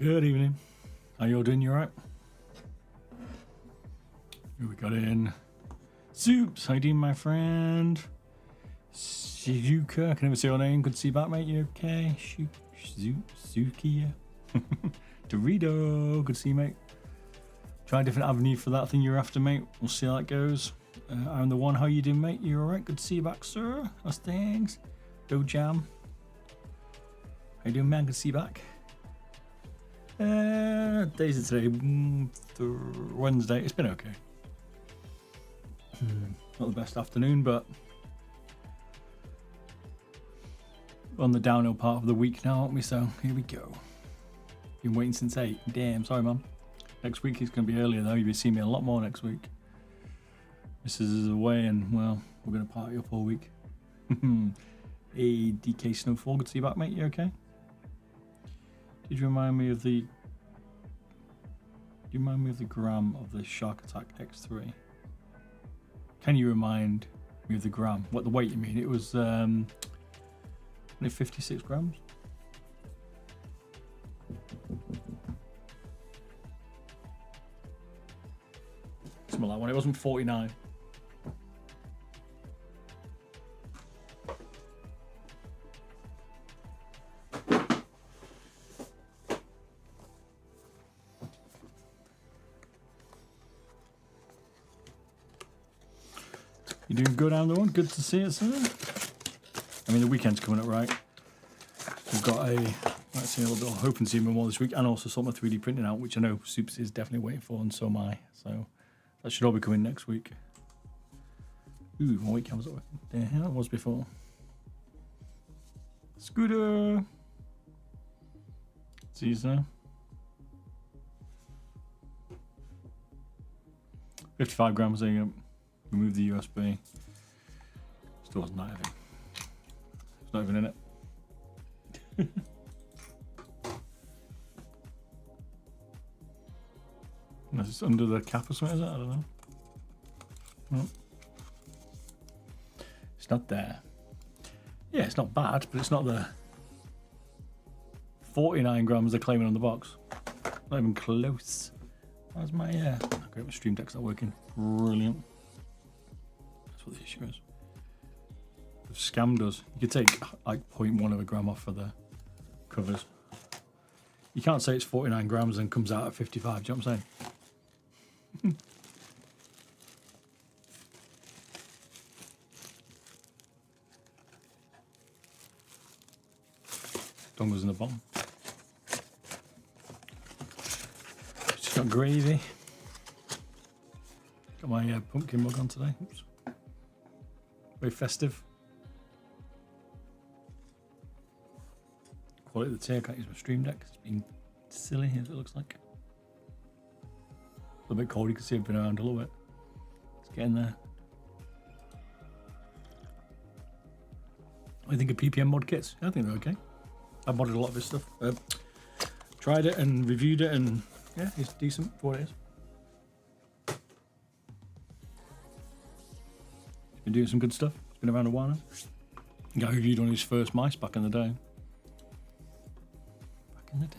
Good evening. How you all doing? You alright? Who we got in? Soups. How you doing, my friend? Shizuka. I can never say your name. Good to see you back, mate. You okay? Suzuki. Dorito. Good to see you, mate. Try a different avenue for that thing you're after, mate. We'll see how that goes. I'm the one. How you doing, mate? You alright? Good to see you back, sir. How's things? Do Jam. How you doing, man? Good to see you back. Days of today, Wednesday. It's been okay. Not the best afternoon, but on the downhill part of the week now, aren't we? So here we go. Been waiting since 8. Damn, sorry, man. Next week is going to be earlier though. You'll be seeing me a lot more next week. Mrs. is away, and well, we're going to party up all week. Hey, DK Snowfall, good to see you back, mate. You okay? Did you remind me of the? Do you remind me of the gram of the Shark Attack X3? Can you remind me of the gram? What the weight you mean? It was only 56 grams. Something like that one. It wasn't 49. You doing good, I'm the one? Good to see it, sir. I mean, the weekend's coming up, right? We've got let's see, a little bit of hope and see more this week, and also sort my 3D printing out, which I know Soups is definitely waiting for, and so am I. So that should all be coming next week. Ooh, my weight camera's not working. The hell it was before. Scooter. See you, sir. 55 grams, there you go. Remove the USB. Still wasn't that heavy. It's not even in it. Unless it's under the cap or something, is it? I don't know. No. It's not there. Yeah, it's not bad, but it's not the 49 grams they're claiming on the box. Not even close. How's my okay, my stream deck's not working. Brilliant. That's what the issue is. They've scammed us. You could take like 0.1 of a gram off for the covers. You can't say it's 49 grams and comes out at 55, do you know what I'm saying? Dongle's in the bottom. It's just got gravy. Got my pumpkin mug on today. Oops. Very festive. Quality of the tea. I can't use my stream deck. It's been silly, as it looks like. A little bit cold. You can see I've been around a little bit. It's getting there. What do you think of PPM mod kits? I think they're okay. I've modded a lot of this stuff. Tried it and reviewed it, and yeah, it's decent for what it is. It's been doing some good stuff. It's been around a while now. The guy reviewed on his first mice back in the day. Back in the day.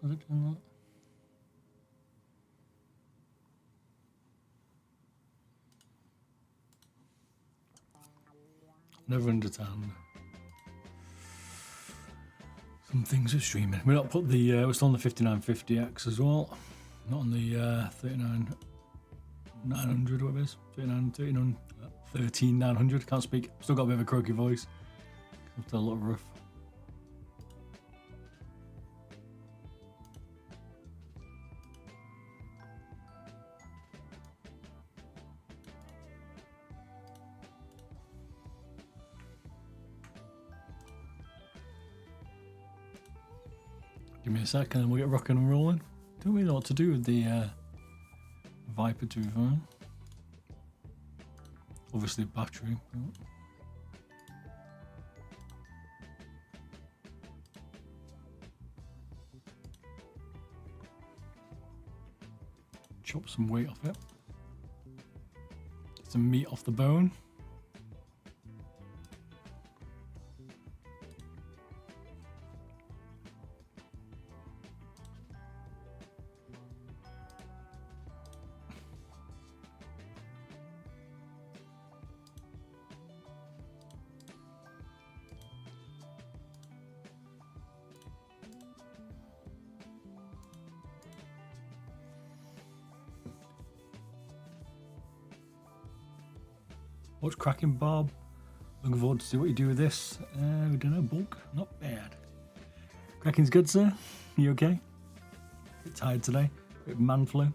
Was it doing that? Never understand. Some things are streaming. We're not put the we're still on the 5950X as well. Not on the 39900, what it is. 13900. Can't speak. Still got a bit of a croaky voice. I'm still a little rough. Give me a second and we'll get rocking and rolling. Don't really know what to do with the Viper 2 phone. Obviously battery. Chop some weight off it. Get some meat off the bone. What's cracking, Bob? Looking forward to see what you do with this. We don't know, bulk. Not bad. Cracking's good, sir. You okay? Bit tired today. Bit of man flu.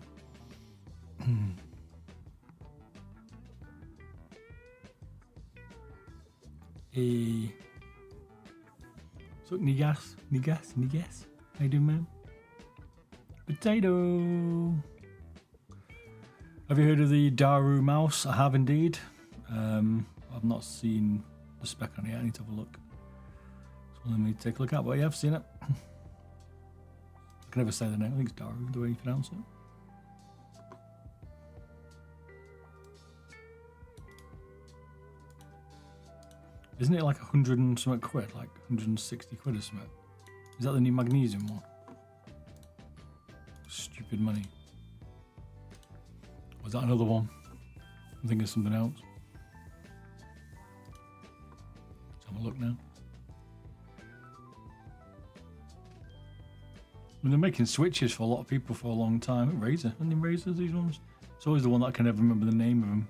So, Nigas. How you doing, man? Potato. Have you heard of the Daru mouse? I have indeed. I've not seen the spec on it yet. I need to have a look. So let me take a look at. But yeah, I've seen it. I can never say the name. I think it's Daru, the way you pronounce it. Isn't it like 100 and something quid? Like 160 quid or something? Is that the new magnesium one? Stupid money. Was that another one? I'm thinking of something else. Let's have a look now. I mean, they're making switches for a lot of people for a long time. Razer, and the Razers, these ones. It's always the one that I can never remember the name of them.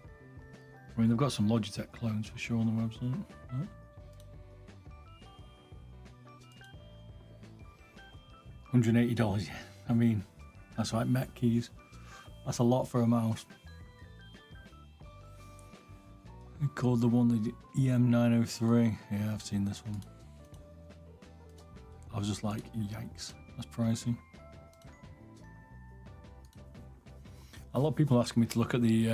I mean, they've got some Logitech clones for sure on the website. Right. $180, yeah. I mean, that's like Met keys. That's a lot for a mouse. They called the one the EM903. Yeah, I've seen this one. I was just like, yikes, that's pricey. A lot of people asking me to look at the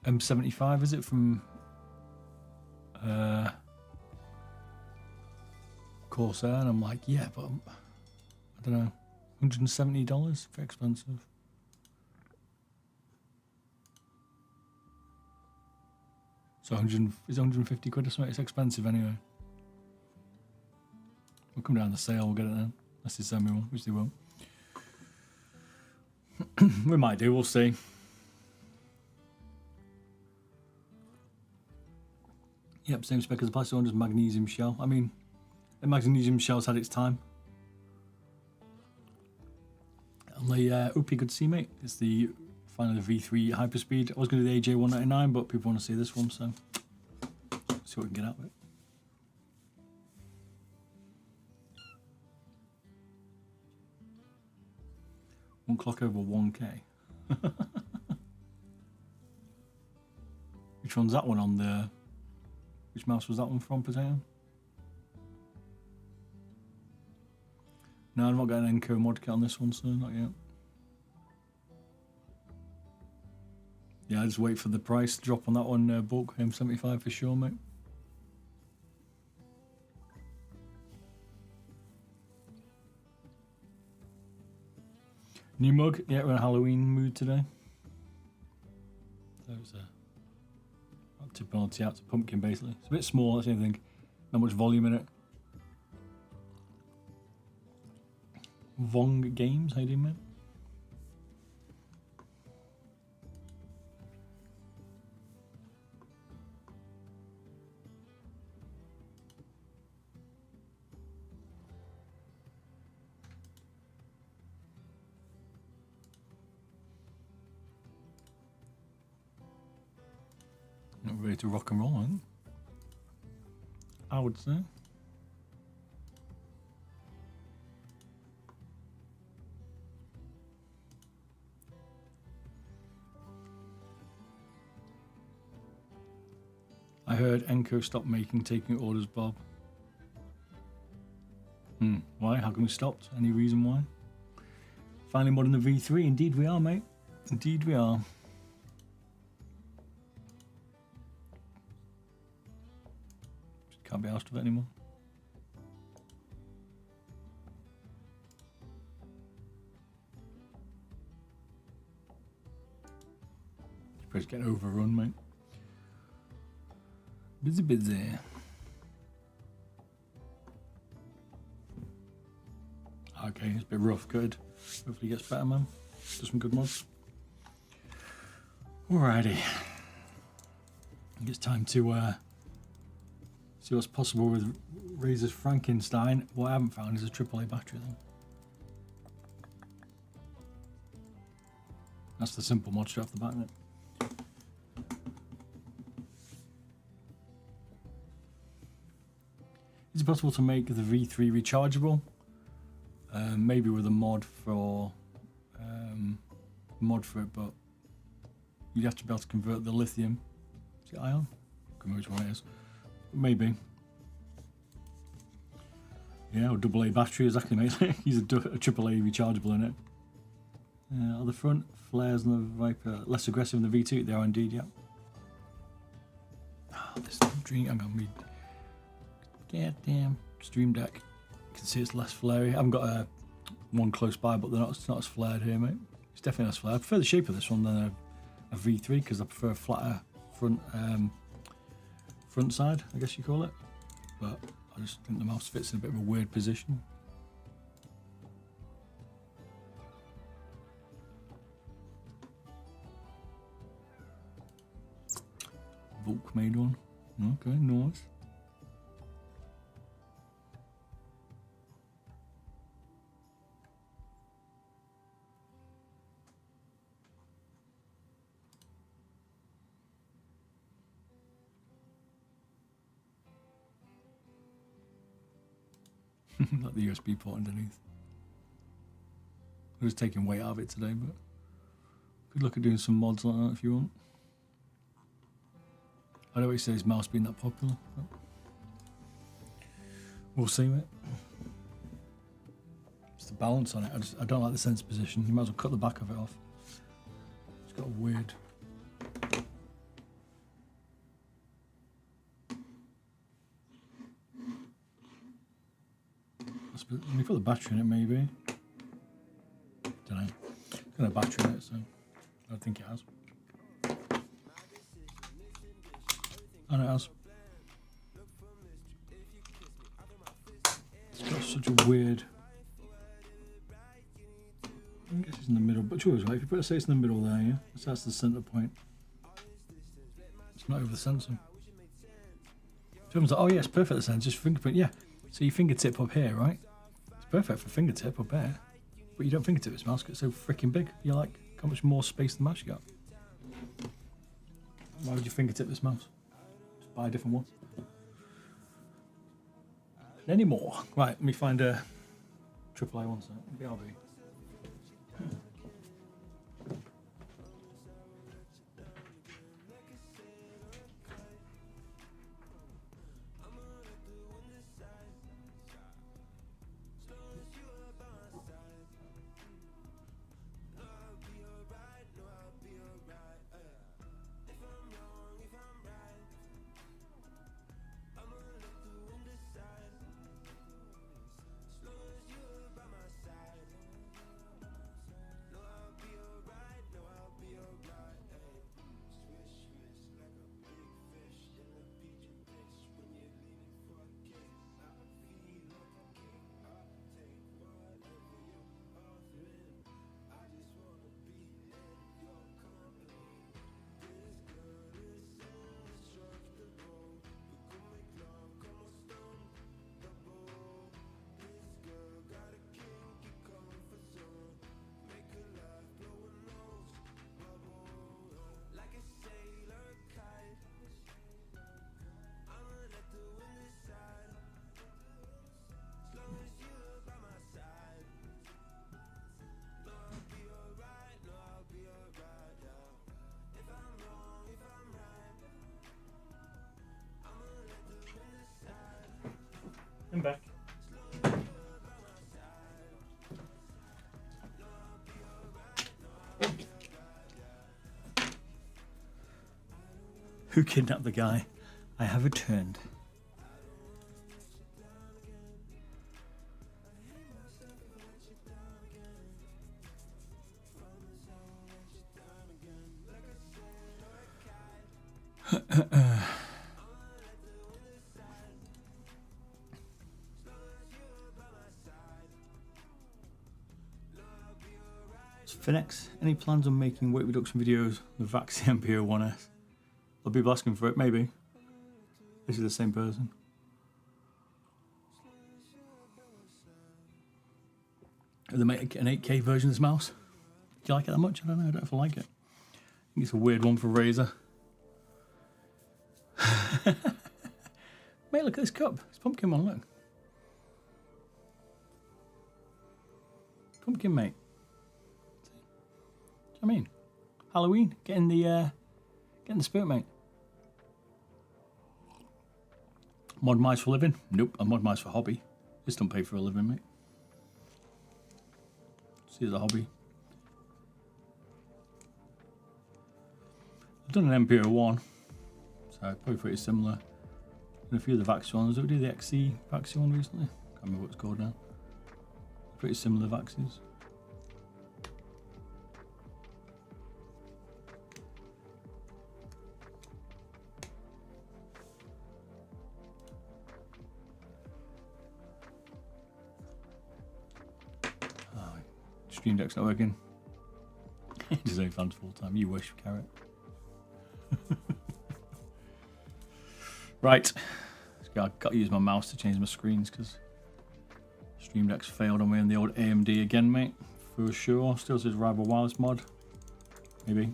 M75, is it, from Corsair? And I'm like, yeah, but I don't know, $170, very expensive. So 150 quid or something. It's expensive anyway. We'll come down the sale, we'll get it then. Unless they send me one, which they won't. We might do, we'll see. Yep, same spec as the plastic one, just magnesium shell. I mean, the magnesium shell's had its time. And the OP good to see, mate. It's the finally the V3 Hyperspeed. I was going to do the AJ199, but people want to see this one, so see what we can get out of it. One clock over 1K. Which one's that one on the... Which mouse was that one from, Potato? No, I've not got an Enco mod kit on this one, so not yet. Yeah, I just wait for the price to drop on that one, bulk M75 for sure, mate. New mug, yeah, we're in a Halloween mood today. So it's a typology out to pumpkin basically. It's a bit small, that's the only thing. Not much volume in it. Vong Games, how you doing, mate? Not ready to rock and roll, aren't you? I would say. I heard Enco stopped taking orders, Bob. Why? How come we stopped? Any reason why? Finally modding the V3. Indeed we are, mate. Indeed we are. Just can't be asked of it anymore. It's getting overrun, mate. Busy. Okay, it's a bit rough. Good. Hopefully it gets better, man. Do some good mods. Alrighty. I think it's time to see what's possible with Razer's Frankenstein. What I haven't found is a AAA battery, though. That's the simple mod straight off the bat, isn't it? Is it possible to make the V3 rechargeable? Maybe with a mod for it, but you'd have to be able to convert the lithium. Is it ion? I can't remember which one it is. Maybe. Yeah, or AA battery, exactly, mate. Use a AAA rechargeable in it. On the front, flares on the Viper less aggressive than the V2. They are indeed, yeah. Oh, this dream. I'm gonna read. Goddamn Stream Deck. You can see it's less flary. I haven't got one close by, but it's not as flared here, mate. It's definitely less flared. I prefer the shape of this one than a V3 because I prefer a flatter front side, I guess you call it. But I just think the mouse fits in a bit of a weird position. Volk made one. Okay, nice. Like the USB port underneath. I'm just taking weight out of it today, but could look at doing some mods like that if you want. I don't always say his mouse being that popular. We'll see, mate. It's the balance on it. I don't like the sensor position. You might as well cut the back of it off. It's got a weird. Let me put the battery in it, maybe. Don't know. It's got a battery in it, so I don't think it has. Oh, no, it has. It's got such a weird. I guess it's in the middle, but sure, right? If you put a say it's in the middle there, yeah, so that's the center point. It's not over the sensor. So everyone's like, oh yeah, it's perfect. The sensor, just fingerprint, yeah. So your fingertip up here, right? It's perfect for fingertip up there, but you don't fingertip this mouse. It's so freaking big. You're like, how much more space than the mouse you got? Why would you fingertip this mouse? Just buy a different one. Any more? Right, let me find a AAA one. So BRB. I'm back. Who kidnapped the guy? I have returned. Finex, any plans on making weight reduction videos with Vaxi MPO1S? I'll be asking for it, maybe. This is the same person. They make an 8K version of this mouse. Do you like it that much? I don't know, I don't know if I like it. I think it's a weird one for Razer. Mate, look at this cup. It's pumpkin one, look. Pumpkin, mate. I mean, Halloween, getting the spirit, mate. Mod mice for a living? Nope, I'm mod mice for hobby. Just don't pay for a living, mate. See the hobby. I've done an MPO1, so probably pretty similar. And a few of the Vaxi ones. Did we do the XC Vaxi one recently? Can't remember what it's called now. Pretty similar Vaxis. Stream Deck's not working. Just only fans full time. You wish, Carrot. Right. I've got to use my mouse to change my screens because Stream Deck's failed on me in the old AMD again, mate. For sure. Still says rival wireless mod. Maybe.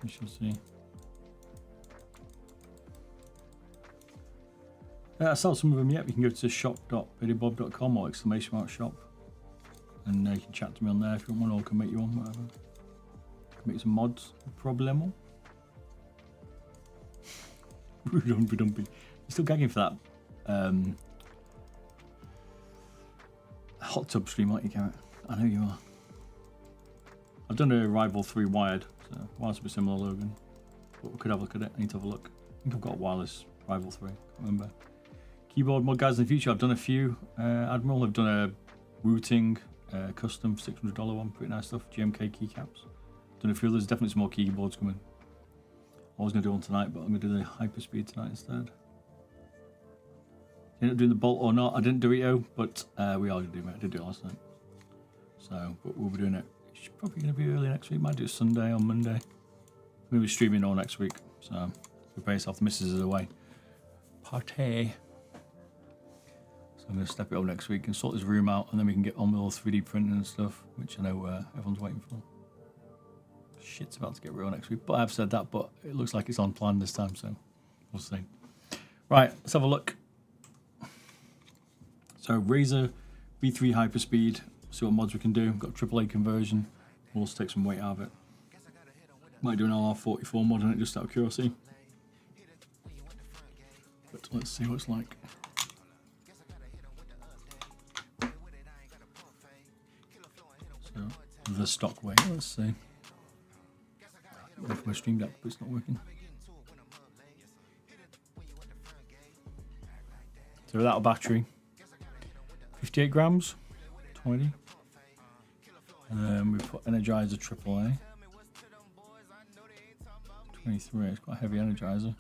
We shall see. I sell some of them yet. You can go to shop.biddybob.com or !shop and you can chat to me on there if you want one, or I can make you one, whatever. Can make some mods, no problemo. Rumpy dumpy. You're still gagging for that hot tub stream, aren't you, Carrot? I know you are. I've done a Rival 3 wired, so wireless will be similar, Logan. But we could have a look at it. I need to have a look. I think I've got a wireless Rival 3, can't remember. Keyboard mod guys in the future, I've done a few. Admiral, I've done a routing custom $600 one, pretty nice stuff. GMK keycaps. Done a few others, definitely some more keyboards coming. I was going to do one tonight, but I'm going to do the Hyperspeed tonight instead. Ended up doing the Bolt or not, I didn't do it, but we are going to do it. I did do it last night. So, but we'll be doing it. It's probably going to be early next week, might do it Sunday or Monday. I'm going to be streaming all next week, so prepare yourself, the missus is away. Party. I'm going to step it up next week and sort this room out, and then we can get on with all 3D printing and stuff, which I know everyone's waiting for. Shit's about to get real next week, but I've said that, but it looks like it's on plan this time, so we'll see. Right, let's have a look. So Razer V3 Hyperspeed, see what mods we can do. We've got AAA conversion, we'll also take some weight out of it. Might do an LR44 mod on it just out of curiosity. But let's see what it's like. The stock weight, let's see. With my Stream Deck, but it's not working. So without a battery, 58 grams, 20. And then we put Energizer AAA. 23, it's quite a heavy Energizer.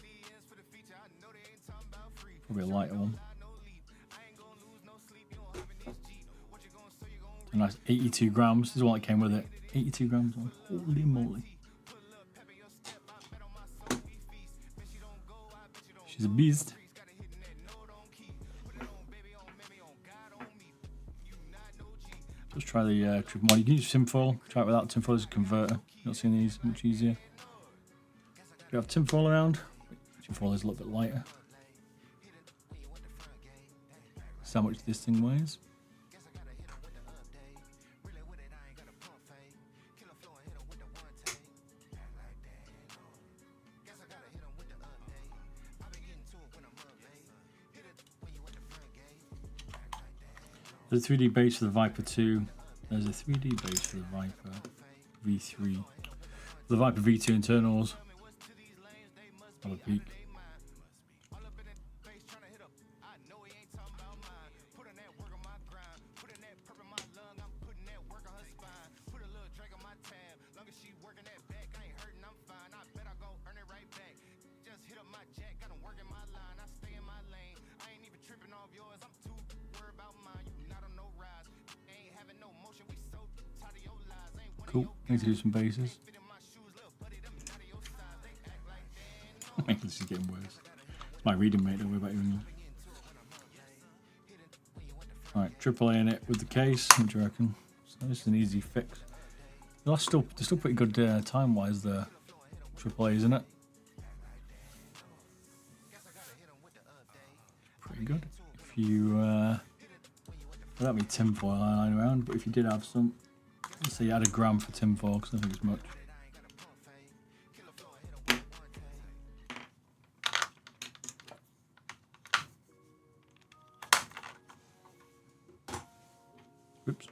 Probably a lighter one. A nice 82 grams. This is the one that came with it. 82 grams. Holy moly. She's a beast. Let's try the triple mod. You can use tinfoil. Try it without tinfoil as a converter. You're not seeing these, much easier. You have tinfoil around. Tinfoil is a little bit lighter. That's how much this thing weighs. There's a 3D base for the Viper 2. There's a 3D base for the Viper V3. The Viper V2 internals. Have a peek. Cool. Need to do some bases. This is getting worse. It's my reading mate, don't worry about you. Alright, AAA in it with the case. What do you reckon? So this is an easy fix. They're still pretty good time-wise, the AAA, isn't it? Pretty good. If you, without me tinfoil lying around, but if you did have some, let's say you had a gram for tinfoil, because I don't think it's much. Oops.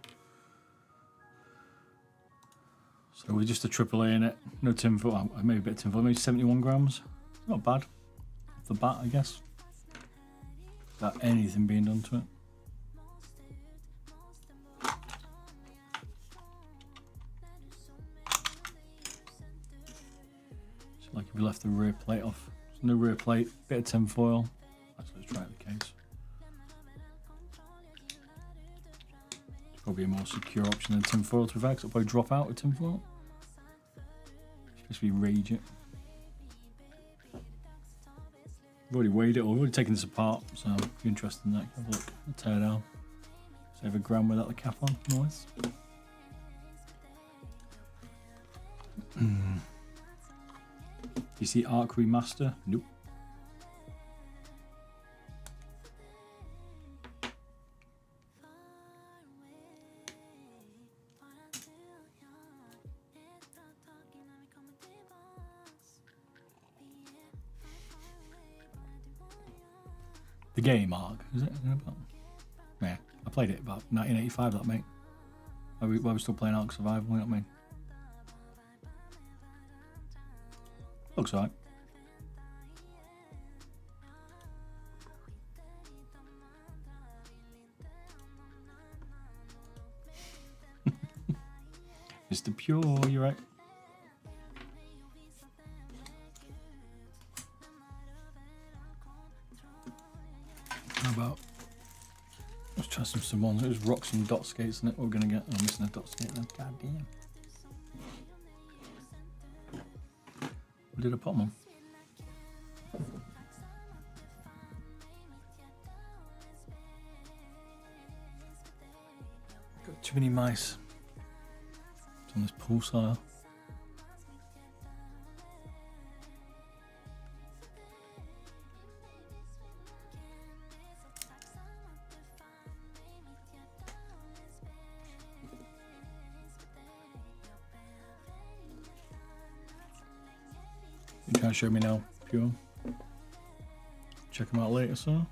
So with just a AAA in it, no tinfoil, maybe a bit of tinfoil, maybe 71 grams. Not bad. Off the bat, I guess. Without anything being done to it. So like if you left the rear plate off. So no rear plate, bit of tinfoil. Actually, let's try it the case. It's probably a more secure option than tinfoil to be fair, because it'll probably drop out with tinfoil. Especially rage it. I've already weighed it, or we've already taken this apart, so if you're interested in that, have a look. I'll tear it down. Save a gram without the cap on. Nice. You see Arc Remaster? Nope. The game Arc, is it? Yeah, I played it about 1985, that mate. Why are we still playing Ark Survival, you know what I mean? Looks alright. Mr. Pure, you're right. How about, let's try some ones. It was rocks and dot skates, isn't it? What we're gonna get. I'm missing a dot skate then. God damn. What did I put them on? Got too many mice. It's on this pulsar. You can't show me now, Pure. Check them out later, so.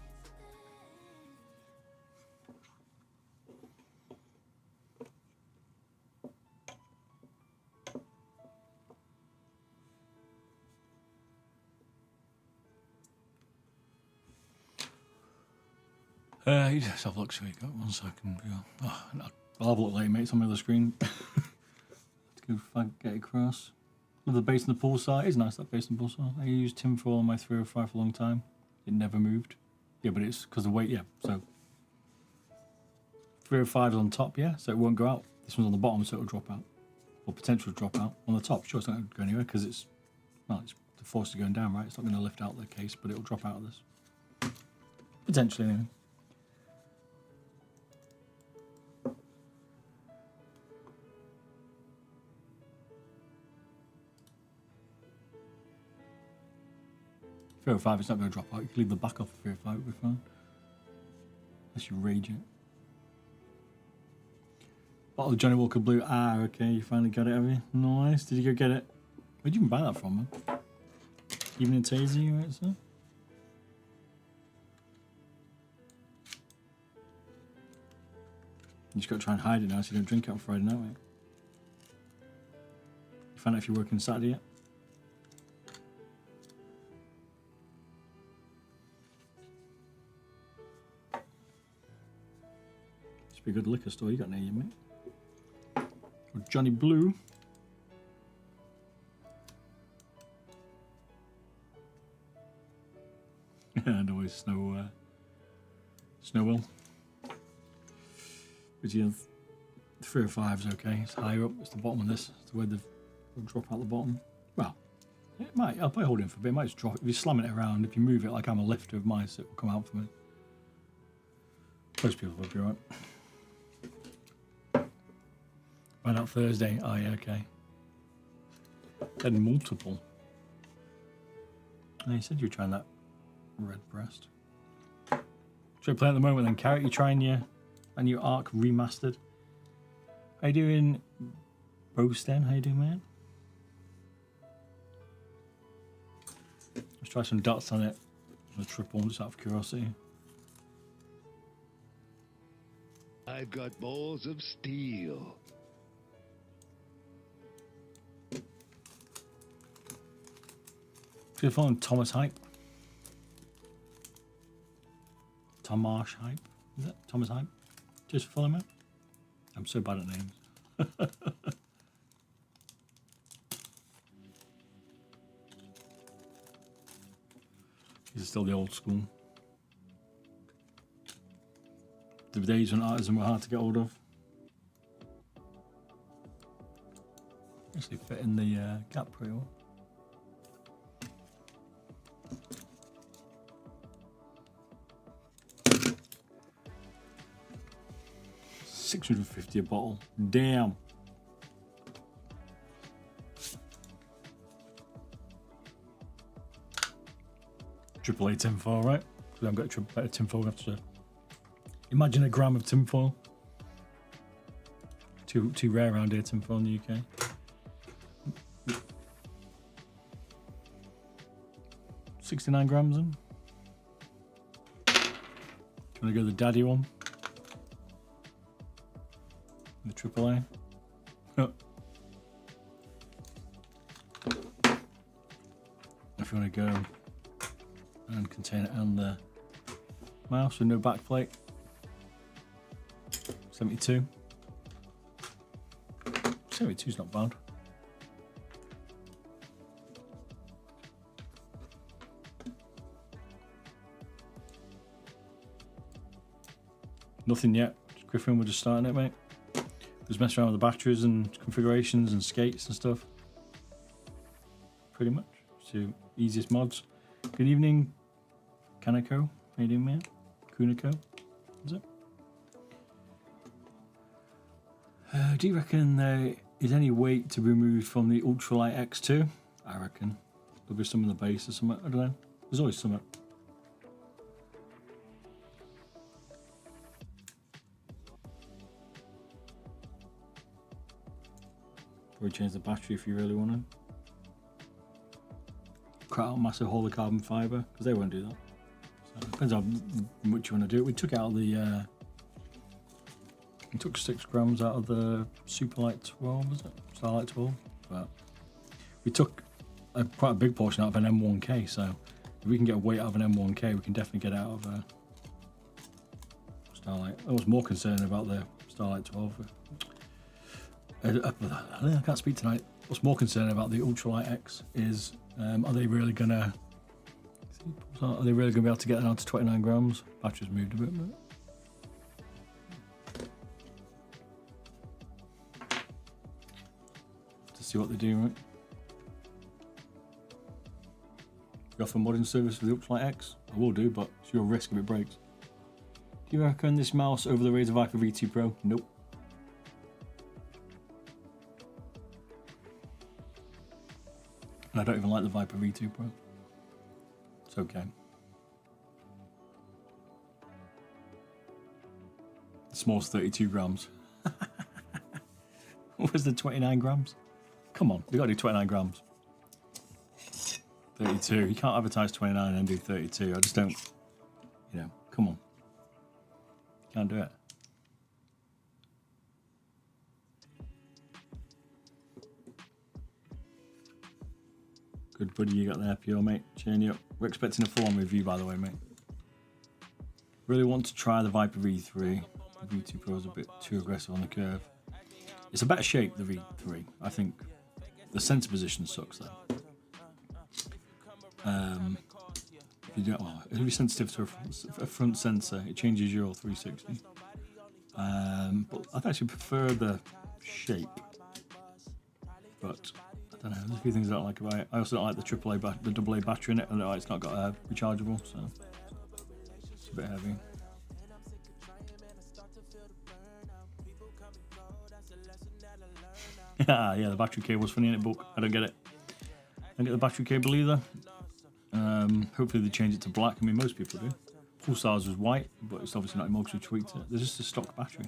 You just have a look, so you got 1 second. Oh, I'll have a look later, mate. It's on my other screen. Let's go get across. Love the base in the pulsar. It is nice, that base in the pulsar. I used tinfoil on my 305 for a long time. It never moved. Yeah, but it's because of the weight, yeah. So 305 is on top, yeah, so it won't go out. This one's on the bottom, so it'll drop out. Or potential drop out. On the top, sure, it's not going to go anywhere because it's, well, it's the force is going down, right? It's not going to lift out the case, but it'll drop out of this. Potentially, anyway. Three 05, it's not going to drop out. You can leave the back off the 305, it'll be fine. Unless you rage it. Bottle of Johnny Walker Blue. Ah, okay, you finally got it, have you? Nice. Did you go get it? Where'd you even buy that from, man? Even in Tasey, right, sir? You just got to try and hide it now so you don't drink it on Friday night, mate. You find out if you're working Saturday yet? Be a good liquor store you got near you, mate. Or Johnny Blue. And always Snow Will. But you have 305 is okay. It's higher up. It's the bottom of this. It's the way they'll drop out the bottom. Well, it might. I'll probably hold it for a bit. It might just drop. If you slam it around, if you move it like I'm a lifter of mice, it will come out for me. Most people will be right. Right out Thursday. Oh yeah, okay. Then multiple. Oh, you said you were trying that red breast. Should I play at the moment then? Carrot, you trying your Arc remastered? How you doing, Brosten? How you doing, man? Let's try some dots on it. The triple one, just out of curiosity. I've got balls of steel. Should I follow Thomas Hype? Tomash Hype? Is that Thomas Hype? Just follow me. I'm so bad at names. These are still the old school. The days when artisan were hard to get hold of. Actually fit in the gap pretty well. $650 a bottle. Damn. AAA tinfoil, right? Because we haven't got better tinfoil. We have to imagine a gram of tinfoil. Too rare around here, tinfoil in the UK. 69 grams in. Do you want to go the daddy one? The AAA. Oh. If you want to go and container and the mouse with no backplate. 72. 72 is not bad. Nothing yet. Griffin, we're just starting it, mate. Just mess around with the batteries and configurations and skates and stuff. Pretty much. So, easiest mods. Good evening, Kanako. How you doing, man? Kunako, is it? Do you reckon there is any weight to be removed from the Ultralight X2? I reckon. There'll be some in the base or something. I don't know. There's always something. Probably change the battery if you really want to. Cut out massive hole of carbon fibre, because they won't do that. So it depends how much you want to do it. We took out the we took 6 grams out of the Superlight 12, was it? Starlight 12. But we took quite a big portion out of an M1K, so if we can get weight out of an M1K, we can definitely get it out of Starlight. I was more concerned about the Starlight 12. I can't speak tonight. What's more concerning about the Ultralight X is, are they really gonna be able to get it down to 29 grams? Battery's moved a bit, but to see what they do, right? You offer modding service for the Ultralight X? I will do, but it's your risk if it breaks. Do you reckon this mouse over the Razer Viper V2 Pro? Nope. And I don't even like the Viper V2 Pro. It's okay. The small's 32 grams. Where's the 29 grams? Come on, we gotta do 29 grams. 32. You can't advertise 29 and do 32. I just don't, come on. Can't do it. Good buddy you got there, Pure, mate. Cheering you up. We're expecting a full-on review, by the way, mate. Really want to try the Viper V3. The V2 Pro is a bit too aggressive on the curve. It's a better shape, the V3. I think the sensor position sucks, though. If you do, if you're sensitive to a front sensor, it changes your 360. But I actually prefer the shape. But I don't know, there's a few things I don't like about it. I also don't like the the AA battery in it, and it's not got a rechargeable, so it's a bit heavy. Yeah, the battery cable's funny in it, but I don't get it. I don't get the battery cable either. Hopefully they change it to black. I mean, most people do. Pulsar's was white, but it's obviously not anymore because we tweaked it. There's just a stock battery.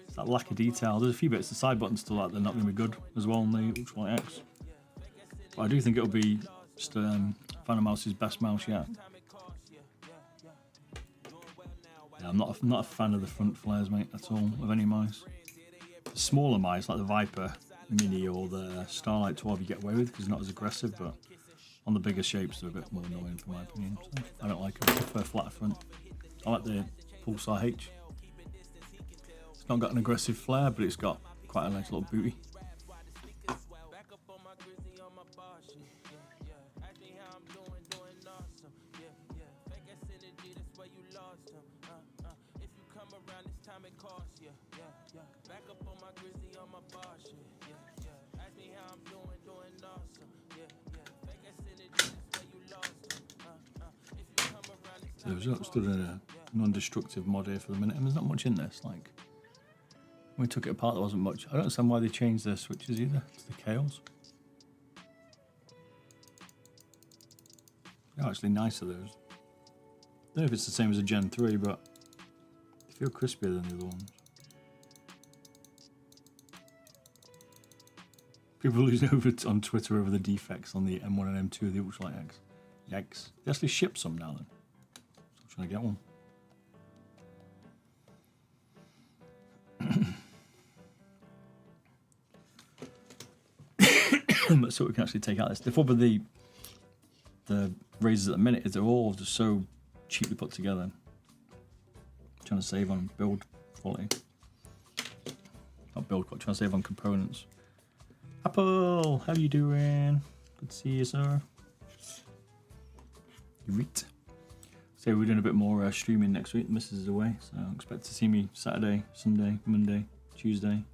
It's that lack of detail. There's a few bits, the side buttons still like they're not going to be good as well on the Ultralight X. But I do think it'll be just Phantom Mouse's best mouse yet. Yeah, I'm not a fan of the front flares, mate, at all, of any mice. The smaller mice, like the Viper Mini or the Starlight 12, you get away with because it's not as aggressive, but on the bigger shapes, they're a bit more annoying, for my opinion. So I don't like them. I prefer flatter front. I like the Pulsar H. It's not got an aggressive flare, but it's got quite a nice little booty. So we've stood in a non-destructive mod here for the minute, and there's not much in this. Like, when we took it apart, there wasn't much. I don't understand why they changed their switches either to the KOs. They're actually nicer, those. I don't know if it's the same as a Gen 3, but they feel crispier than the other ones. People losing over on Twitter over the defects on the M1 and M2 of the Ultralight X. Yikes. They actually ship some now then. So I'm trying to get one. So we can actually take out this. The problem with the Razers at the minute is they're all just so cheaply put together. I'm trying to save on build quality. Not build quality, trying to save on components. Apple, how you doing? Good to see you, sir. Right. So we're doing a bit more streaming next week. The missus is away, so expect to see me Saturday, Sunday, Monday, Tuesday.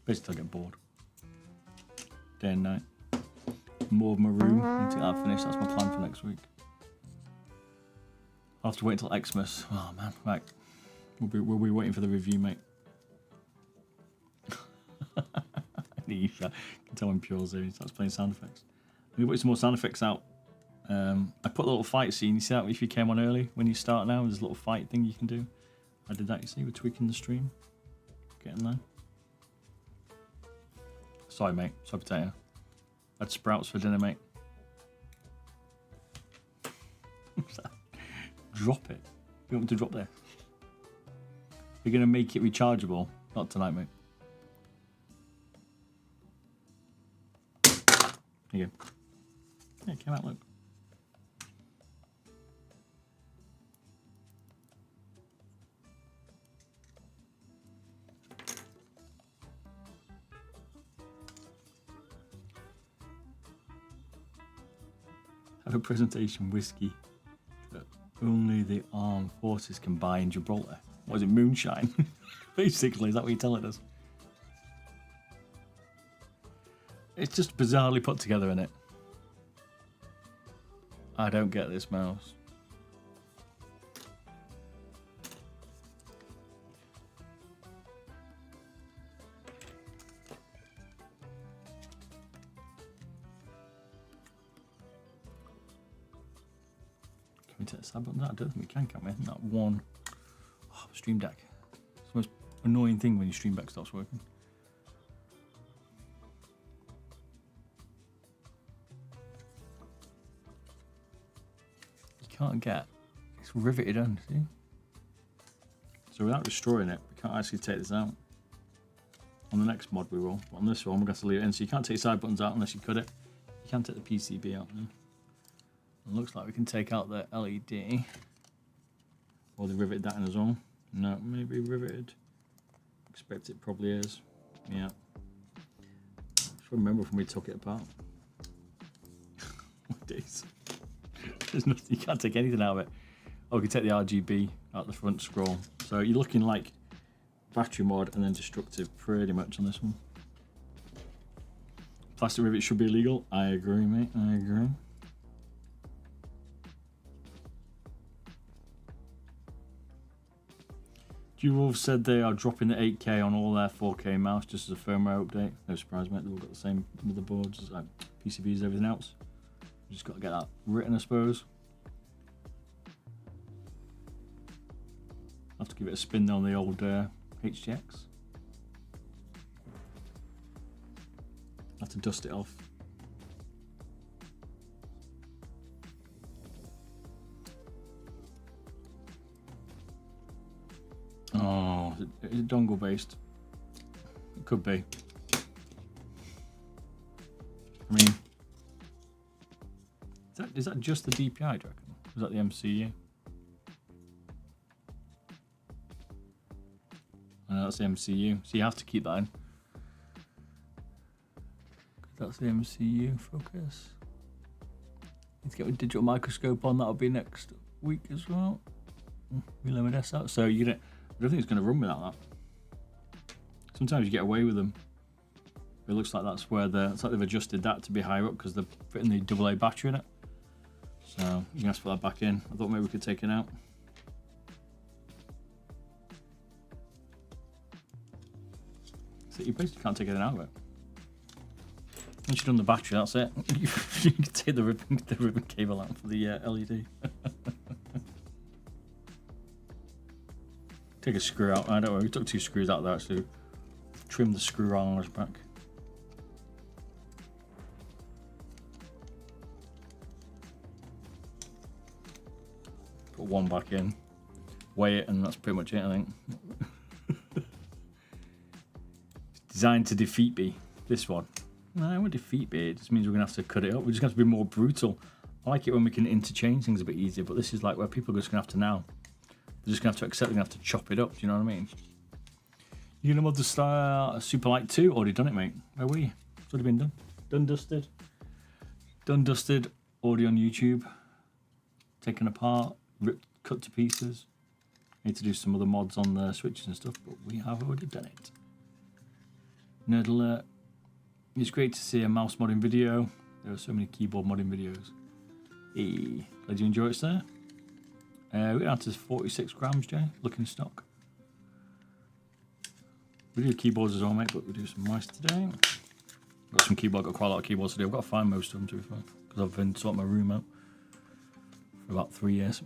Basically, I get bored. Day and night. More of my room. I need to get that finished. That's my plan for next week. I'll have to wait until Xmas. Oh man, right. We'll be waiting for the review, mate. You can tell when Pure's there. He starts playing sound effects. I'm gonna put some more sound effects out. I put a little fight scene. You see that if you came on early when you start now? There's a little fight thing you can do. I did that. You see, we're tweaking the stream. Getting there. Sorry, mate. Sorry, potato. I had sprouts for dinner, mate. Drop it. You want me to drop there? You're gonna make it rechargeable. Not tonight, mate. There you go. Yeah, it came out, look. Have a presentation whiskey that only the armed forces can buy in Gibraltar. What is it, moonshine? Basically, is that what you're telling us? It's just bizarrely put together, innit? I don't get this mouse. Can we take the side button out? I don't think we can we? That one. Oh, Stream Deck. It's the most annoying thing when your Stream Deck stops working. Can't get, it's riveted on, see? So without destroying it, we can't actually take this out. On the next mod we will, but on this one we're going to have to leave it in. So you can't take side buttons out unless you cut it. You can take the PCB out now. It looks like we can take out the LED. Or they riveted that in as well. No, maybe riveted. Expect it probably is. Yeah. I just remember when we took it apart. What days? There's nothing, you can't take anything out of it. Oh, we can take the RGB out the front scroll. So you're looking like battery mod, and then destructive pretty much on this one. Plastic rivet should be illegal. I agree, mate. I agree. Dual said they are dropping the 8K on all their 4K mouse just as a firmware update. No surprise, mate. They've all got the same motherboards, like PCBs and everything else. You just got to get that written, I suppose. I'll have to give it a spin on the old HTX. Have to dust it off. Oh, is it dongle based? It could be. I mean, is that just the DPI, do you reckon? Is that the MCU? I know that's the MCU, so you have to keep that in. That's the MCU focus. Need to get a digital microscope on. That'll be next week as well. We limit this out. So you don't. I don't think it's going to run without that. Sometimes you get away with them. It looks like that's where it's like they've adjusted that to be higher up because they're putting the AA battery in it. So you can have to put that back in. I thought maybe we could take it out. So you basically can't take anything out of it. Once you've done the battery, that's it. You can take the ribbon cable out for the LED. Take a screw out. I don't know. We took 2 screws out there to trim the screw rollers back. Put one back in, weigh it, and that's pretty much it, I think. Designed to defeat me. This one. No, I won't defeat me. It just means we're going to have to cut it up. We're just going to have to be more brutal. I like it when we can interchange things a bit easier, but this is like where people are just going to have to now. They're just going to have to accept they're going to have to chop it up. Do you know what I mean? You know what the Super Light 2? Already done it, mate. Where were you? It's already been done. Done, dusted. Done, dusted. Already on YouTube. Taken apart. Ripped, cut to pieces. Need to do some other mods on the switches and stuff, but we have already done it. Nerd alert. It's great to see a mouse modding video. There are so many keyboard modding videos. Hey, glad you enjoy it, sir. We're down to 46 grams, Jay. Looking stock. We do keyboards as well, mate, but we do some mice today. Got some keyboard. Got quite a lot of keyboards today. I've got to find most of them, to be fair, because I've been sorting my room out for about 3 years.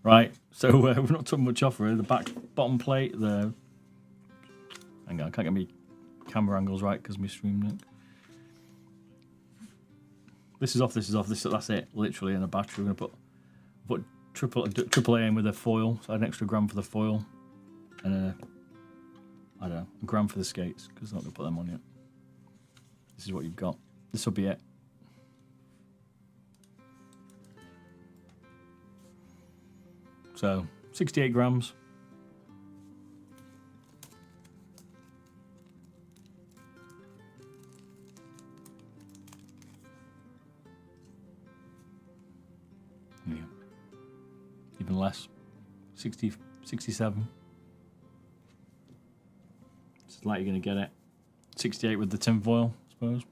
Right, so we're not talking much off really. The bottom plate, the... Hang on, I can't get my camera angles right because my stream link. This is off, that's it, literally, and a battery. We're going to put triple A in with a foil, so I had an extra gram for the foil, and I don't know, a gram for the skates, because I'm not going to put them on yet. This is what you've got. This will be it. So, 68 grams. Yeah. Even less. 60, 67. It's like you're going to get it. 68 with the tin foil, I suppose.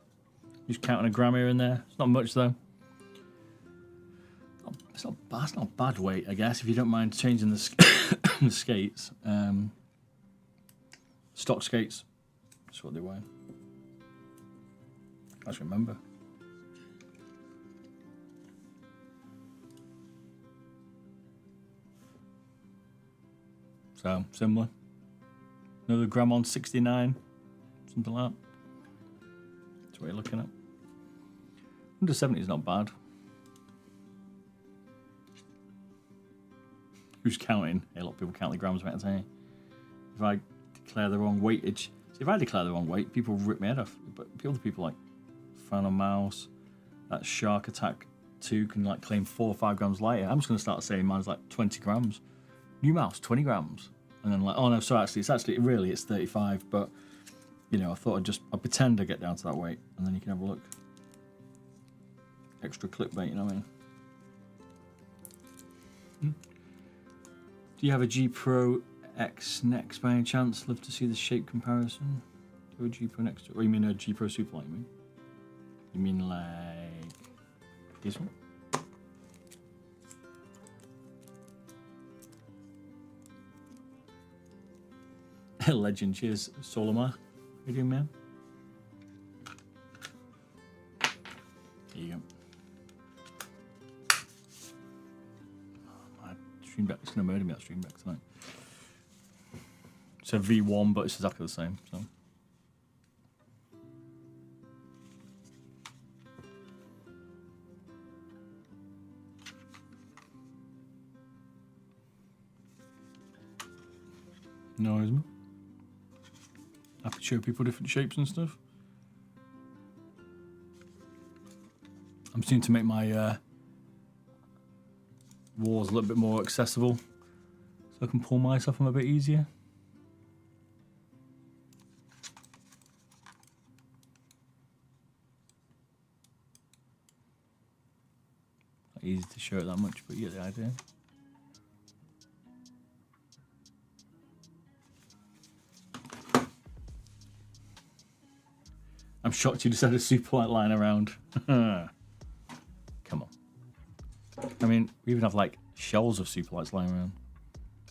Just counting a gram here and there. It's not much though. It's not bad weight, I guess, if you don't mind changing the, the skates. Stock skates. That's what they wear. I can't remember. So, similar. Another gram on 69. Something like that. That's what you're looking at. Under 70 is not bad. Who's counting? A lot of people count the grams, mate, I tell you. If I declare the wrong weightage... See, if I declare the wrong weight, people rip my head off. But other people like Final Mouse, that Shark Attack 2 can like claim 4 or 5 grams lighter. I'm just going to start saying mine's like 20 grams. New mouse, 20 grams. And then like, oh no, sorry, actually, it's 35. But, you know, I thought I'd pretend I get down to that weight. And then you can have a look. Extra clickbait, you know what I mean? Do you have a G Pro X next by any chance? Love to see the shape comparison. Do you have a G Pro next? Or you mean a G Pro Superlight? You mean like this one? Legend, cheers, Solomar. How you doing, man? There you go. Oh, my stream deck is going to murder me, that stream deck tonight. It's a V1, but it's exactly the same. So. No, isn't it? Happy to show people different shapes and stuff. I'm starting to make my walls a little bit more accessible so I can pull mice off them a bit easier. Not easy to show it that much, but you get the idea. I'm shocked you just had a Superlight lying around. Come on. I mean, we even have like shells of Superlights lying around.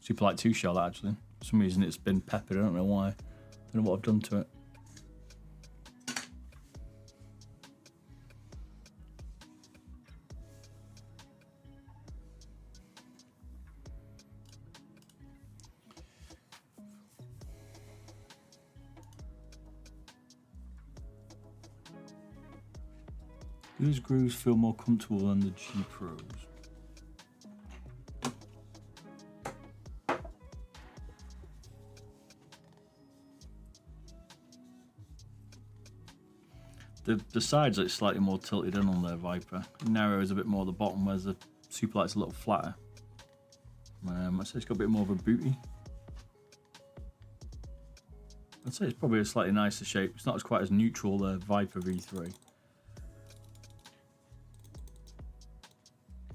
Superlight 2 shell, actually. For some reason it's been peppered, I don't know why. I don't know what I've done to it. Those grooves feel more comfortable than the G Pros. The sides are slightly more tilted in on their Viper. Narrows a bit more at the bottom, whereas the Superlight's a little flatter. I'd say it's got a bit more of a booty. I'd say it's probably a slightly nicer shape. It's not as quite as neutral, the Viper V3.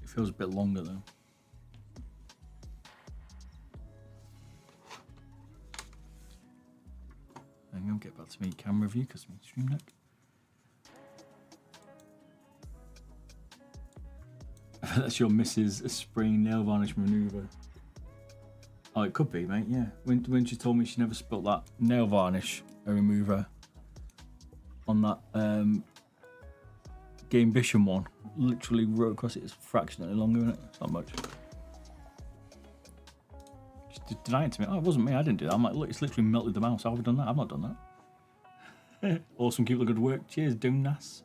It feels a bit longer though. Hang on, get back to me camera view because my stream deck. That's your Mrs. Spring nail varnish maneuver. Oh, it could be, mate, yeah. When she told me she never spilt that nail varnish remover on that Game Bisham one, literally wrote across it, it's fractionally longer, isn't it? It's not much. She's denying to me, oh, it wasn't me, I didn't do that. I'm like, look, it's literally melted the mouse. How have I done that? I've not done that. Awesome, keep up the good work. Cheers, Donuts.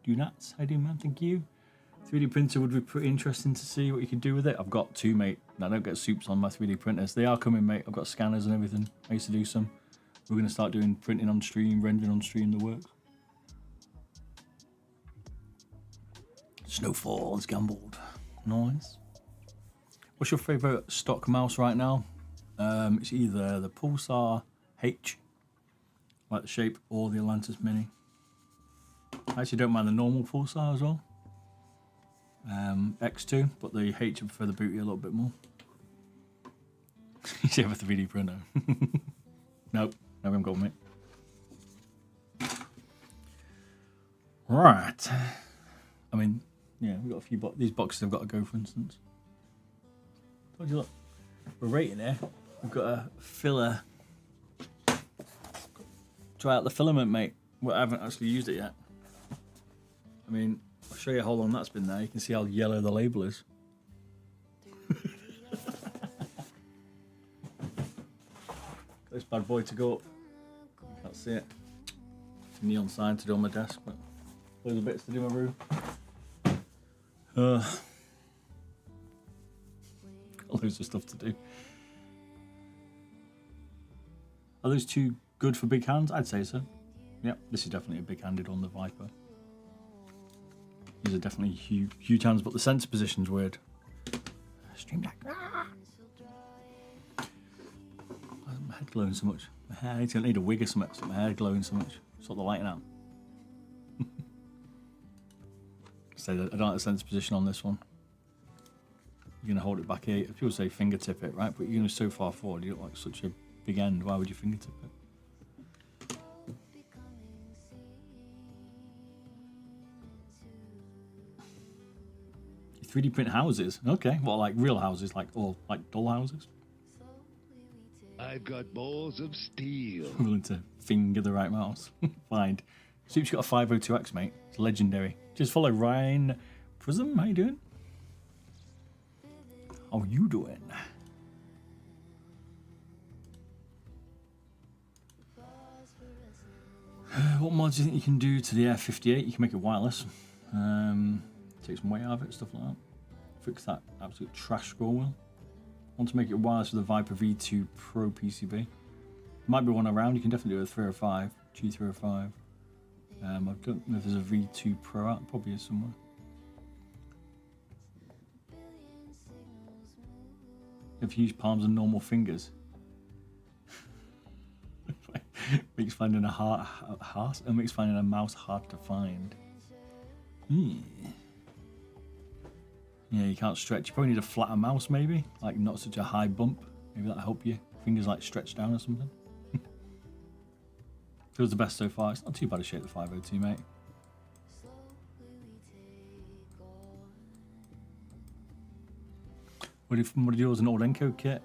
How you doing, man? Thank you. 3D printer would be pretty interesting to see what you could do with it. I've got two, mate. I don't get soups on my 3D printers. They are coming, mate. I've got scanners and everything. I used to do some. We're going to start doing printing on stream, rendering on stream, the works. Snowfall is gambled. Nice. What's your favourite stock mouse right now? It's either the Pulsar H, like the shape, or the Atlantis Mini. I actually don't mind the normal Pulsar as well. X2, but the H I prefer the booty a little bit more. You have a 3D printer. Nope, no, we haven't got one, mate. Right. I mean, yeah, we've got a few these boxes have got to go, for instance. Told you, look, we're rating here. We've got a filler. Try out the filament, mate. Well, I haven't actually used it yet. I mean, I'll show you how long that's been there. You can see how yellow the label is. This bad boy to go up. Can't see it. It's a neon sign to do on my desk, but loads of bits to do in my room. Got loads of stuff to do. Are those two good for big hands? I'd say so. Yep, this is definitely a big-handed on the Viper. These are definitely huge hands, but the sensor position's weird. Stream Deck. Ah! Why is my head glowing so much? My hair, I need a wig or something, so my hair glowing so much. Sort the lighting out. So I don't like the sensor position on this one. you're going to hold it back here. People say fingertip it, right? But you're going to so far forward, you look like such a big end. Why would you fingertip it? 3D print houses. Okay, well, like real houses, like or like doll houses. I've got balls of steel. I'm willing to finger the right mouse. Find. Soup's got a 502X, mate. It's legendary. Just follow Ryan Prism. How you doing? How you doing? What mods do you think you can do to the Air58? You can make it wireless. Take some weight out of it, stuff like that. Fix that absolute trash scroll wheel. Want to make it wireless with a Viper V2 Pro PCB. Might be one around. You can definitely do a 305, G305. I don't know if there's a V2 Pro out. Probably is somewhere. If you use palms and normal fingers, makes finding makes finding a mouse hard to find. Yeah, you can't stretch. You probably need a flatter mouse, maybe, like not such a high bump. Maybe that'll help you. Fingers like stretch down or something. Feels the best so far. It's not too bad a shape, the 502, mate. What did yours an old Enco kit?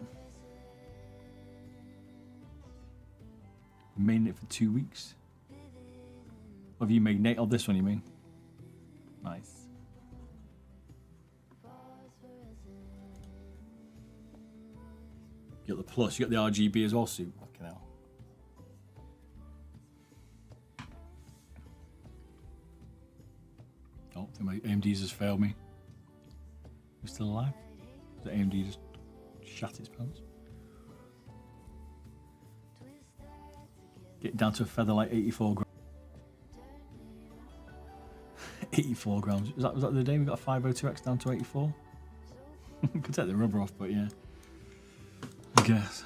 Made it for 2 weeks. What have you made, Nate? Oh, this one you mean? Nice. You got the plus, you got the RGB as well, Sue. Fucking hell. Oh, I think my AMD's just failed me. We're still alive? The AMD just shat its pants. Get down to a feather like 84 grams. 84 grams. Was that the day we got a 502X down to 84? Could take the rubber off, but yeah. I guess.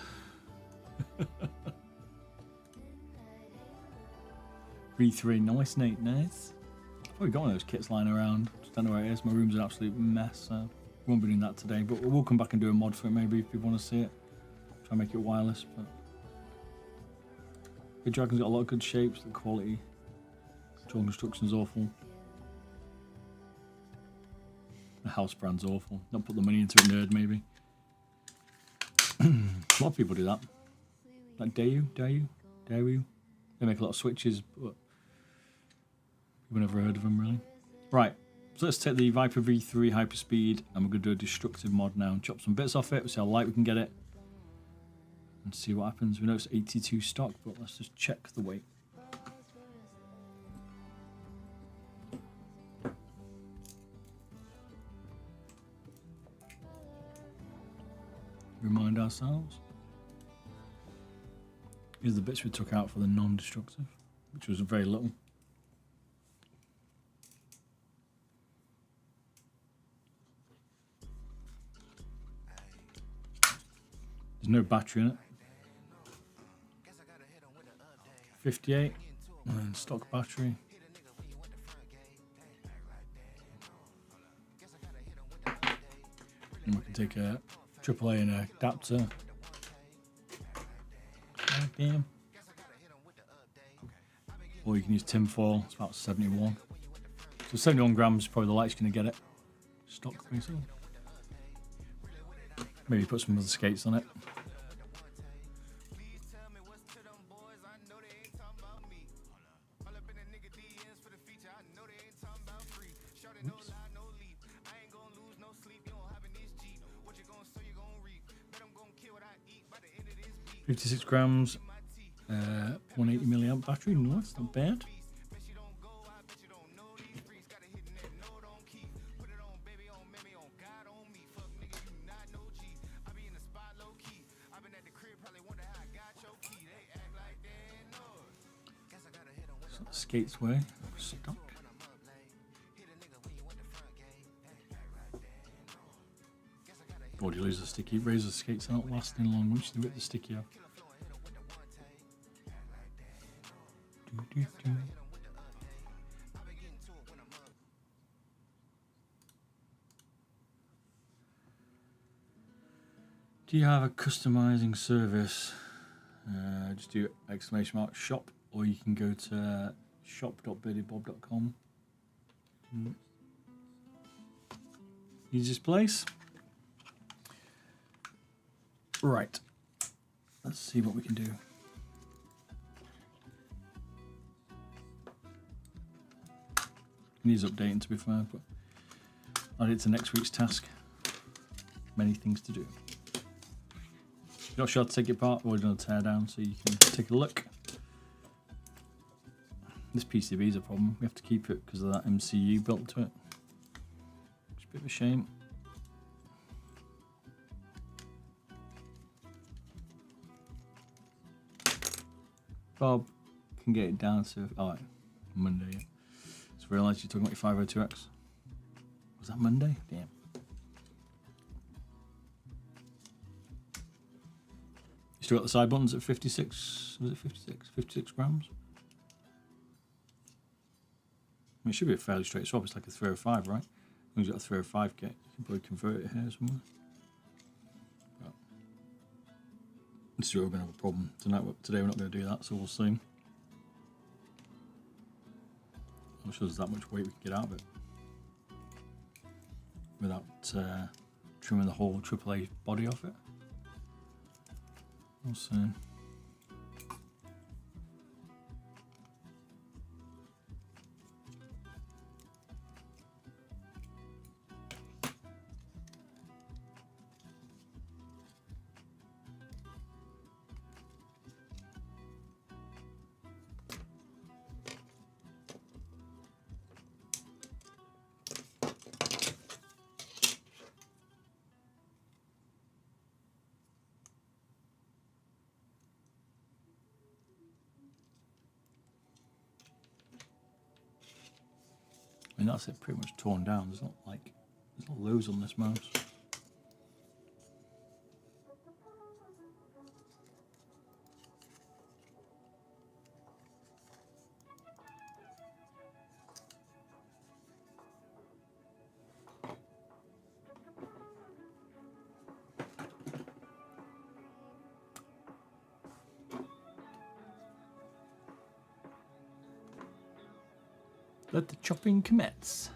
V3, nice, Nate, nice. I've probably got one of those kits lying around. Just don't know where it is. My room's an absolute mess, so we won't be doing that today. But we'll come back and do a mod for it maybe if people want to see it. Try and make it wireless. But the Dragon's got a lot of good shapes. The quality, drawn construction's awful. The house brand's awful. Not put the money into it, nerd, maybe. A lot of people do that. Like Daewoo. They make a lot of switches, but we've never heard of them really. Right, so let's take the Viper V3 Hyperspeed and we're going to do a destructive mod now and chop some bits off it. We'll see how light we can get it and see what happens. We know it's 82 stock, but let's just check the weight. Remind ourselves. Here's the bits we took out for the non-destructive, which was very little. There's no battery in it. 58, and then stock battery. And we can take a AAA and an adapter. Bam. Or you can use tinfoil, it's about 71. So 71 grams is probably the lightest going to get it. Stock, basically. Maybe put some other skates on it. Oops. 56 grams, 180 milliamp battery. No, it's not bad. So the skates way stock. Or do you lose the sticky? Razer skates are not lasting long once you rip the sticky off. Do you have a customizing service? Just do !shop, or you can go to shop.birdybob.com. Easiest place. Right. Let's see what we can do. Needs updating, to be fair, but add it to next week's task. Many things to do. You're not sure how to take it apart, or you're going to tear down, so you can take a look. This PCB is a problem. We have to keep it because of that MCU built to it. It's a bit of a shame. Bob can get it down to Monday. Yeah. Just realised you're talking about your 502X. Was that Monday? Damn. You still got the side buttons at 56? Was it 56? 56 grams? I mean, it should be a fairly straight swap. It's like a 305, right? As long as you've got a 305 kit, you can probably convert it here somewhere. But this is where we're going to have a problem. Today we're not going to do that, so we'll see. I'm not sure there's that much weight we can get out of it without trimming the whole AAA body off it. We'll see. I mean, that's it, pretty much torn down. There's not loads on this mouse. Let the chopping commence.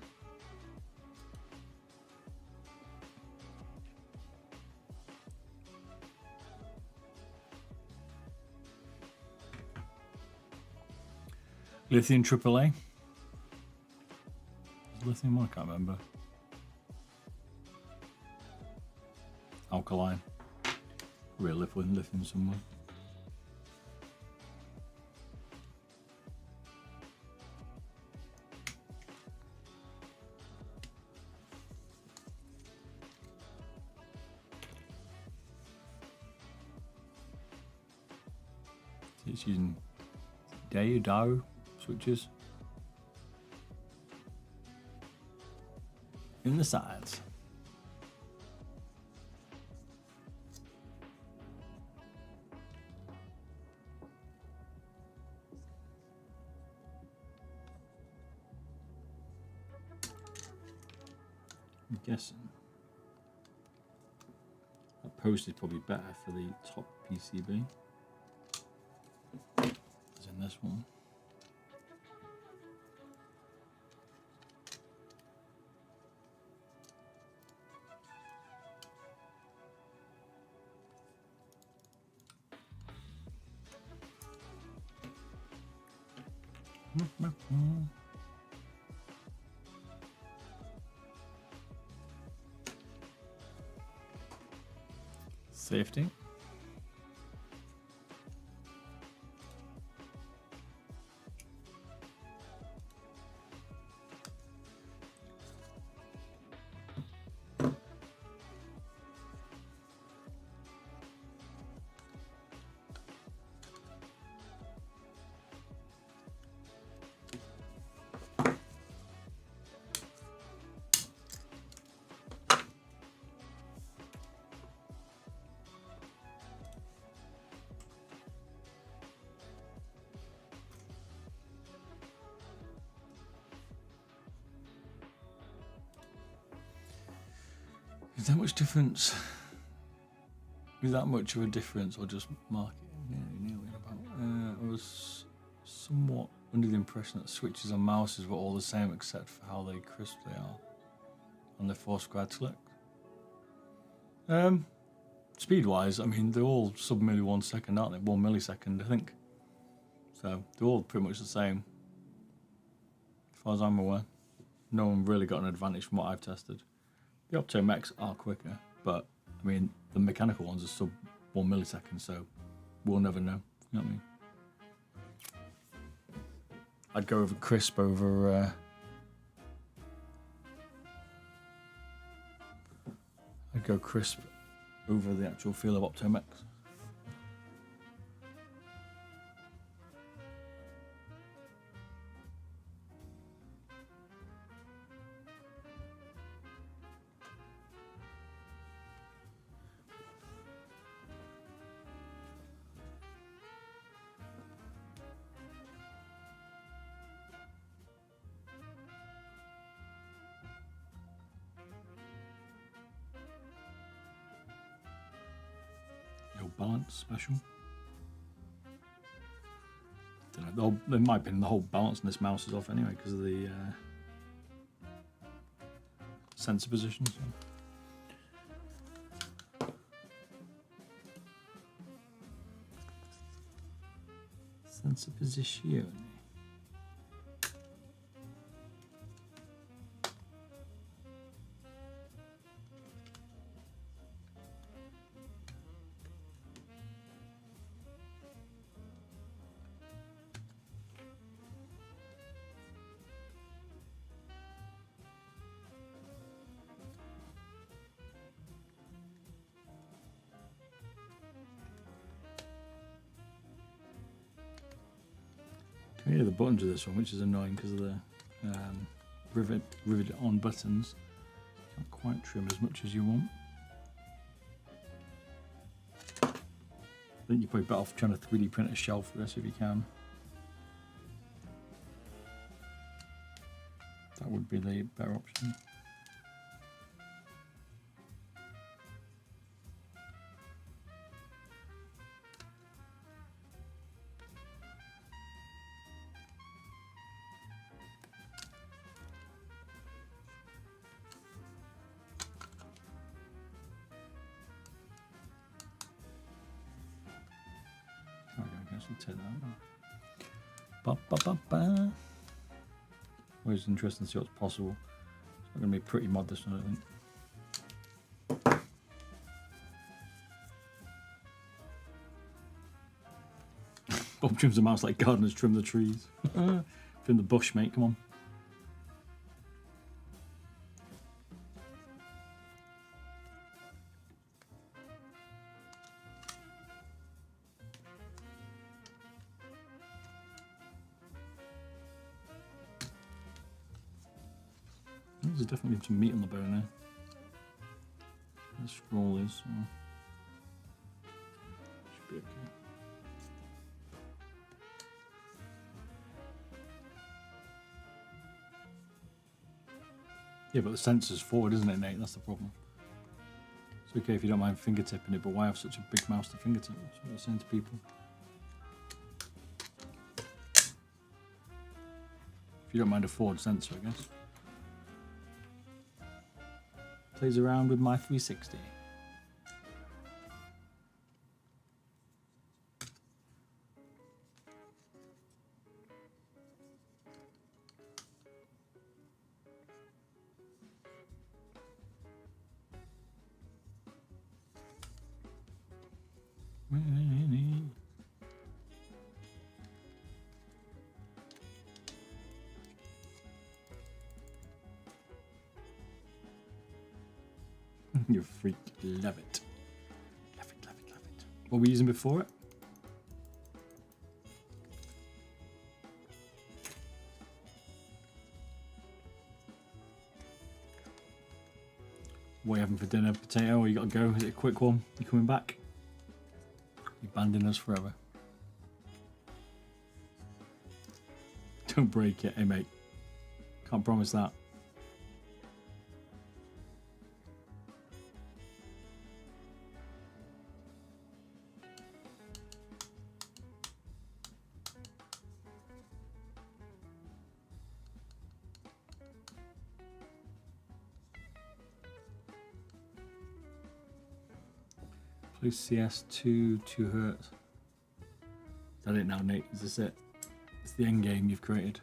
Lithium AAA. Lithium one, I can't remember. Alkaline. We'll live with lithium somewhere. It's using DAO switches in the sides. I'm guessing that post is probably better for the top PCB. In this one. Safety. Is there much difference? be that much of a difference, or just market nearly about. I was somewhat under the impression that switches and mouses were all the same except for how they crisp they are and the 4 squared select. Speed wise, I mean, they're all sub milli 1 second, aren't they? 1 millisecond, I think. So they're all pretty much the same, as far as I'm aware. No one really got an advantage from what I've tested. The Opto-Mechs are quicker, but I mean, the mechanical ones are sub 1 millisecond, so we'll never know. You know what I mean? I'd go over crisp over. I'd go crisp over the actual feel of Opto-Mechs. Balance special. Don't know, in my opinion, the whole balance in this mouse is off anyway because of the sensor positions. Sensor position. Yeah, the buttons of this one, which is annoying because of the rivet on buttons. Can't quite trim as much as you want. I think you're probably better off trying to 3D print a shelf for this if you can. That would be the better option. Take that out. Always interesting to see what's possible. It's not going to be a pretty mod this one, I think. Bob trims the mouse like gardeners trim the trees. Trim the bush, mate, come on. There's definitely some meat on the bone there. The scroll is. Should be okay. Yeah, but the sensor's forward, isn't it, Nate? That's the problem. It's okay if you don't mind fingertipping it, but why have such a big mouse to fingertip? That's what I'm saying to people. If you don't mind a forward sensor, I guess. Plays around with my 360. You freak. Love it. Love it, love it, love it. What were we using before it? What are you having for dinner? Potato, or you gotta go? Is it a quick one? You coming back? You abandoning us forever. Don't break it, hey mate. Can't promise that. Play CS 2 Hertz. Is that it now, Nate? Is this it? It's the end game you've created.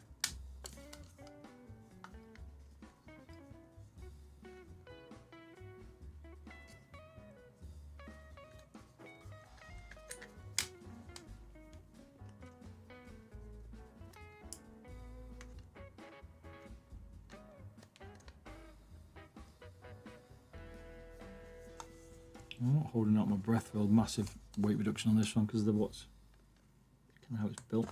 I'm not holding out my breath for a massive weight reduction on this one because of the what's kind of how it's built.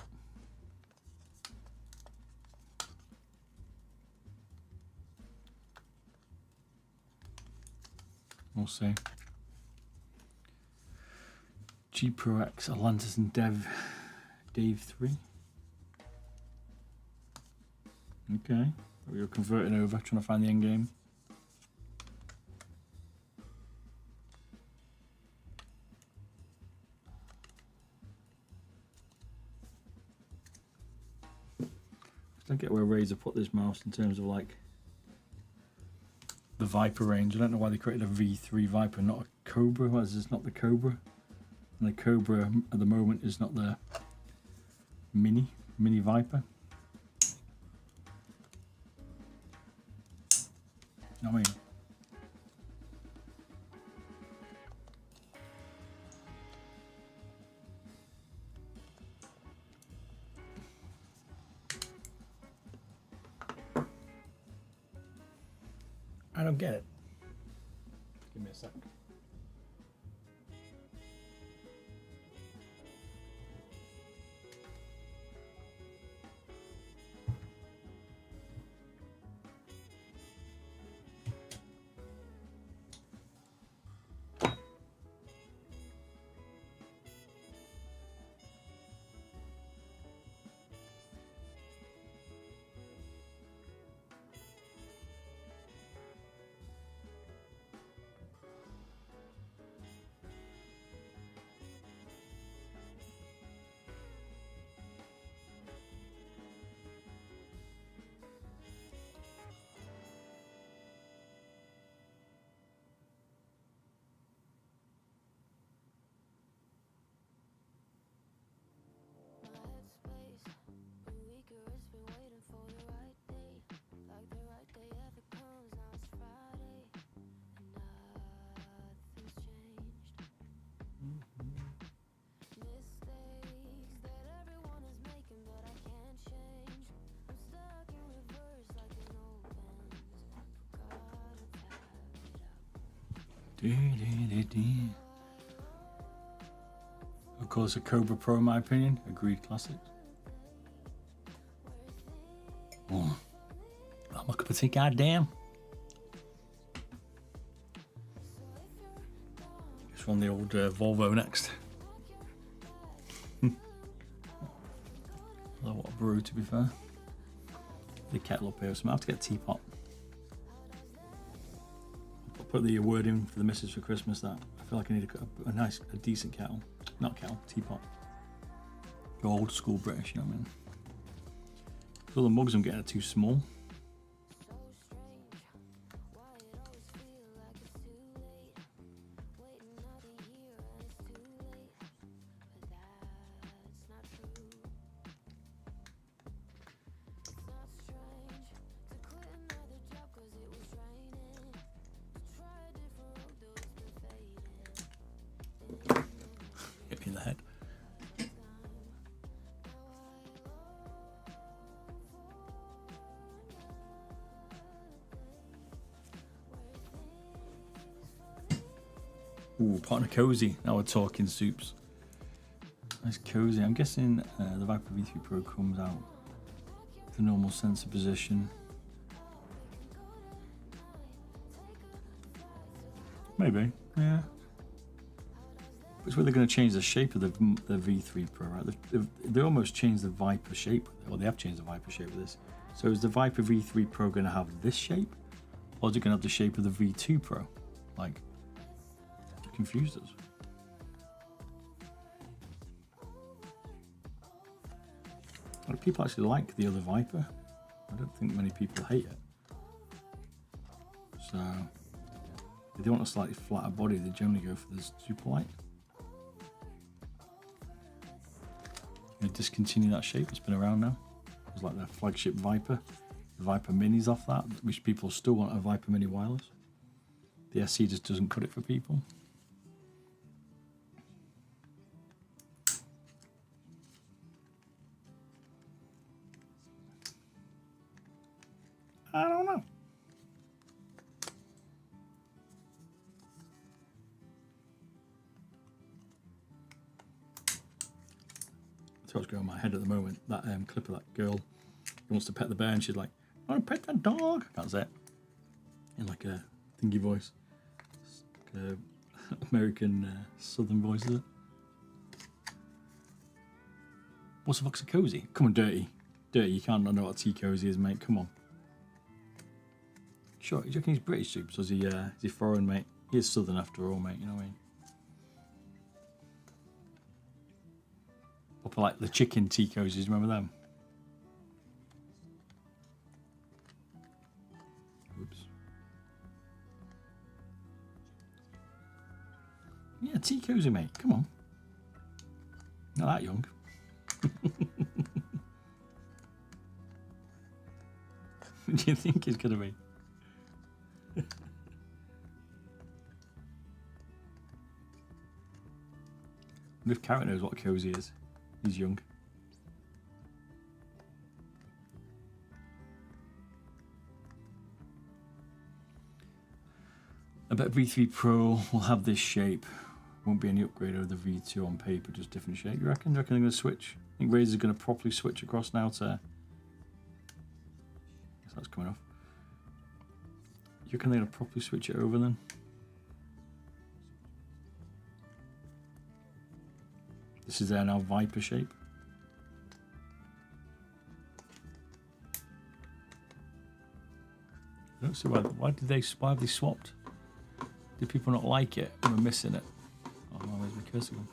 We'll see. G Pro X Atlantis and Dave 3. Okay, we were converting over, trying to find the end game. I don't get where Razer put this mouse in terms of like the Viper range. I don't know why they created a V3 Viper, not a Cobra. Why is this not the Cobra? And the Cobra at the moment is not the mini Viper. You know what I mean? I don't get it. Give me a sec. Of course, a Cobra Pro, in my opinion. Agreed, classic. Oh, I'm a cup of tea, goddamn. Just on the old Volvo next. Although what a brew, to be fair. The kettle up here, so I have to get a teapot. I'll put the word in for the missus for Christmas that I feel like I need a decent kettle. Not kettle, teapot. Go old school British, you know what I mean? All the mugs I'm getting are too small. Hit me in the head. Ooh, partner cozy. Now we're talking soups. Nice cozy. I'm guessing the Viper V3 Pro comes out with the normal sensor position. Maybe, yeah. But it's where they're going to change the shape of the V3 Pro, right? They almost changed the Viper shape. Well, they have changed the Viper shape with this. So is the Viper V3 Pro going to have this shape? Or is it going to have the shape of the V2 Pro? Like, it confused us. Well, people actually like the other Viper. I don't think many people hate it. So, If they want a slightly flatter body, they generally go for the super light. They discontinue that shape. It's been around now. It was like their flagship Viper. The Viper Mini's off that, which people still want a Viper Mini wireless. The SC just doesn't cut it for people. I don't know. That's what's going on in my head at the moment. That clip of that girl who wants to pet the bear and she's like, I want to pet that dog. I can't say it. In like a thingy voice. Like a American southern voice, is it? What's the fuck's a cozy? Come on, Dirty. Dirty, you can't not know what a tea cozy is, mate. Come on. Sure, do you reckon he's British, Soups? Or is he foreign, mate? He is southern after all, mate, you know what I mean? Up like the chicken tea cozies, remember them? Oops. Yeah, tea cozy, mate. Come on. Not that young. What do you think he's going to be? If Carrot knows what a cozy is. He's young. I bet V3 Pro will have this shape. Won't be any upgrade over the V2 on paper, just different shape. You reckon? Do you reckon they're going to switch? I think Razer's going to properly switch across now to... I guess that's coming off. You reckon they're going to properly switch it over then? This is their now Viper shape. I don't see why have they swapped? Did people not like it and we're missing it? Oh, where's my cursor gone?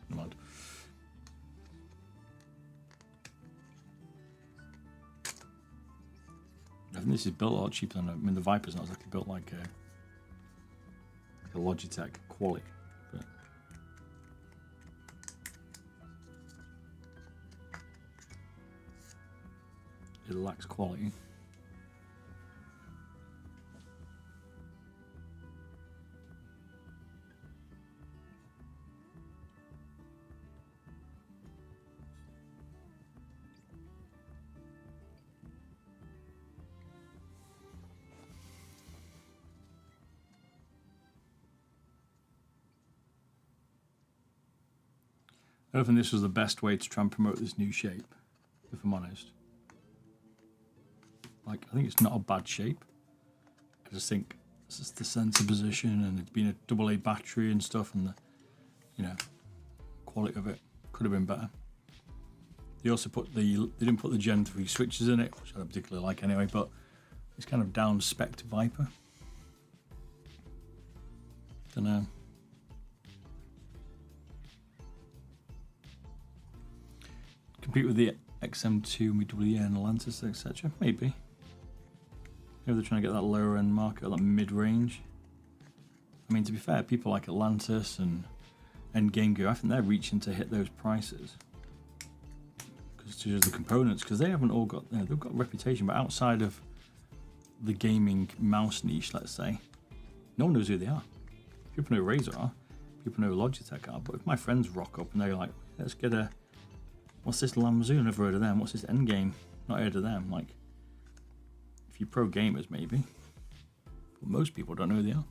Never mind. I think this is built a lot cheaper than, I mean, the Viper's not exactly built like a Logitech quality. But it lacks quality. I don't think this was the best way to try and promote this new shape, if I'm honest. Like, I think it's not a bad shape. I just think it's just the sensor position and it's been a AA battery and stuff, and the, you know, quality of it could have been better. They also put they didn't put the Gen 3 switches in it, which I don't particularly like anyway, but it's kind of down spec to Viper. Don't know. Compete with the XM2, MWE and Atlantis, etc. Maybe. Maybe they're trying to get that lower end market, that mid range. I mean, to be fair, people like Atlantis and Endgame Gear, I think they're reaching to hit those prices. Because to the components, because they haven't all got, you know, they've got reputation, but outside of the gaming mouse niche, let's say, no one knows who they are. People know Razer are, people know Logitech are, but if my friends rock up and they're like, let's get a, what's this Lamzoon? Never heard of them. What's this Endgame? Not heard of them. Like, if you're pro gamers, maybe. But most people don't know who they are.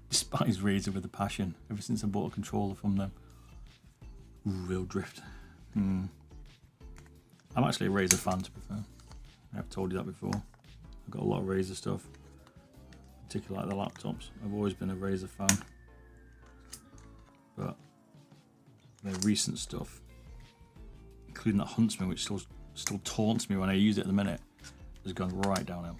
Despise Razer with a passion. Ever since I bought a controller from them. Ooh, real drift. I'm actually a Razer fan, to be fair. I've told you that before. I've got a lot of Razer stuff. Particularly like the laptops. I've always been a Razer fan. But their recent stuff, including that Huntsman, which still taunts me when I use it at the minute, has gone right downhill.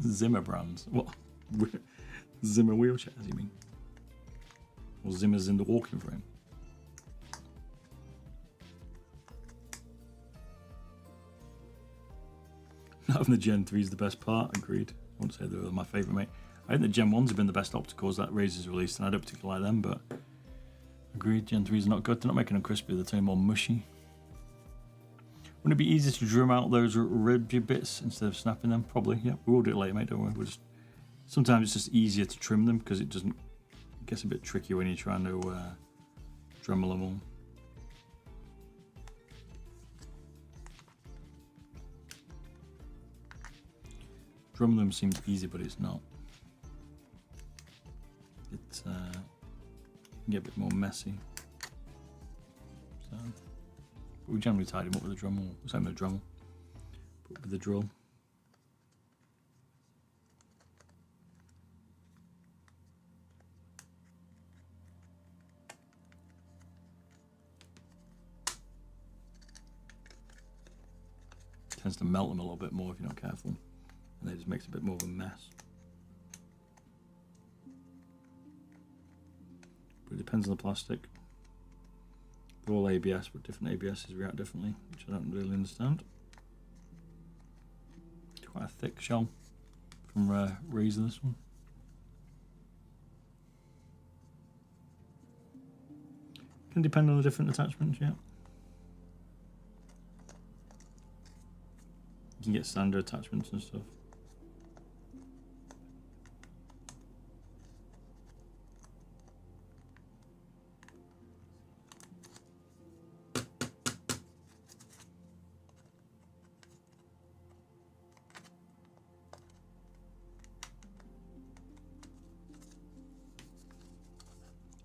Zimmer brands? What? Zimmer wheelchairs, you mean? Or Zimmer's in the walking frame? Having the Gen 3 is the best part, agreed. I won't say they were my favourite, mate. I think the Gen 1s have been the best opticals that Razer's released, and I don't particularly like them, but agreed, Gen 3s are not good. They're not making them crispy, they're turning more mushy. Wouldn't it be easier to drum out those ribby bits instead of snapping them? Probably, yeah. We will do it later, mate, don't worry. Sometimes it's just easier to trim them because it gets a bit tricky when you're trying to Dremel them all. Dremel them seems easy, but it's not. It can get a bit more messy. So, but we generally tied them up with a Dremel. Same with a Dremel, but with the drill. Tends to melt them a little bit more if you're not careful, and it just makes a bit more of a mess. But it depends on the plastic. They're all ABS, but different ABSs react differently, which I don't really understand. It's quite a thick shell from Razer, this one. Can depend on the different attachments, yeah. You can get standard attachments and stuff.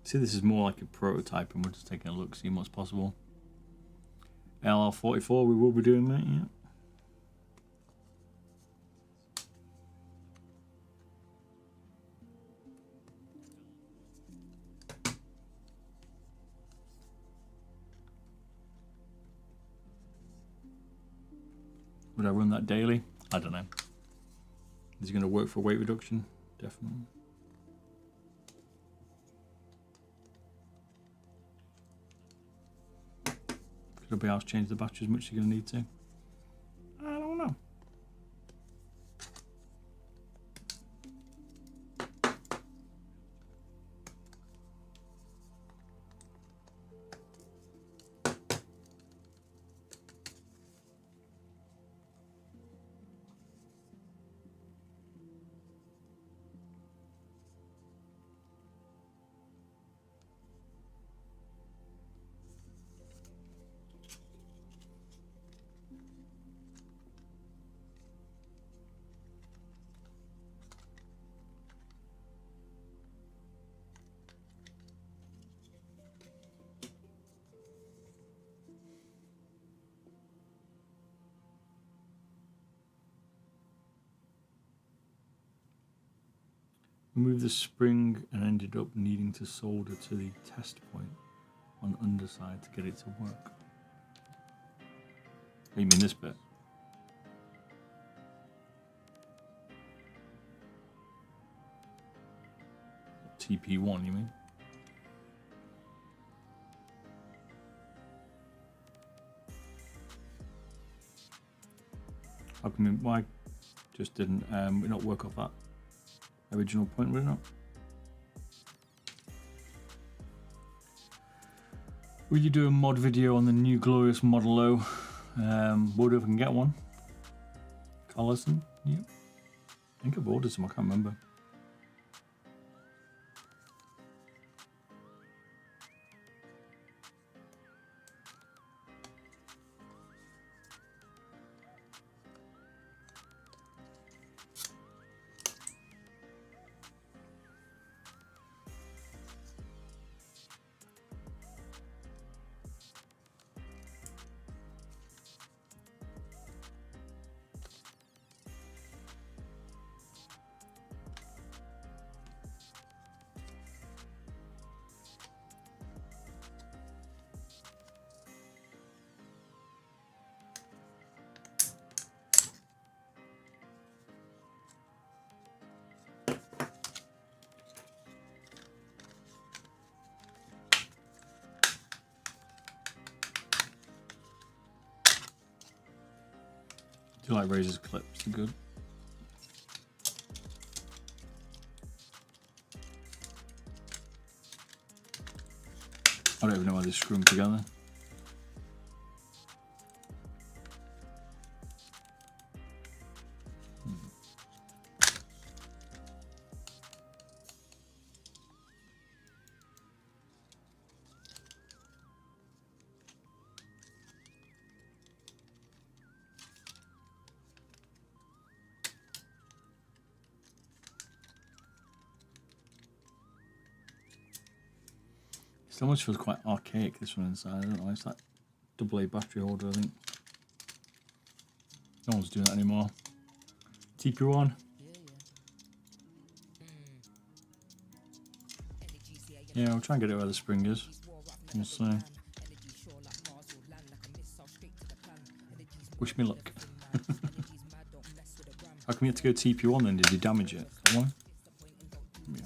See, this is more like a prototype and we're just taking a look, seeing what's possible. LR44 we will be doing, mate, yeah. Would I run that daily? I don't know. Is it going to work for weight reduction? Definitely. Could nobody else change the battery as much as you're going to need to? I don't know. Remove the spring and ended up needing to solder to the test point on underside to get it to work. Oh, you mean this bit? TP1, you mean? How come why just didn't we not work off that original point, would it not? Will you do a mod video on the new glorious Model O? Would if I can get one. Collison, yeah. I think I've ordered some, I can't remember. Do you like Razer's clips? They're good. I don't even know how they screw them together. It almost feels quite archaic, this one inside. I don't know, it's like AA battery holder, I think. No one's doing that anymore. TP1. Yeah, we'll try and get it where the spring is. We'll see. Wish me luck. How come you had to go TP1 then? Did you damage it? Why? Yeah.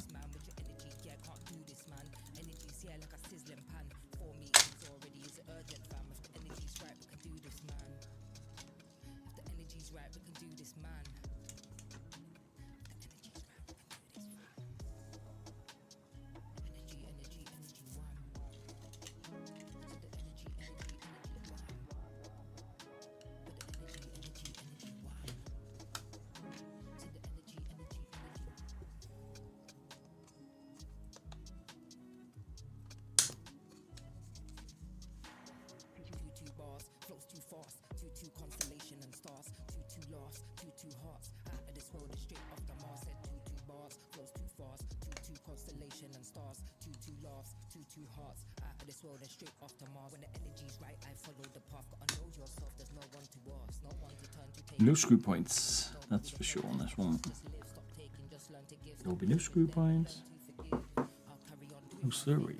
No screw points, that's for sure on this one. There will be no screw points. No sorry.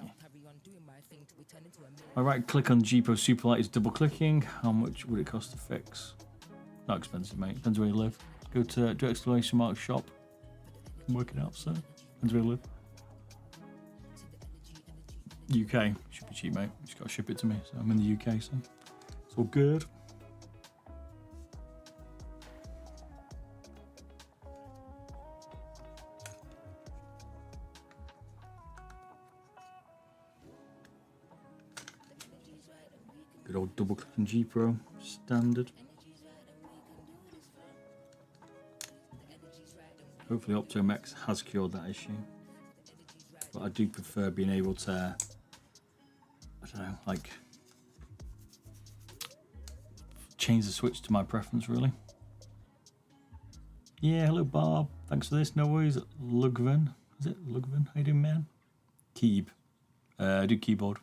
Alright, click on G Pro Superlight is double clicking. How much would it cost to fix? Not expensive, mate. Depends where you live. Go to do exclamation mark shop. Work it out, so depends where you live. UK should be cheap, mate. You just gotta ship it to me. So I'm in the UK, so it's all good. Good old double click on G Pro, standard. Hopefully OptoMX has cured that issue. But I do prefer being able to, I don't know, like change the switch to my preference, really. Yeah, hello Bob. Thanks for this. No worries. Lugven. Is it Lugven? How you doing, man? Keeb. I do keyboard.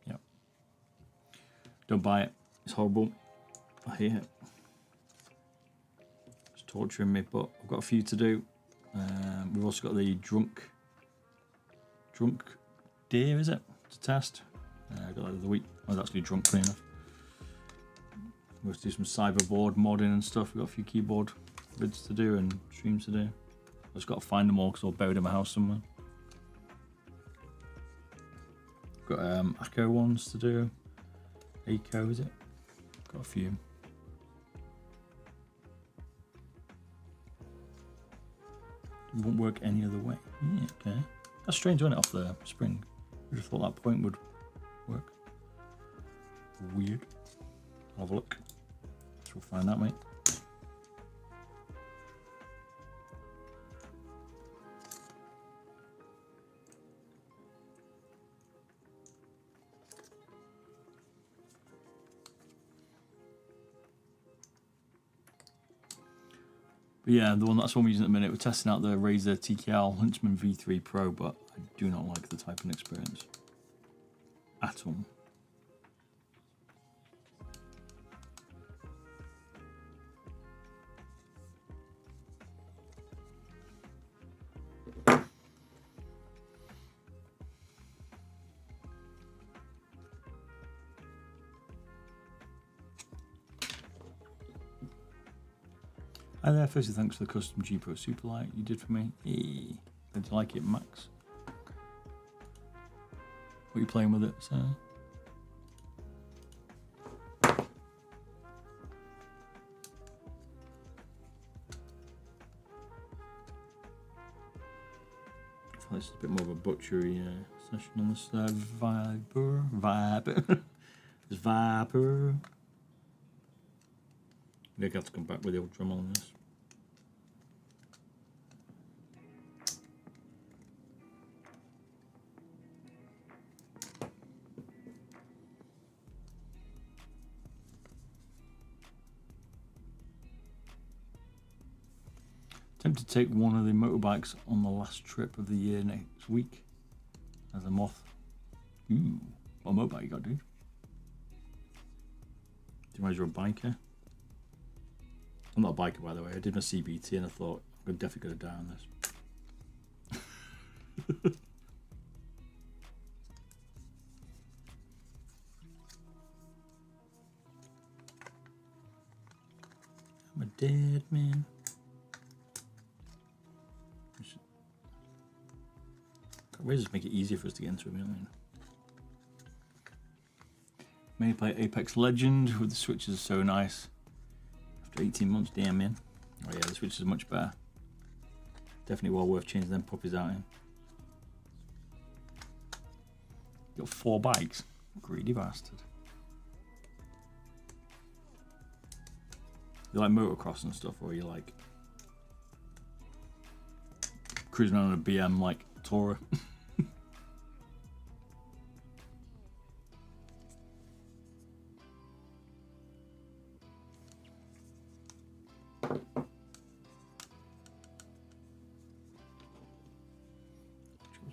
Yeah. Don't buy it. It's horrible. I hate it. It's torturing me, but I've got a few to do. We've also got the drunk deer, is it? To test. I got that the other week. I was actually drunk, funny enough. We're going to do some cyberboard modding and stuff. We've got a few keyboard vids to do and streams to do. I've just got to find them all because they're all buried in my house somewhere. Got Acco ones to do. Eco, is it? Got a few. It won't work any other way. Yeah, okay. That's strange, wasn't it, off the spring? I just thought that point would work. Weird. I'll have a look. So we'll find out, mate. But yeah, that's one we're using at the minute. We're testing out the Razer TKL Huntsman V3 Pro, but I do not like the typing experience at all. Hi there, firstly thanks for the custom G Pro Superlight you did for me. Hey, did you like it, Max? What are you playing with it, sir? this is a bit more of a butchery session on this Viper. It's Viper. They're going to have to come back with the old drum on this. Tempted to take one of the motorbikes on the last trip of the year next week as a moth. Ooh, what motorbike you got, dude? Do you realize you're a biker? I'm not a biker, by the way. I did my CBT and I thought I'm definitely going to die on this. I'm a dead man. Razers make it easier for us to get into them, you know what I mean? May play Apex Legend with the switches, so nice. After 18 months, damn man. Oh yeah, the switches are much better. Definitely well worth changing them puppies out in. You got 4 bikes, greedy bastard. You like motocross and stuff, or you like cruising around on a BM like Tourer?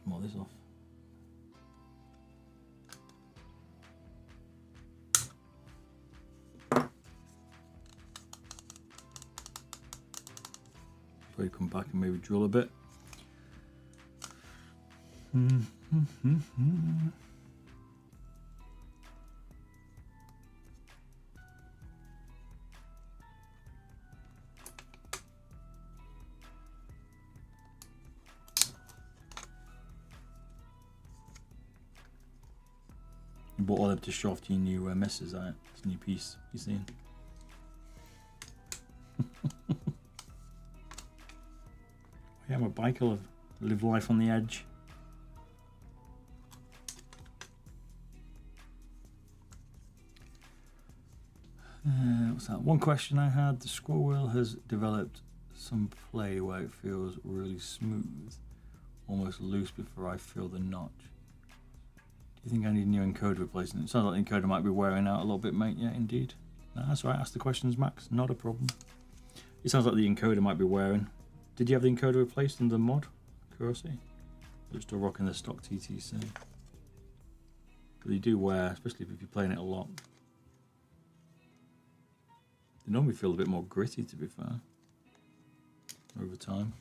More this off. Probably come back and maybe drill a bit. You bought all them to show off to your new messes, right? It's a new piece, you seeing? Yeah, I'm a biker, live life on the edge. What's that? One question I had, the scroll wheel has developed some play where it feels really smooth, almost loose before I feel the notch. Do you think I need a new encoder replacement? It sounds like the encoder might be wearing out a little bit, mate. Yeah, indeed. No, that's all right. Ask the questions, Max. Not a problem. It sounds like the encoder might be wearing. Did you have the encoder replaced in the mod? Curiosity? You're still rocking the stock TTC. But they do wear, especially if you're playing it a lot. They normally feel a bit more gritty, to be fair, over time.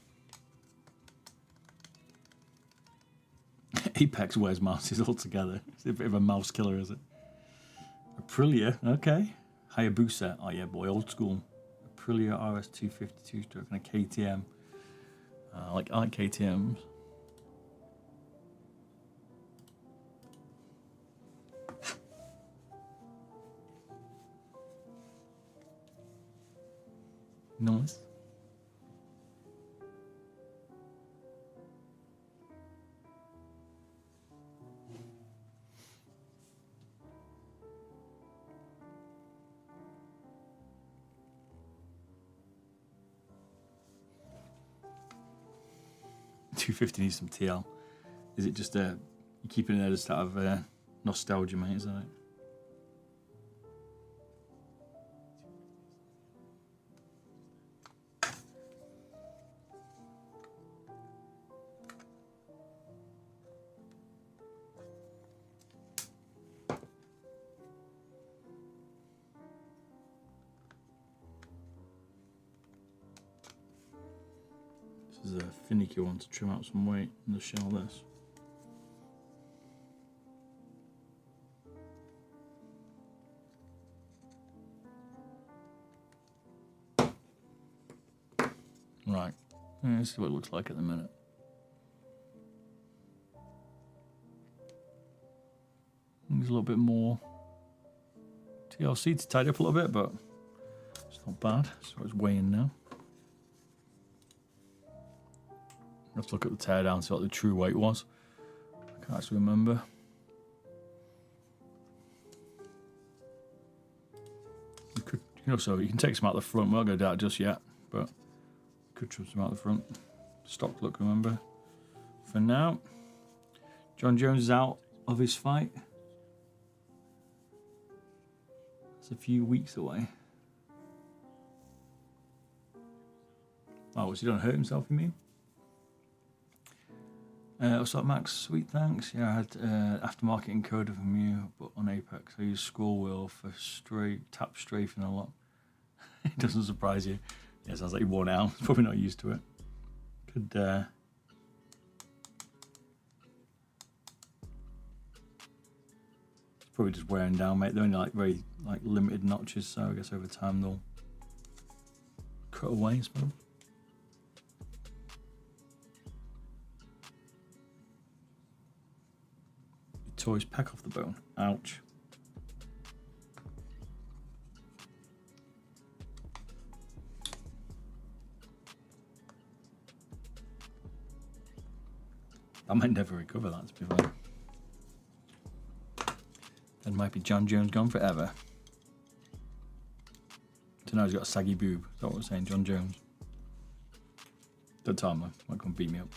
Apex wears mouses altogether. It's a bit of a mouse killer, is it? Aprilia, okay. Hayabusa, oh yeah, boy, old school. Aprilia RS252 stroke and a KTM. I like KTMs. Nice. $250 needs some TL. Is it just you keeping it there just out of nostalgia, mate? Is that it? This is a finicky one to trim out some weight in the shell. This. Right, let's see what it looks like at the minute. There's a little bit more TLC to tidy up a little bit, but it's not bad. So it's weighing now. have to look at the teardown, see what the true weight was. I can't actually remember. You could, so you can take some out the front. We're not going to do that just yet, but you could trim some out the front. Stock look, remember. For now, John Jones is out of his fight. It's a few weeks away. Oh, was he done hurt himself, you mean? What's up, Max? Sweet, thanks. Yeah, I had aftermarket encoder from you, but on Apex I use scroll wheel for tap strafing a lot. It doesn't surprise you. Yeah, sounds like you're worn out. Probably not used to it. Could it's probably just wearing down, mate. They're only like very limited notches, so I guess over time they'll cut away, I suppose. Toys pack off the bone. Ouch. I might never recover that, to be fair. Then might be John Jones gone forever. To know he's got a saggy boob. Is that what we're saying, John Jones? Don't tell him, though. Might come beat me up.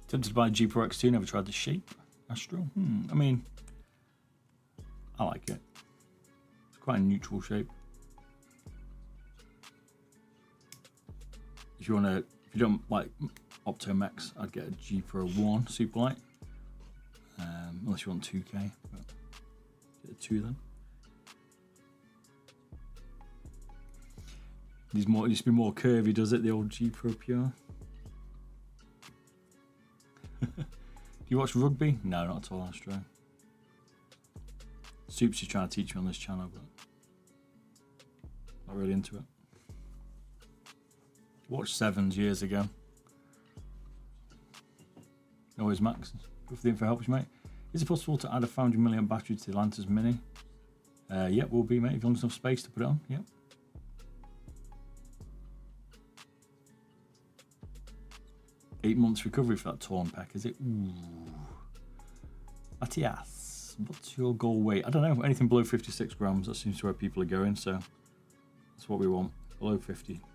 Tempted to buy a G Pro X2, never tried the shape. Astro. I mean, I like it. It's quite a neutral shape. If you don't like Optomex, I'd get a G Pro 1 super light. Unless you want 2K, but get a 2 then. It used to be more curvy, does it? The old G Pro Pure. Do you watch rugby? No, not at all, Astro. Soups is trying to teach me on this channel, but not really into it. Watched Sevens years ago. Always Max. Good for the info helps, mate. Is it possible to add a 500 mAh battery to the Lantis Mini? Yep, will be, mate. If you want enough space to put it on, yep. Eight months recovery for that torn pack, is it? Ooh. Matthias, what's your goal weight? I don't know. Anything below 56 grams. That seems to where people are going, so that's what we want. Below 56.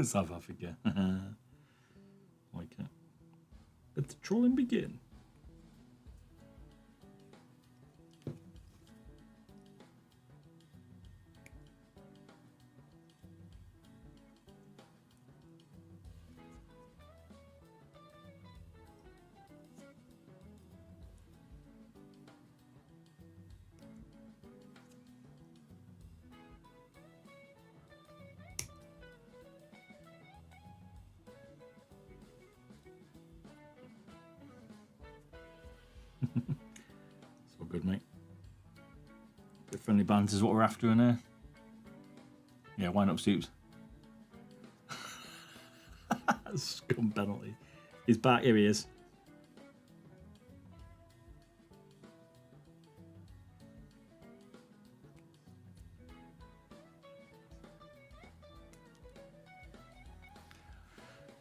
South Africa. Like it. Let the trolling begin. It's all good, mate. Bit of friendly banter is what we're after in there. Yeah, why not, Soups? Scum penalty. He's back, here he is.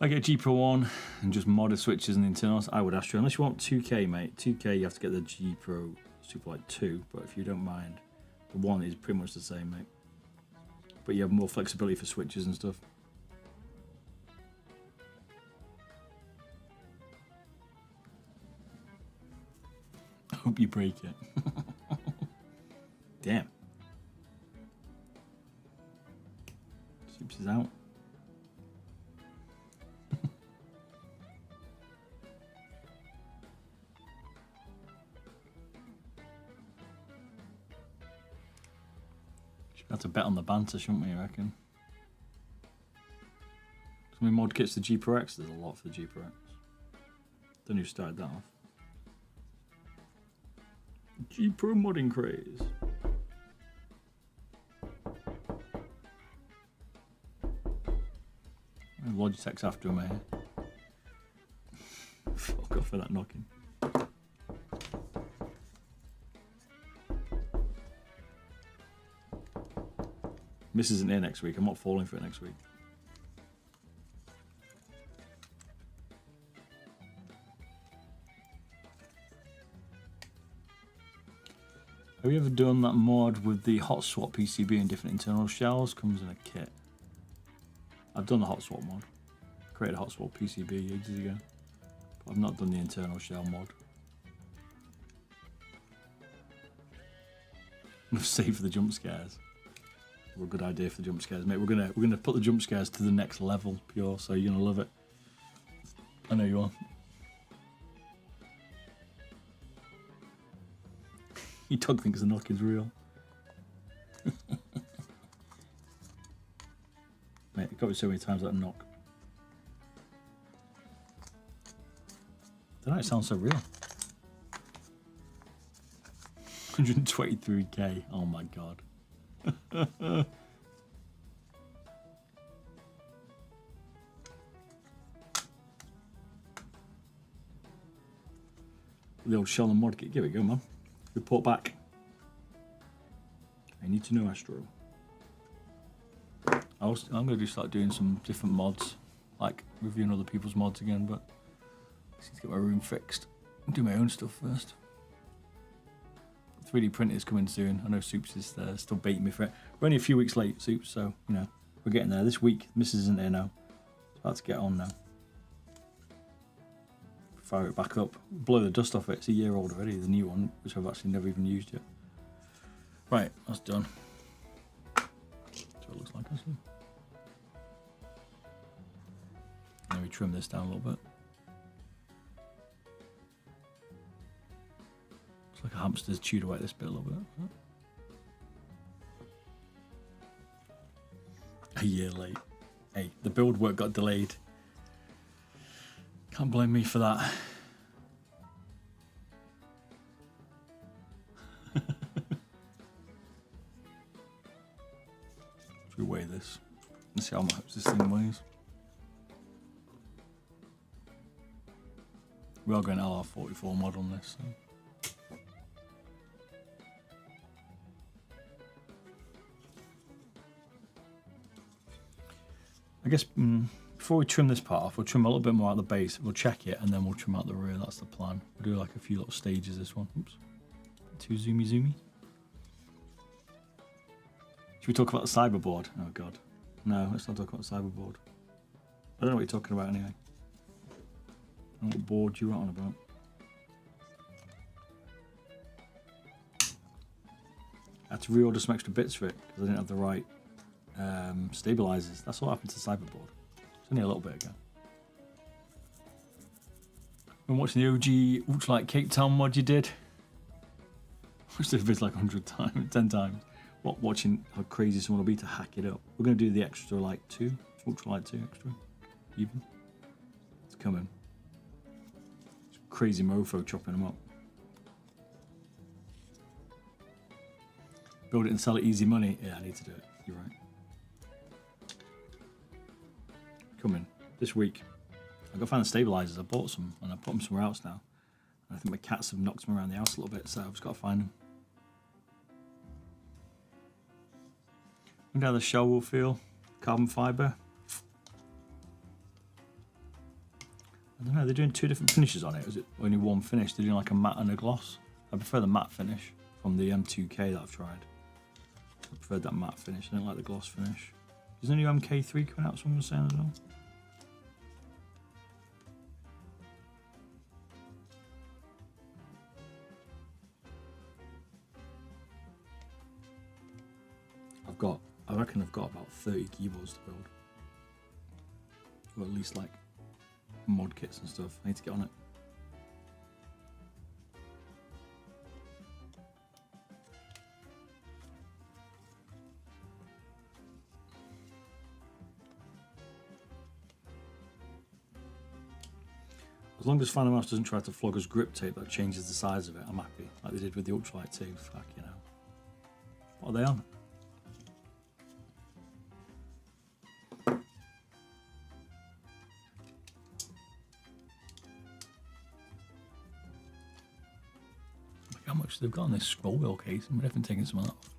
I get a G Pro 1 and just modded switches and internals. I would ask you, unless you want 2K, mate. 2K, you have to get the G Pro Superlight 2, but if you don't mind, the 1 is pretty much the same, mate. But you have more flexibility for switches and stuff. I hope you break it. Damn. Soups is out. Have to bet on the banter, shouldn't we, I reckon? How many mod kits for G Pro X? There's a lot for the G Pro X. Don't know who started that off. G Pro modding craze. Logitech's after him here. Fuck off for that knocking. Miss isn't here next week. I'm not falling for it next week. Have you ever done that mod with the hot swap PCB and different internal shells? Comes in a kit. I've done the hot swap mod. Created a hot swap PCB ages ago. But I've not done the internal shell mod. Enough safe for the jump scares. A good idea for the jump scares, mate. We're gonna put the jump scares to the next level, pure. So you're gonna love it. I know you are. Your dog thinks the knock is real. Mate, it got me so many times that knock. Don't know, it sounds so real. 123k. Oh my god. The old shell and mod kit. Give it a go, man. Report back. I need to know, Astro. I'm going to start doing some different mods, like reviewing other people's mods again, but I need to get my room fixed and do my own stuff first. 3D print is coming soon. I know Soups is still baiting me for it. We're only a few weeks late, Soups, so, you know, we're getting there. This week, Mrs. isn't here now. So let's get on now. Fire it back up. Blow the dust off it. It's a year old already, the new one, which I've actually never even used yet. Right, that's done. That's what it looks like, actually. Let me trim this down a little bit. It's like a hamster's chewed away this bit a little bit. A year late. Hey, the build work got delayed. Can't blame me for that. Should we weigh this? Let's see how much this thing weighs. We are going LR44 mod on this. So. I guess before we trim this part off, we'll trim a little bit more out the base. We'll check it and then we'll trim out the rear. That's the plan. We'll do like a few little stages this one. Oops. Too zoomy. Should we talk about the cyberboard? Oh god. No, let's not talk about the cyberboard. I don't know what you're talking about anyway. I don't know what board you're on about. I had to reorder some extra bits for it because I didn't have the right stabilizers. That's what happened to the cyberboard. It's only a little bit ago. Been watching the OG Ultralight Cape Town mod you did. Watched the vids like 100 times, 10 times. What, watching how crazy someone will be to hack it up. We're going to do the extra light 2. Ultralight 2 extra. Even. It's coming. It's crazy mofo chopping them up. Build it and sell it easy money. Yeah, I need to do it. You're right. Coming this week. I've got to find the stabilizers. I bought some and I put them somewhere else now. And I think my cats have knocked them around the house a little bit, so I've just got to find them. Wonder how the shell will feel. Carbon fiber. I don't know. They're doing 2 different finishes on it. Is it only one finish? They're doing like a matte and a gloss. I prefer the matte finish from the M2K that I've tried. I preferred that matte finish. I don't like the gloss finish. Is there a new MK3 coming out? Someone was saying as well. I reckon I've got about 30 keyboards to build. Or at least like mod kits and stuff. I need to get on it. As long as Phantom Mouse doesn't try to flog us grip tape that changes the size of it, I'm happy. Like they did with the Ultralight 2. Fuck, you know. What are they on? Look how much they've got on this scroll wheel case. I'm definitely taking some of that off.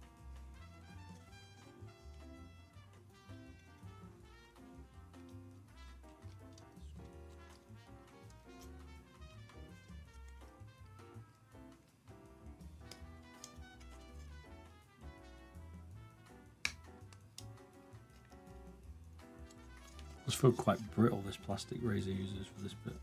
I just feel quite brittle, this plastic Razer uses for this bit.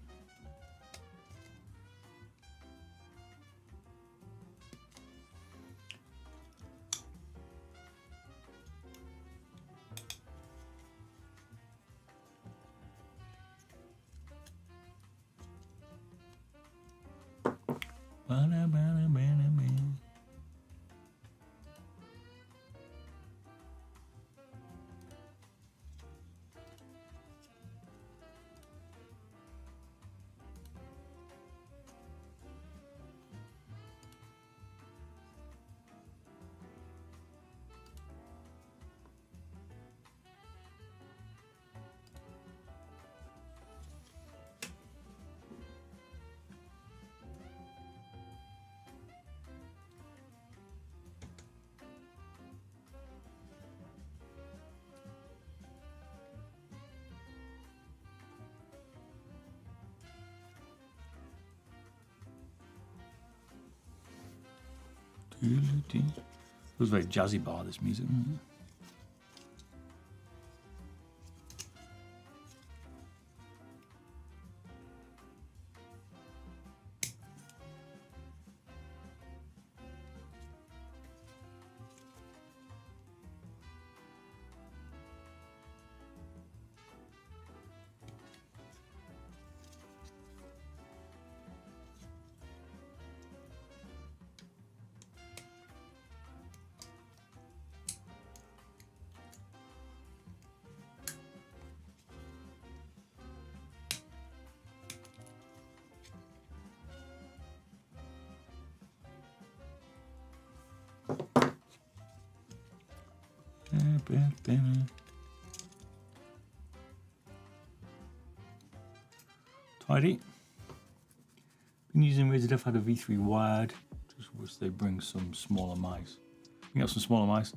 It was very jazzy bar, this music. Tidy. Been using Razer Death Adder V3 wired. Just wish they bring some smaller mice. We got some smaller mice.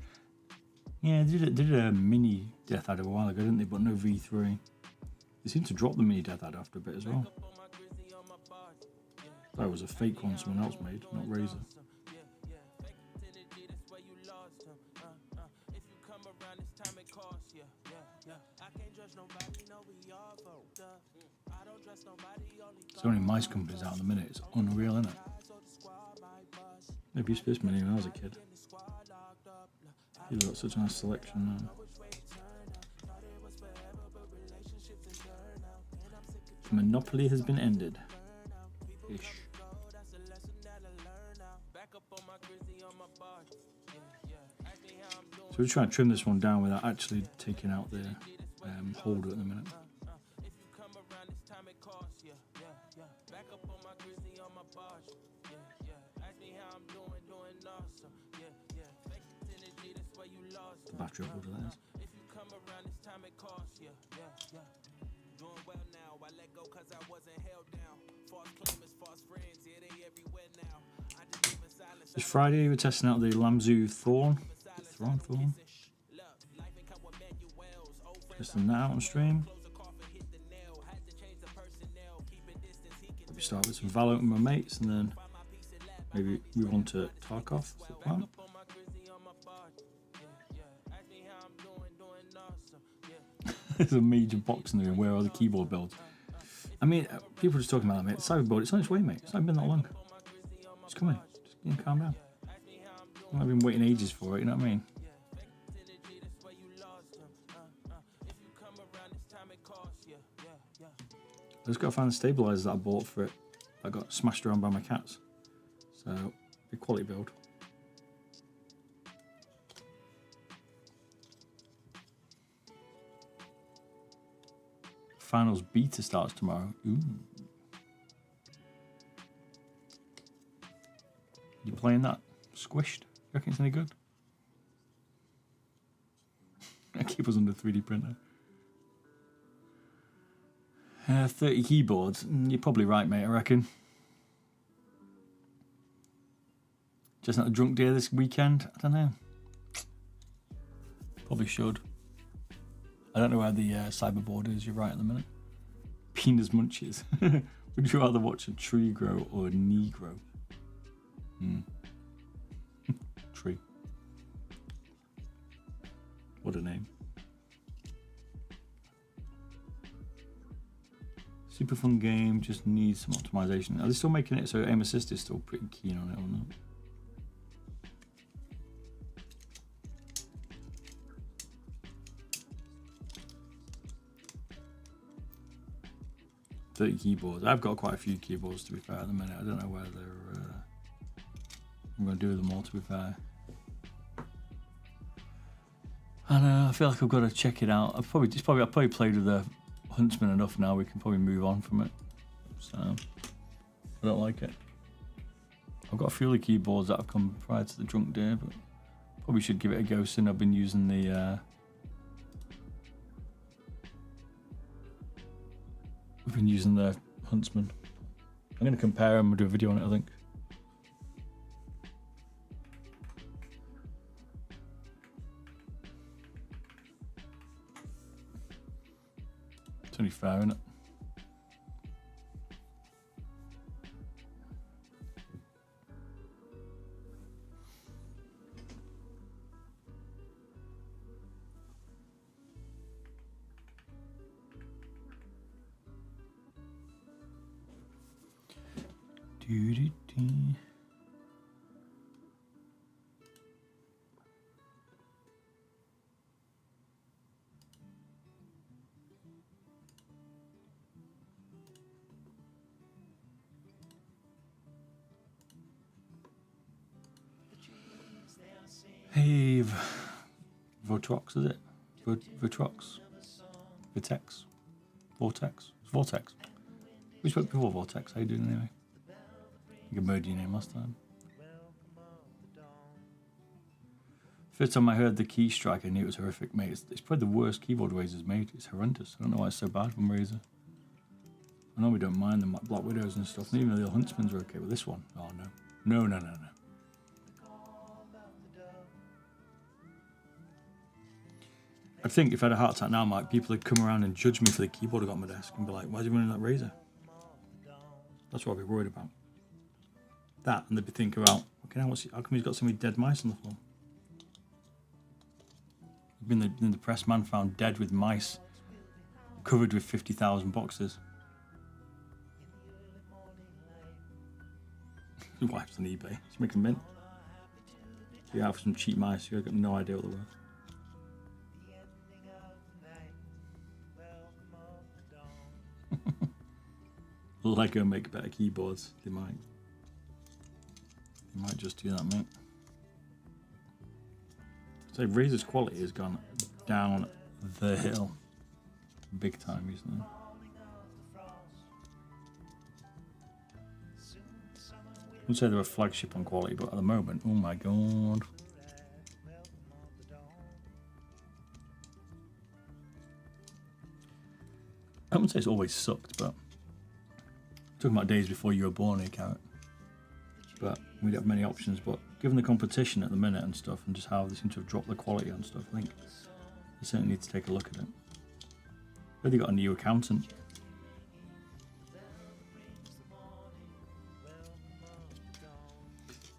Yeah, they did a mini Death Adder a while ago, didn't they? But no V3. They seem to drop the mini Death Adder after a bit as well. That was a fake one someone else made, not Razer. So many mice companies out in the minute, it's unreal, isn't it? Maybe used to be this many when I was a kid. You've got such a nice selection now. Monopoly has been ended. Ish. So we're trying to trim this one down without actually taking out the holder at the minute. The battery holder, that is. This Friday we're testing out the Lamzu Thorn. Thorn. Testing that out on stream. Maybe start with some Valorant with my mates and then maybe move on to Tarkov. Is the plan? There's a major box in there. Where are the keyboard builds? I mean, people are just talking about it, mate. The cyberboard, it's on its way, mate. It's not been that long. It's coming. Just calm down. I've been waiting ages for it, you know what I mean? I just got to find the stabilizers that I bought for it. I got smashed around by my cats. So, a quality build. Finals beta starts tomorrow. Ooh. playing that squished. You reckon it's any good? Keep us under 3D printer. 30 keyboards. You're probably right, mate, I reckon. Just not a drunk day this weekend? I don't know. Probably should. I don't know where the cyberboard is. You're right at the minute. Penis munches. Would you rather watch a tree grow or a knee grow? Tree. What a name. Super fun game, just needs some optimization. Are they still making it so aim assist is still pretty keen on it or not? Keyboards. I've got quite a few keyboards to be fair at the minute. I don't know whether I'm going to do them all to be fair. I feel like I've got to check it out. I've probably played with the Huntsman enough now. We can probably move on from it. So I don't like it. I've got a few of the keyboards that have come prior to the drunk day, but probably should give it a go soon. I've been using the we've been using the Huntsman. I'm going to compare them and do a video on it, I think. It's only fair, isn't it? Hey, Votrox, is it? Votrox? Vitex? Vortex? It's Vortex. We spoke before Vortex. How you doing anyway? You murdered your name last time. First time I heard the key strike, I knew it was horrific, mate. It's probably the worst keyboard Razer's made. It's horrendous. I don't know why it's so bad from Razer. I know we don't mind the Black Widows and stuff, and even the Huntsmans are okay, but this one, oh no. No. I think if I had a heart attack now, Mike, people would come around and judge me for the keyboard I got on my desk and be like, why is he running that Razer? That's what I'd be worried about. That, and they'd be thinking about, okay, how come he's got so many dead mice on the floor? Been the press man found dead with mice covered with 50,000 boxes. His wife's on eBay. She's making mint. You have some cheap mice. You've got no idea what they're worth. Lego make better keyboards. They might. You might just do that, mate. So Razer's quality has gone down the hill big time recently. I wouldn't say they're a flagship on quality, but at the moment, oh my god. I wouldn't say it's always sucked, but talking about days before you were born here, Carrot. But we don't have many options, but given the competition at the minute and stuff, and just how they seem to have dropped the quality on stuff, I think you certainly need to take a look at it. But they got a new accountant.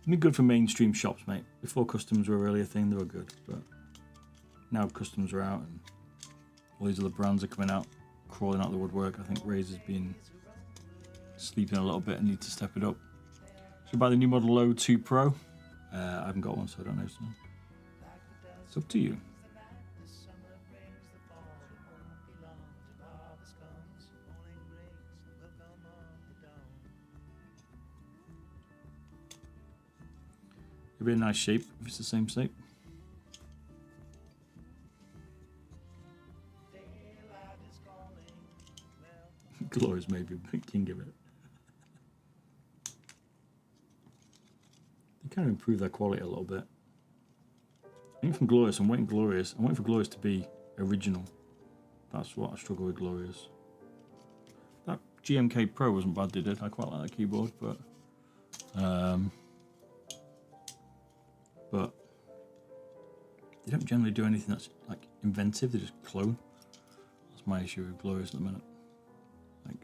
They're good for mainstream shops, mate. Before customs were really a thing, they were good, but now customs are out and all these other brands are coming out, crawling out the woodwork. I think Razer's been sleeping a little bit and need to step it up. Should I buy the new Model O 2 Pro? I haven't got one, so I don't know. So it's up to you. It'll be a nice shape if it's the same shape. Glorious, maybe, but king of it. kind of improve their quality a little bit. I think from Glorious, I'm waiting for Glorious to be original. That's what I struggle with Glorious. That GMK Pro wasn't bad, they did. I quite like that keyboard, but they don't generally do anything that's like inventive. They just clone. That's my issue with Glorious at the minute. Like,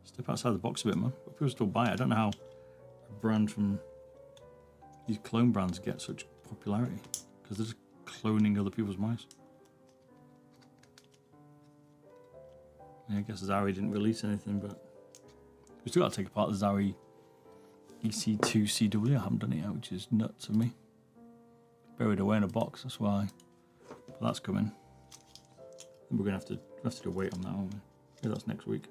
step outside the box a bit, man. But people still buy it. I don't know how a brand from these clone brands get such popularity, because they're just cloning other people's mice. Yeah, I guess Zari didn't release anything, but we still got to take apart the Zari EC2CW. I haven't done it yet, which is nuts of me. Buried away in a box, that's why. But that's coming. We're gonna have to wait on that, aren't we? Yeah, that's next week.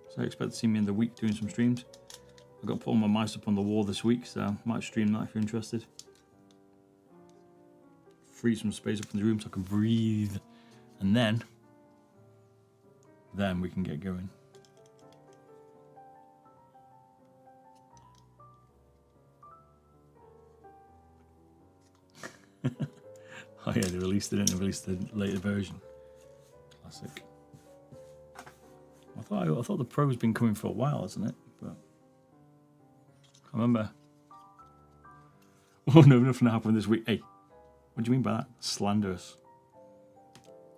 So I expect to see me in the week doing some streams. I've got to put all my mice up on the wall this week, so I might stream that if you're interested. Free some space up in the room so I can breathe, and then we can get going. Oh yeah, they released it, didn't they? Released the later version. Classic. I thought the Pro's been coming for a while, hasn't it? But I remember. Oh no, nothing happened this week. Hey, what do you mean by that? Slanderous.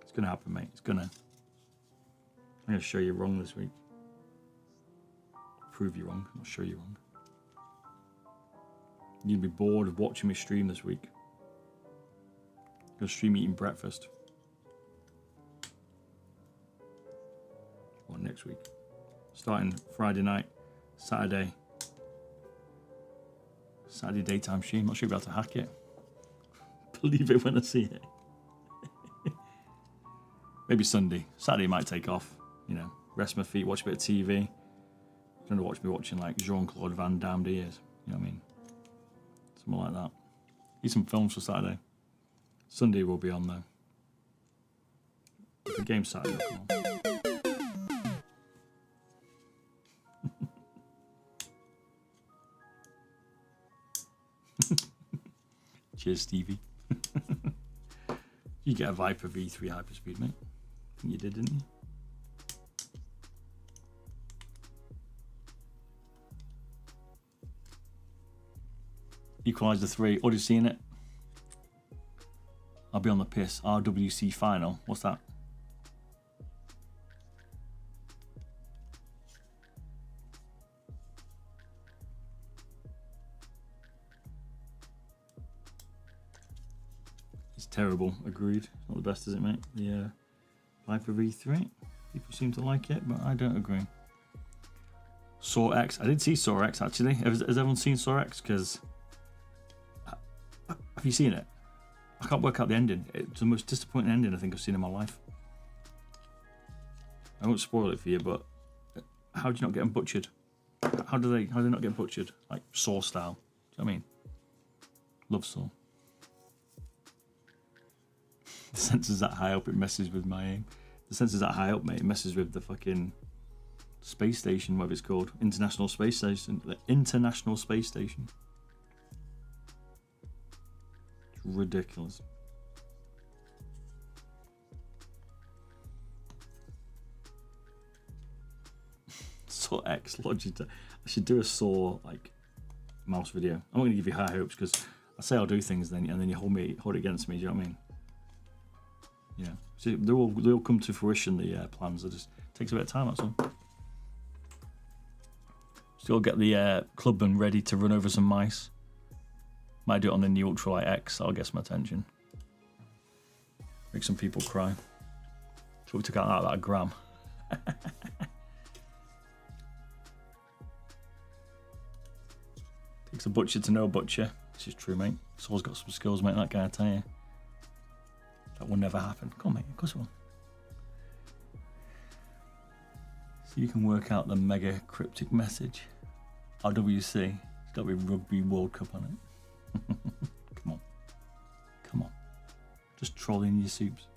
It's gonna happen, mate. It's gonna. I'm gonna show you wrong this week. Prove you wrong. Not show you wrong. You'd be bored of watching me stream this week. Go stream eating breakfast. Or next week. Starting Friday night, Saturday daytime stream. Not sure if you'll be able to hack it. Believe it when I see it. Maybe Sunday. Saturday might take off. You know, rest my feet, watch a bit of TV. Don't know, watch me watching like Jean-Claude Van Damme years. You know what I mean? Something like that. Eat some films for Saturday. Sunday will be on though. The game's Saturday. Cheers, Stevie. You get a Viper V3 Hyperspeed, mate. I think you did, didn't you? Equalizer 3. Already seen it. I'll be on the piss. RWC final. What's that? It's terrible. Agreed. Not the best, is it, mate? The Viper V3. People seem to like it, but I don't agree. Saw X. I did see Saw X actually. Has everyone seen Saw X? Because have you seen it? I can't work out the ending. It's the most disappointing ending I think I've seen in my life. I won't spoil it for you, but how do you not get them butchered? How do they not get butchered? Like Saw style. Do you know what I mean? Love Saw. The sensor's that high up, it messes with my aim. The sensor's that high up, mate. It messes with the fucking space station, whatever it's called. International Space Station. The International Space Station. Ridiculous. Saw X Logitech. I should do a Saw like mouse video. I'm not going to give you high hopes because I say I'll do things then, and then you hold it against me. Do you know what I mean? Yeah. So they'll come to fruition. The plans. It just takes a bit of time. That's all. Still get the clubman ready to run over some mice. Might do it on the new Ultralight X, that'll get some attention. Make some people cry. So we took out that gram. Takes a butcher to know a butcher. This is true, mate. Saul's got some skills, mate, that guy, I tell you. That will never happen. Come on, mate, of course it will. So you can work out the mega cryptic message. RWC. It's got to be Rugby World Cup on it. Come on, just trolling your soups.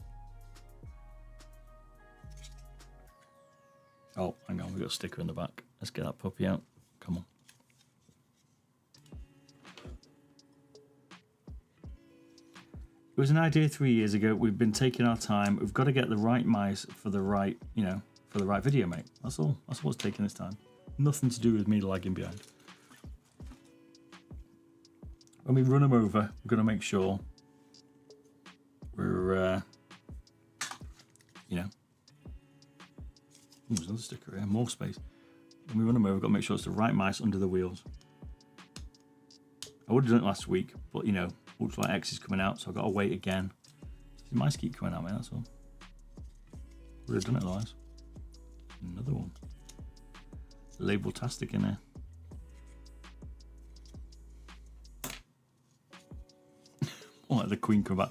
Oh, hang on, we've got a sticker in the back. Let's get that puppy out. Come on. It was an idea 3 years ago. We've been taking our time. We've got to get the right mice for the right, for the right video, mate. That's all. That's what's taking this time. Nothing to do with me lagging behind. When we run them over, we're going to make sure we're, Ooh, there's another sticker here. More space. When we run them over, we've got to make sure it's the right mice under the wheels. I would have done it last week, but, Ultralight X is coming out, so I've got to wait again. The mice keep coming out, mate, that's all. Would have done it otherwise. Another one. Label-tastic in there. Like the Queen come back.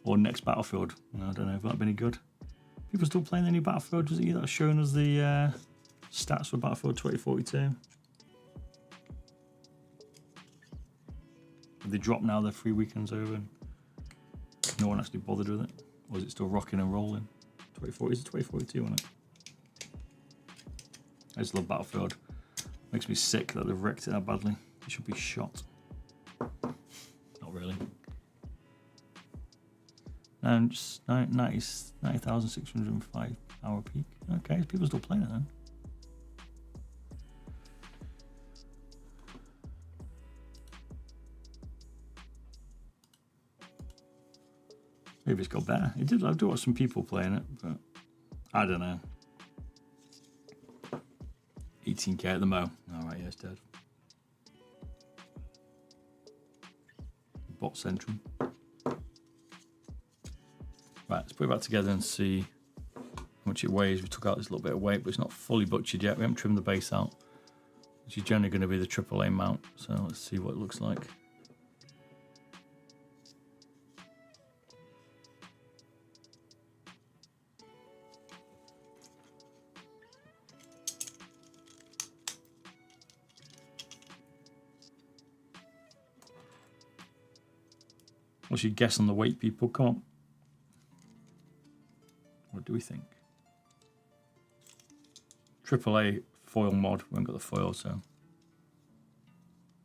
Or next Battlefield. I don't know if that'd be any good. People still playing the new Battlefield? Was it you that was showing us the stats for Battlefield 2042? Have they dropped now? They're 3 weekends over and no one actually bothered with it? Or is it still rocking and rolling? 2040 is it 2042, isn't it? I just love Battlefield. Makes me sick that they've wrecked it that badly. It should be shot. Not really. And just 90,605 hour peak. Okay, people still playing it then. Maybe it's got better. It did. I do watch some people playing it, but I don't know. 18k at the mo. Alright, yeah, it's dead. Bot Centrum. Right, let's put it back together and see how much it weighs. We took out this little bit of weight, but it's not fully butchered yet. We haven't trimmed the base out, which is generally going to be the AAA mount. So let's see what it looks like. What's your guess on the weight, people? Come on. What do we think? AAA foil mod. We haven't got the foil, so.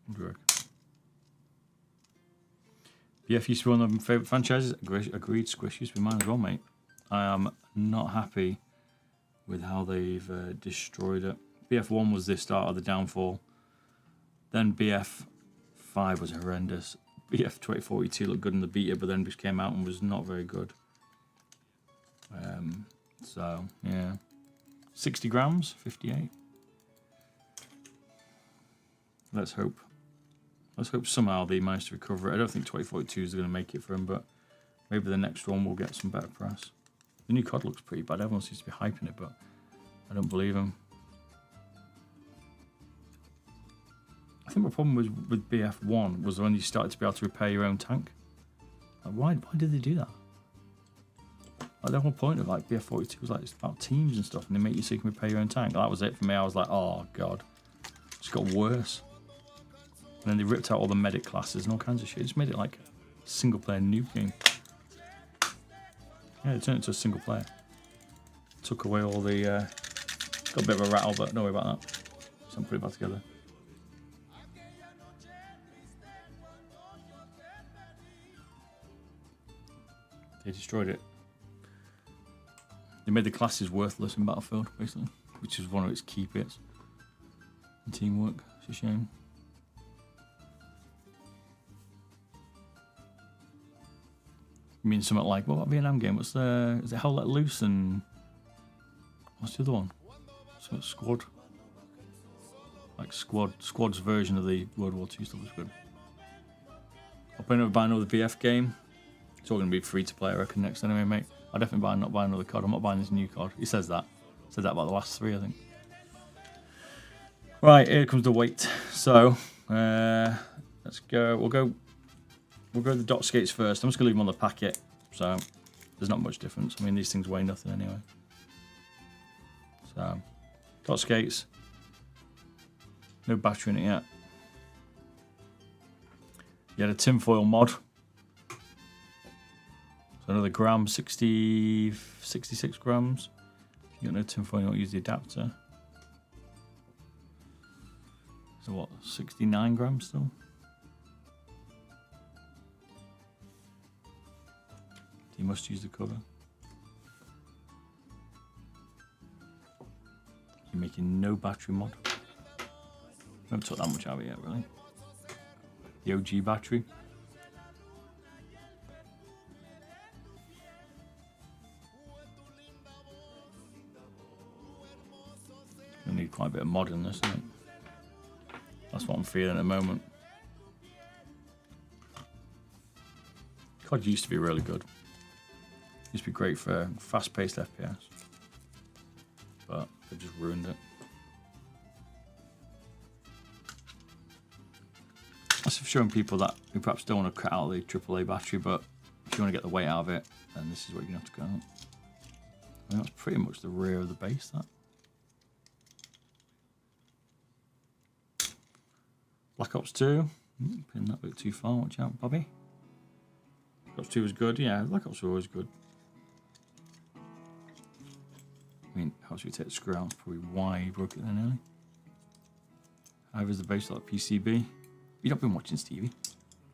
What do you reckon? BF used to be one of my favourite franchises. Agreed. Squish used to be mine as well, mate. I am not happy with how they've destroyed it. BF1 was the start of the downfall. Then BF5 was horrendous. BF 2042 looked good in the beta, but then just came out and was not very good. So, yeah. 60 grams, 58. Let's hope. Let's hope somehow they manage to recover it. I don't think 2042 is going to make it for him, but maybe the next one will get some better press. The new COD looks pretty bad. Everyone seems to be hyping it, but I don't believe him. I think my problem was with BF1 was when you started to be able to repair your own tank. Like, why did they do that? Like, the whole point of like BF42 was like it's about teams and stuff, and they make you so you can repair your own tank. That was it for me. I was like, oh god, it just got worse. And then they ripped out all the medic classes and all kinds of shit. It just made it like a single player noob game. Yeah, it turned into a single player. Took away all the got a bit of a rattle, but don't worry about that. So I'm putting it back together. They destroyed it. They made the classes worthless in Battlefield, basically, which is one of its key bits. And teamwork, it's a shame. I mean, something like, what about a Vietnam game? What's the, is it Hell Let Loose and what's the other one? Something Squad. Like Squad's version of the World War II stuff was good. I'll probably never buy another VF game. It's all going to be free to play, I reckon, next anyway, mate. I'll definitely not buy another COD. I'm not buying this new COD. He says that. Said that about the last three, I think. Right, here comes the weight. So, let's go. We'll go the dot skates first. I'm just going to leave them on the packet. So, there's not much difference. I mean, these things weigh nothing anyway. So, dot skates. No battery in it yet. You had a tinfoil mod. So another gram, 66 grams. You got no tinfoil, you don't use the adapter. So what, 69 grams still? You must use the cover. You're making no battery mod. I haven't took that much out of it yet, really. The OG battery. You'll need quite a bit of mod in this, isn't it? That's what I'm feeling at the moment. COD used to be really good. Used to be great for fast-paced FPS. But they just ruined it. That's showing people that who perhaps don't want to cut out the AAA battery, but if you want to get the weight out of it, then this is what you're going to have to go. I mean, that's pretty much the rear of the base, that. Black Ops 2. Pin that a bit too far, watch out, Bobby. Black Ops 2 was good, yeah, Black Ops were always good. I mean, how should we take the screw out? It's probably why he broke it then early. However, the base like PCB. You've not been watching Stevie.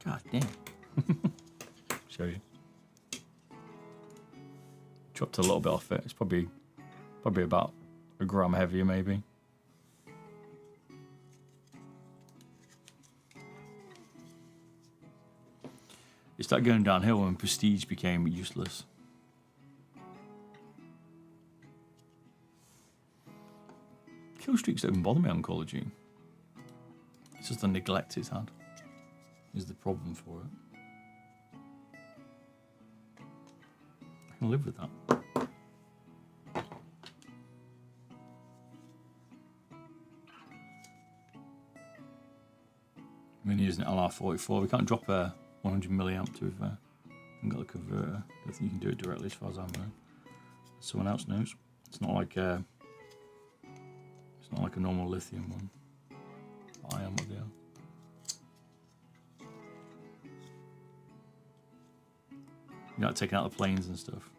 God damn. Show you. Chopped a little bit off it. It's probably about a gram heavier, maybe. It started going downhill when Prestige became useless. Kill streaks don't even bother me on Call of Duty. It's just the neglect it's had is the problem for it. I can live with that. I'm going to use an LR44. We can't drop a 100 milliamp to be fair. I haven't got a converter. I think you can do it directly as far as I'm aware. Someone else knows. It's not like a normal lithium one. I am what they are. You got taking out the planes and stuff.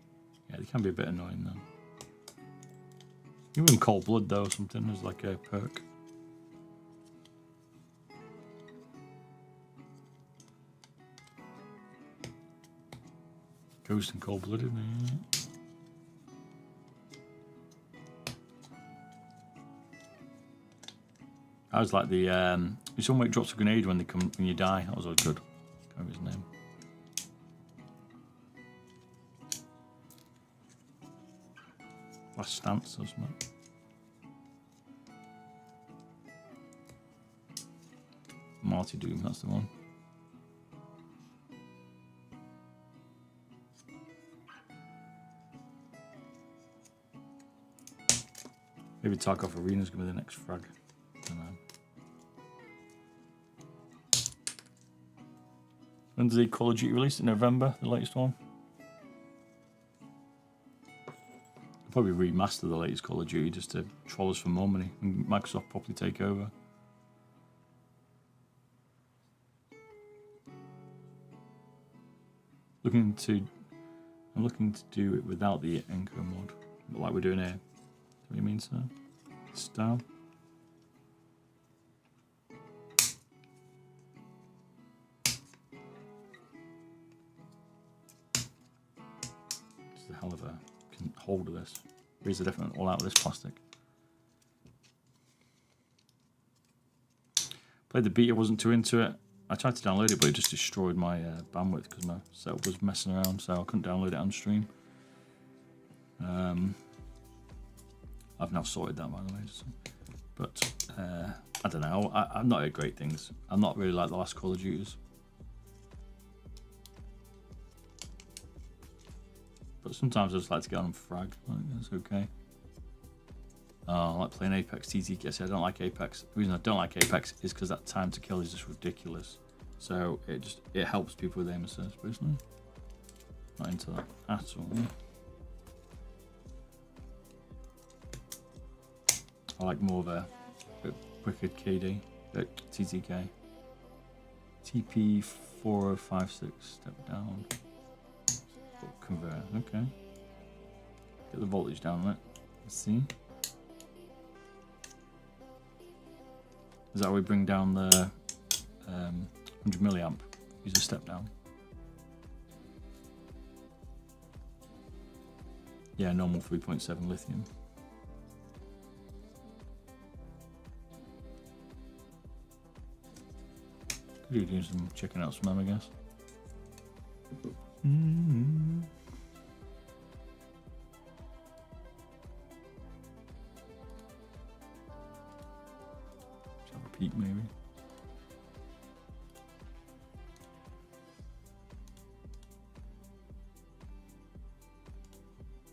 Yeah, they can be a bit annoying though. Even Cold Blood though, or something is like a perk. Ghost and Cold Blooded, yeah. I was like the someone drops a grenade when you die. That was always good. I can't remember his name. Last Stance or something. Marty Doom, that's the one. Maybe Tarkov Arena's gonna be the next frag. I don't know. When's the Call of Duty release? In November, the latest one? They'll probably remaster the latest Call of Duty just to troll us for more money and Microsoft properly take over. I'm looking to do it without the Enco mod, like we're doing here. What do you mean, sir? Style. It's a hell of a hold of this. Razer definitely all out with this plastic. Played the beta, wasn't too into it. I tried to download it, but it just destroyed my bandwidth because my setup was messing around, so I couldn't download it on stream. I've now sorted that, by the way. So. But I don't know. I'm not at great things. I'm not really like the last Call of Duties. But sometimes I just like to get on and frag. Like, that's okay. I like playing Apex TTK. I don't like Apex. The reason I don't like Apex is because that time to kill is just ridiculous. So it helps people with aim assist, personally. Not into that at all. I like more of a quicker KD, TTK. TP4056, step down. Converter, okay. Get the voltage down on it. Let's see. Is that how we bring down the 100 milliamp? Use a step down. Yeah, normal 3.7 lithium. Could you do some checking out from them, I guess. Let's have a peek, maybe.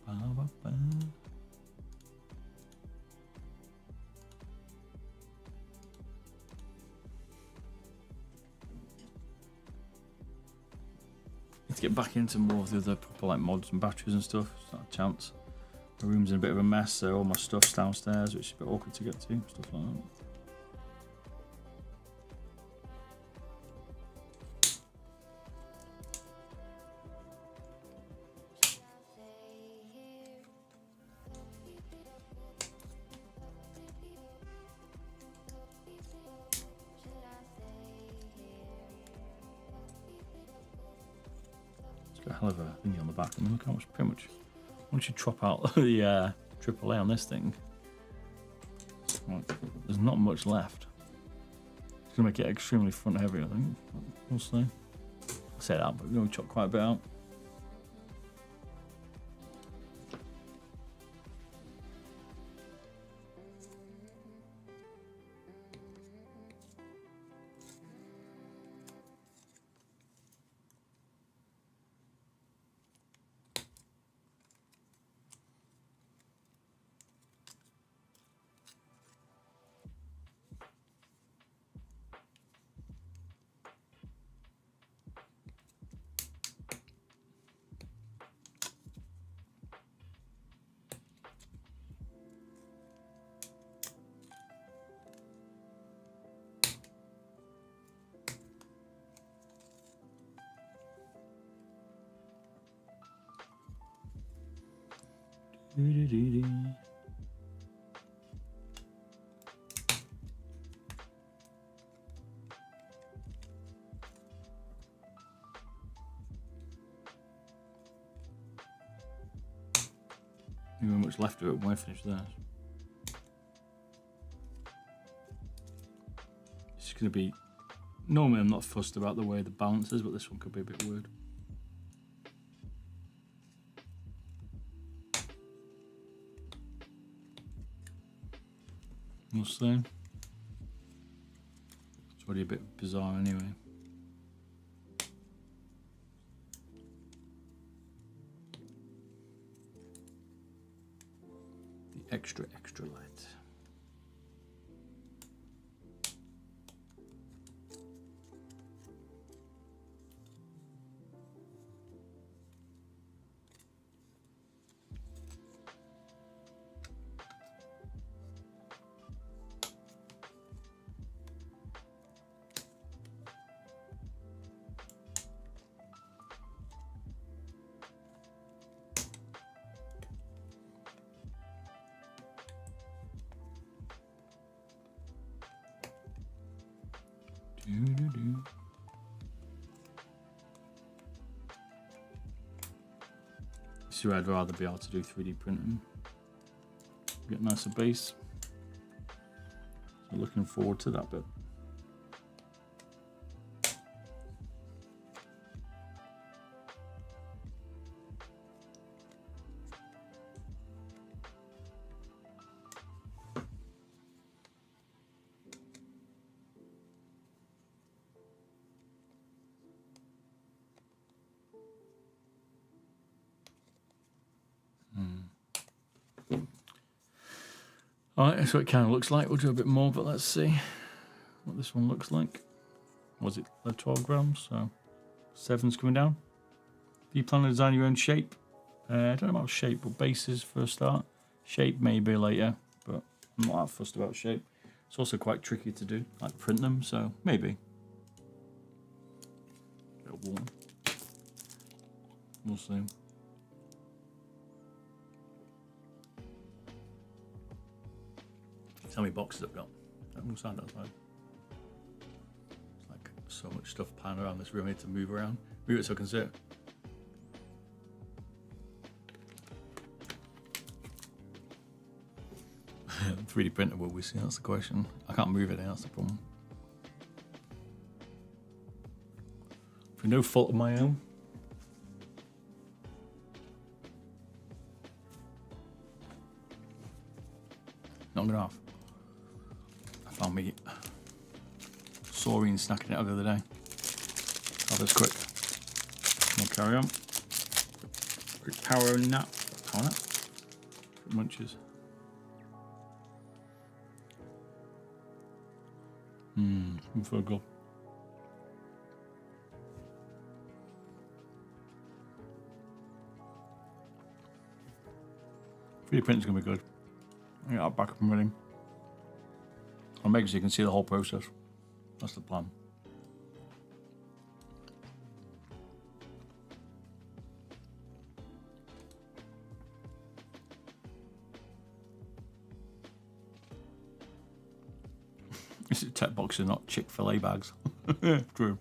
Ba-ba-ba. Need to get back into more of the other proper like mods and batteries and stuff. It's not a chance. My room's in a bit of a mess, so all my stuff's downstairs, which is a bit awkward to get to. Stuff like that. It's got a hell of a thingy on the back. I mean, look how much, pretty much, once you chop out the AAA on this thing, well, there's not much left. It's going to make it extremely front heavy, I think. We'll see. I say that, but we're going to chop quite a bit out. Not much left of it when I finish that. It's going to be. Normally, I'm not fussed about the way the balance is, but this one could be a bit weird. We'll see. It's already a bit bizarre anyway. The extra light. See, I'd rather be able to do 3D printing. Get nicer base. So looking forward to that bit. Alright, that's what it kind of looks like. We'll do a bit more, but let's see what this one looks like. Was it 12 grams? So 7's coming down. Do you plan to design your own shape? I don't know about shape, but bases for a start. Shape maybe later, but I'm not that fussed about shape. It's also quite tricky to do, like print them, so maybe. A bit warm. We'll see. How many boxes I've got? I'm sad outside. It's like so much stuff piling around this room. I need to move around. Move it so I can sit. 3D printer, will we see? That's the question. I can't move it, that's the problem. For no fault of my own. Not good enough. I found me saurine snacking it out the other day. Have this quick. We'll carry on. Quick power nap. Power nap? Munches. I feel good. 3D printing's gonna be good. I get that back up and running. I'll make it so you can see the whole process. That's the plan. This is tech boxes, not Chick-fil-A bags. True.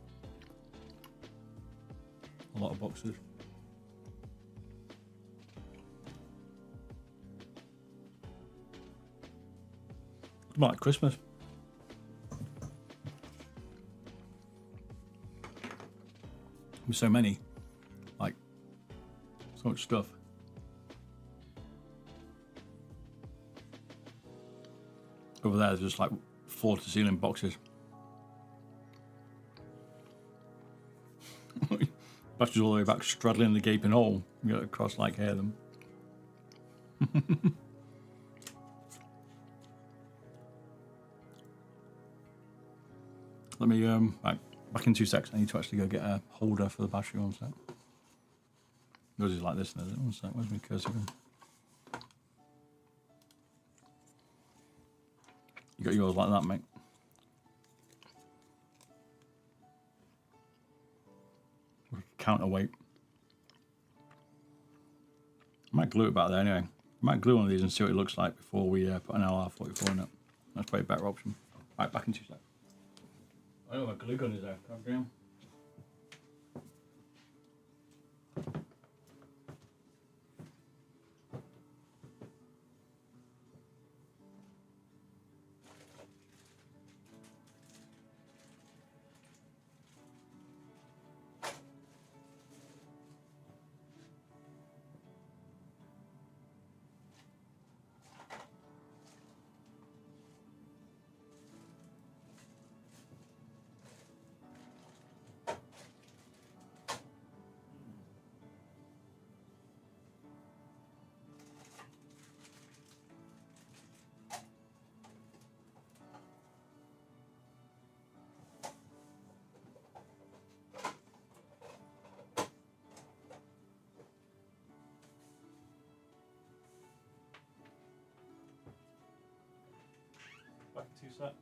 A lot of boxes. It's like Christmas. There's so many. Like, so much stuff. Over there, there's just like floor to ceiling boxes. Batteries all the way back, straddling the gaping hole. You got to cross like hair them. Let me back in 2 seconds. I need to actually go get a holder for the battery. 1 sec. Yours is like this, isn't it? 1 sec. Where's my cursor going? You got yours like that, mate. Counterweight. I might glue it back there anyway. I might glue one of these and see what it looks like before we put an LR44 in it. That's probably a better option. Right, back in 2 seconds. I know my glue gun is there. Can I grab? Back in 2 seconds.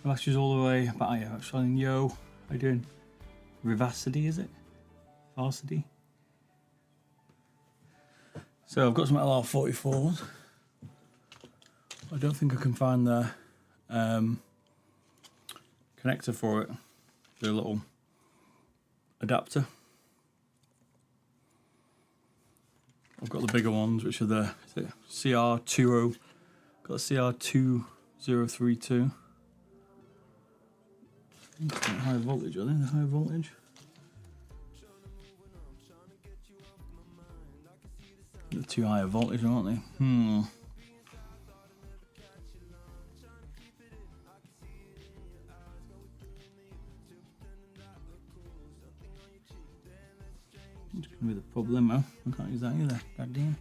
Lashes all the way. But yeah, actually, yo, how you doing? Vivacity, is it? Varsity. So I've got some LR44s. I don't think I can find the connector for it. The little adapter. I've got the bigger ones, which are the CR20. Got the CR2032. High voltage, are they? The high voltage. They're too high a voltage, aren't they? I'm just gonna be the problemo. I can't use that either. God damn.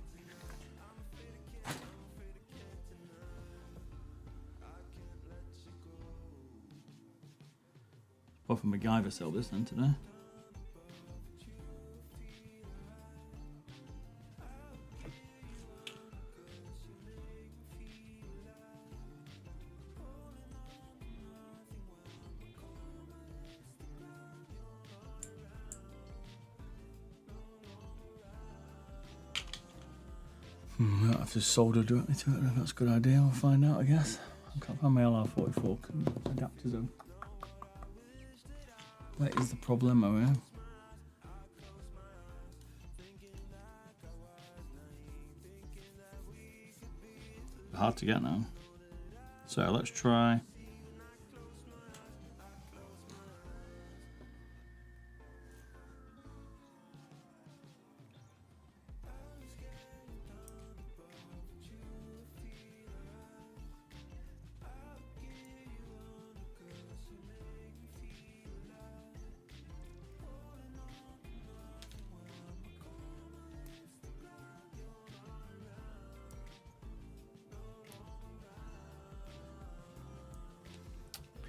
Apart from MacGyver sell this then today. I'll have to solder directly to it. If that's a good idea. I'll find out, I guess. I can't find my LR44 adapters though. Where is the problemo here? Hard to get now. So let's try.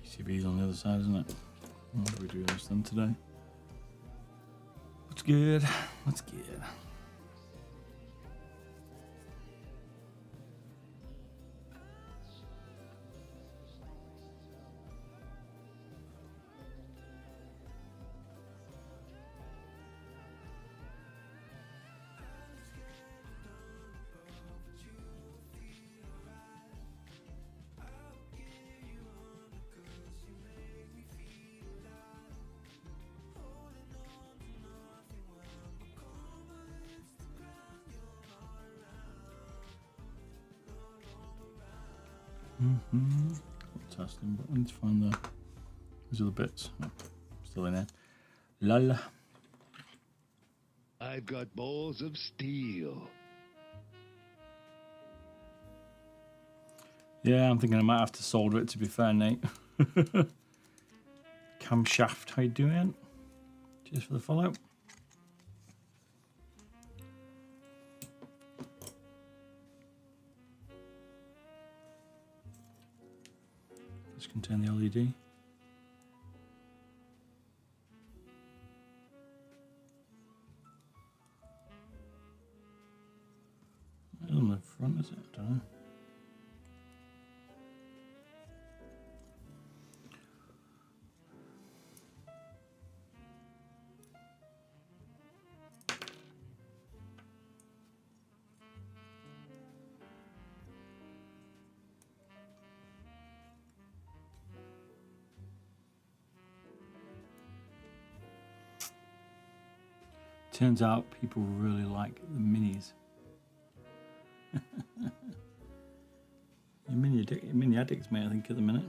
PCB's on the other side, isn't it? How do we do this then today? What's good? What's good? Testing, but I need to find these are the bits. Oh, still in there. Lol. I've got balls of steel. Yeah, I'm thinking I might have to solder it, to be fair, Nate. Camshaft, how you doing? Cheers for the follow. Let's contain the LED. It's on the front, is it? I don't know. Turns out people really like the minis. You're mini addicts, mate, I think, at the minute.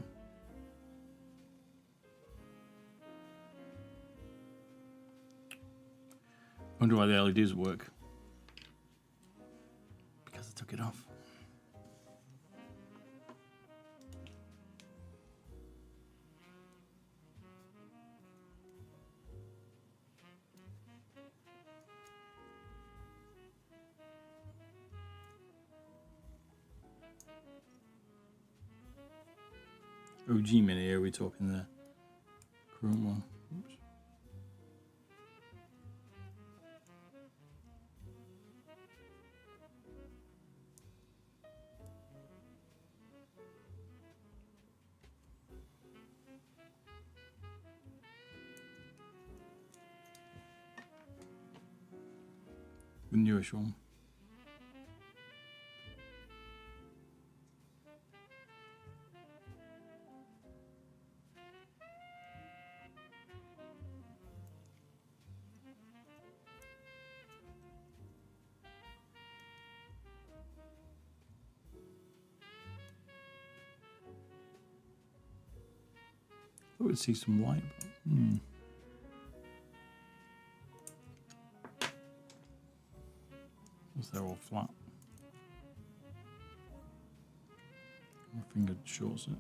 Wonder why the LEDs work. Because I took it off. OG mini, are we talking the chrome one? Oops. The newish one. I would see some light, but, they're all flat. My finger shorts it.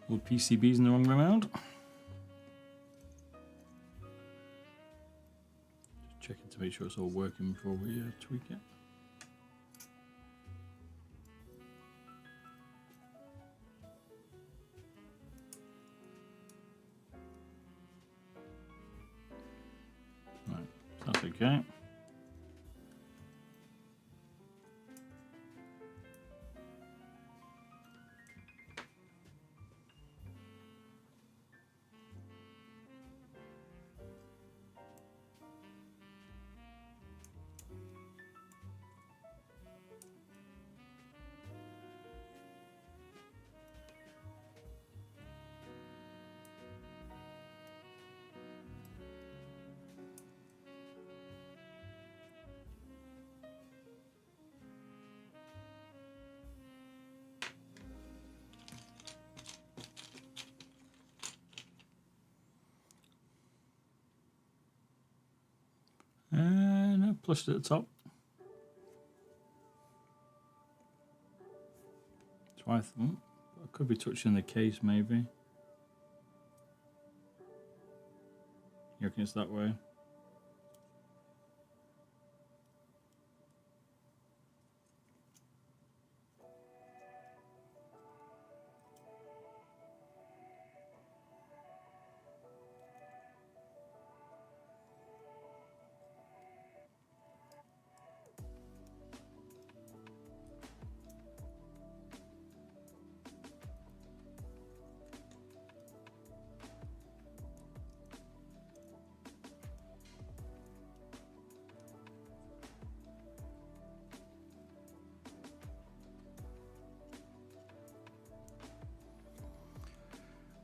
All PCBs in the wrong way around. Just checking to make sure it's all working before we tweak it. Right, that's okay. And I pushed at the top. So I could be touching the case maybe. You reckon it's that way?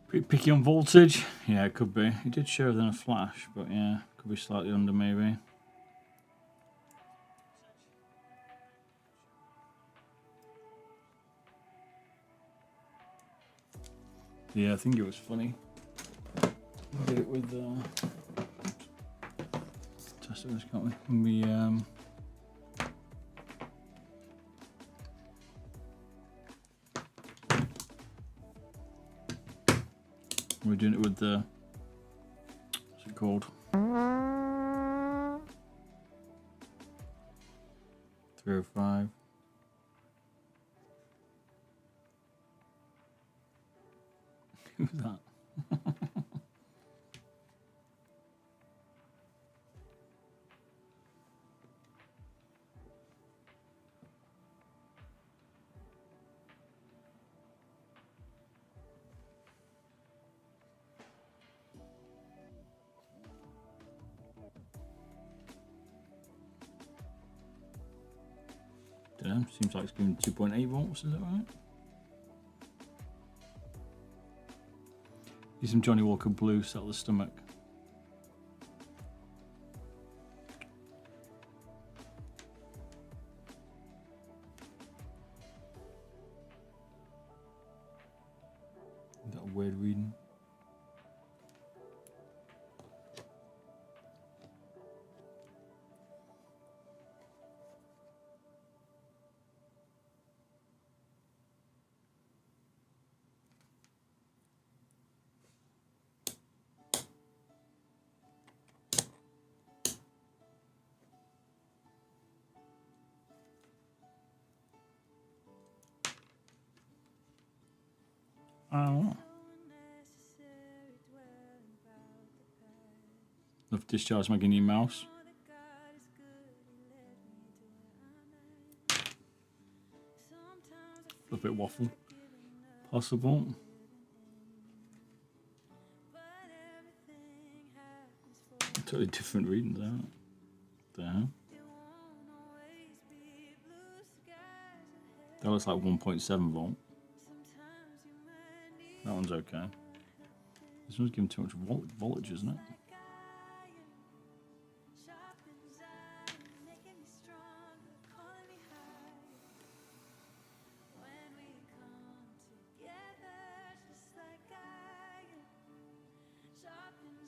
Pretty picky on voltage. Yeah, it could be. It did show then a flash, but yeah, could be slightly under maybe. Yeah, I think it was funny. We did it with test this, can't we? When we're doing it with the what's it called? 305. Who's that? Dunno, seems like it's giving 2.8 volts, is that right? Use some Johnny Walker Blue, settle the stomach. Is that a weird reading? I don't know. Love discharge making your mouse. A bit waffle. Possible. Totally different readings out there. That looks like 1.7 volt. That one's okay. This one's giving too much voltage, isn't it?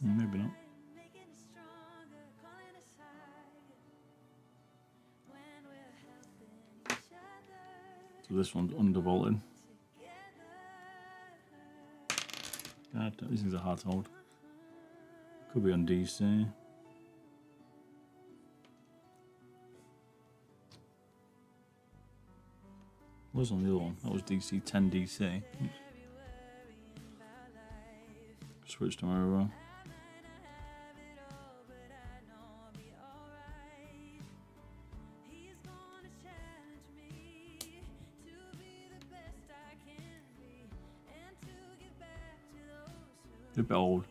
Maybe not. So this one's undervolted. God, these things are hard to hold. Could be on DC. What was on the other one? That was DC 10 DC. Switched them over. They're a bit old.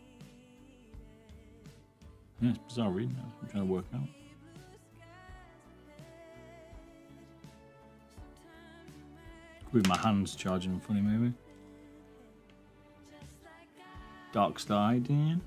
Yeah, it's bizarre reading that. I'm trying to work out. Could be my hands charging them funny, maybe. Dark Star idea.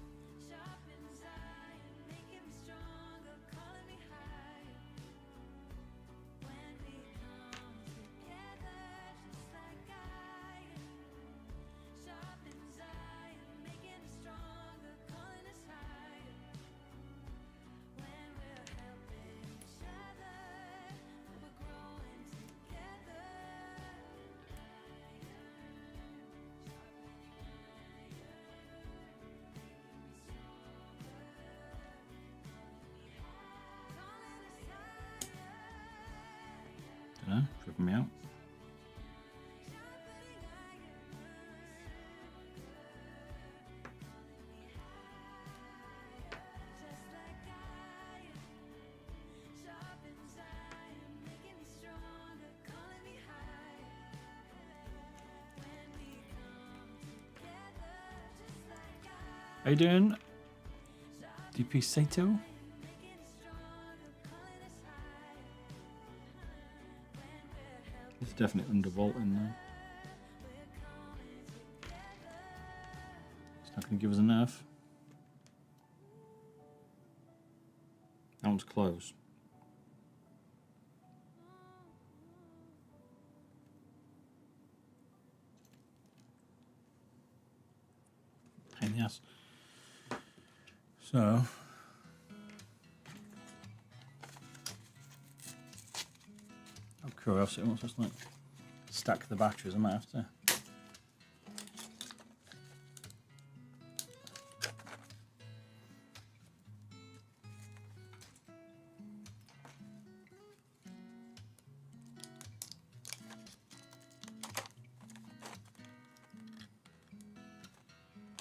Tripping me out. How you doing, DP Sato? It's definitely undervolting there. It's not going to give us enough. That one's close. Pain in the ass. So. Curiosity, what's just like stack the batteries, I might have to.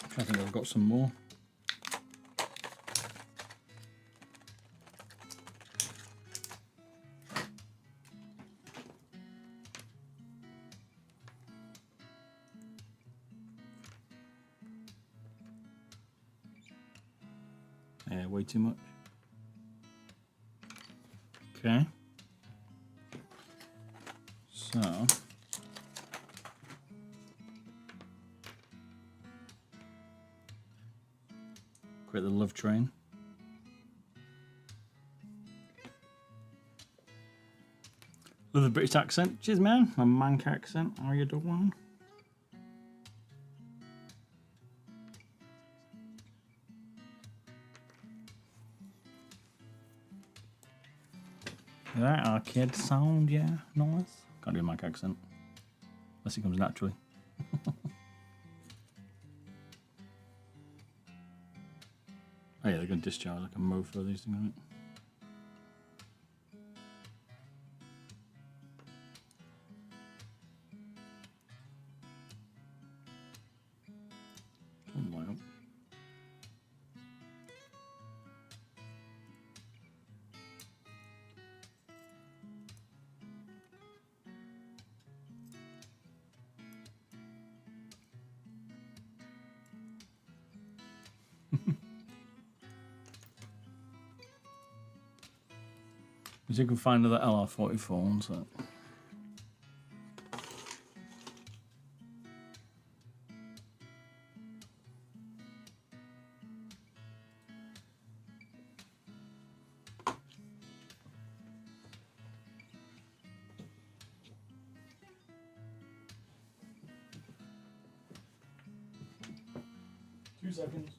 I think I've got some more. Yeah, way too much. Okay. So. Create the love train. Love the British accent. Cheers, man. My mank accent. How are you doing? That arcade sound, yeah, nice. Can't do a mic accent unless it comes naturally. Oh yeah, they're going to discharge like a mofo, these things, aren't it? If you can find another LR44 one, so. Two seconds.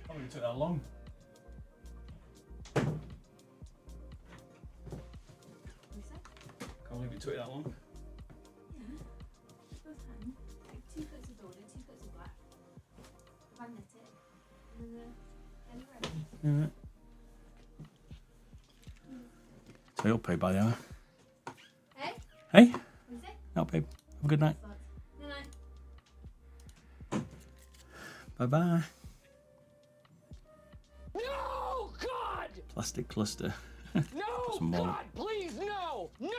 Probably took that long. Can't believe it took that long. Yeah. Both hands. Like 2 coats of border, 2 coats of black. Hand knitted. And then the yellow red. So you'll pay by the hour. Hey? Hey? What is it? I'll pay. Have a good night. Good night. Bye bye. No, God! Plastic cluster. No, Some more. God, please, no! No!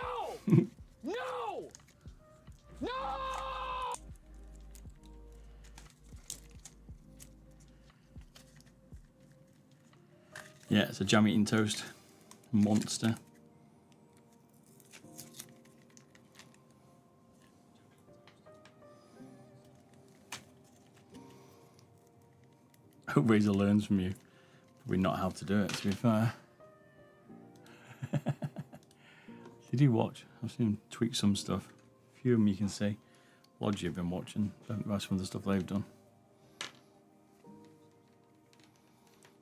No! No! Yeah, it's a jam eating toast. Monster. I hope Razer learns from you. Probably not how to do it, to be fair. Did you watch? I've seen him tweak some stuff. A few of them you can see. Logi have been watching. Don't know some of the stuff they've done.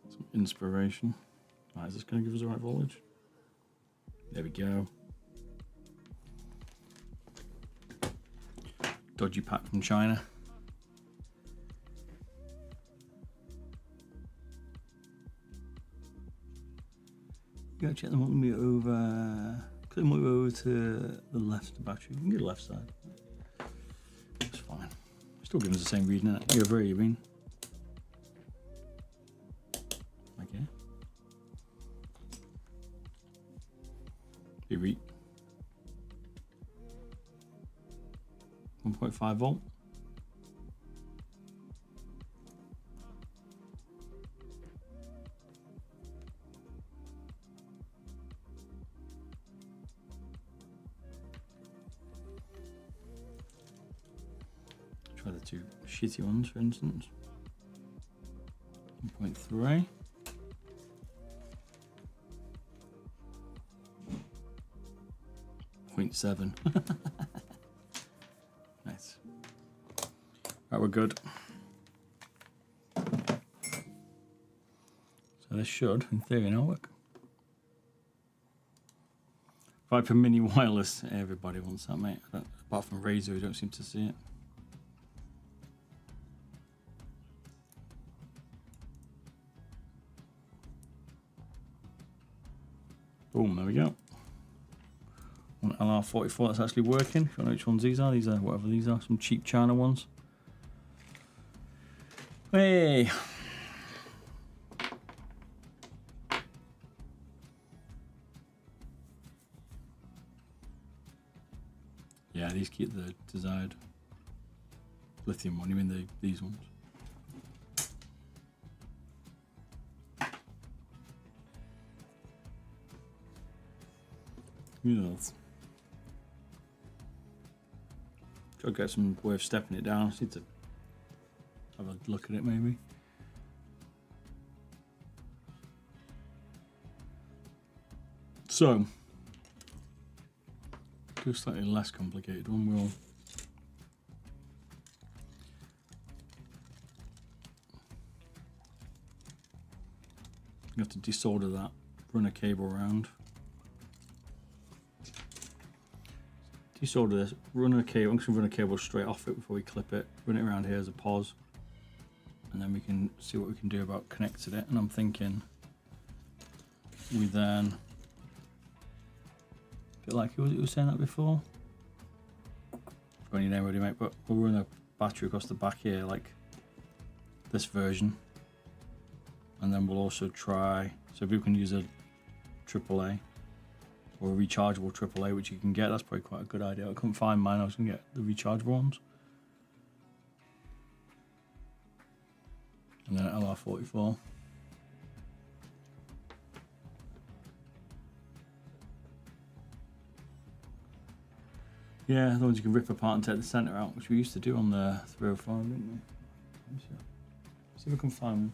Some inspiration. Right, is this going to give us the right voltage? There we go. Dodgy pack from China. You gotta check the multimeter over. Click the multimeter over to the left of the battery. You can get the left side. It's fine. Still giving us the same reading, innit? You're very, you mean? Okay. You read 1.5 volt. Try the two shitty ones, for instance. 1.3. .7. Nice. Right, we're good. So this should, in theory, now work. Viper Mini Wireless. Everybody wants that, mate. Apart from Razer, we don't seem to see it. Boom, there we go. One LR44 that's actually working. If you don't know which ones these are whatever these are, some cheap China ones. Hey. Yeah, these keep the desired lithium one. You mean these ones? Yes. Try to get some way of stepping it down. I just need to have a look at it maybe. So, do a slightly less complicated one. We'll you have to desolder that, run a cable around. Desolder this, run a cable. I'm just gonna run a cable straight off it before we clip it. Run it around here as a pause, and then we can see what we can do about connecting it. And I'm thinking we then, a bit like you were saying that before. Got your name ready, mate? But we'll run a battery across the back here, like this version, and then we'll also try. So if we can use a AAA. Or a rechargeable AAA, which you can get. That's probably quite a good idea. I couldn't find mine. I was going to get the rechargeable ones. And then LR44. Yeah, the ones you can rip apart and take the centre out, which we used to do on the 305, didn't we? See if I can find one.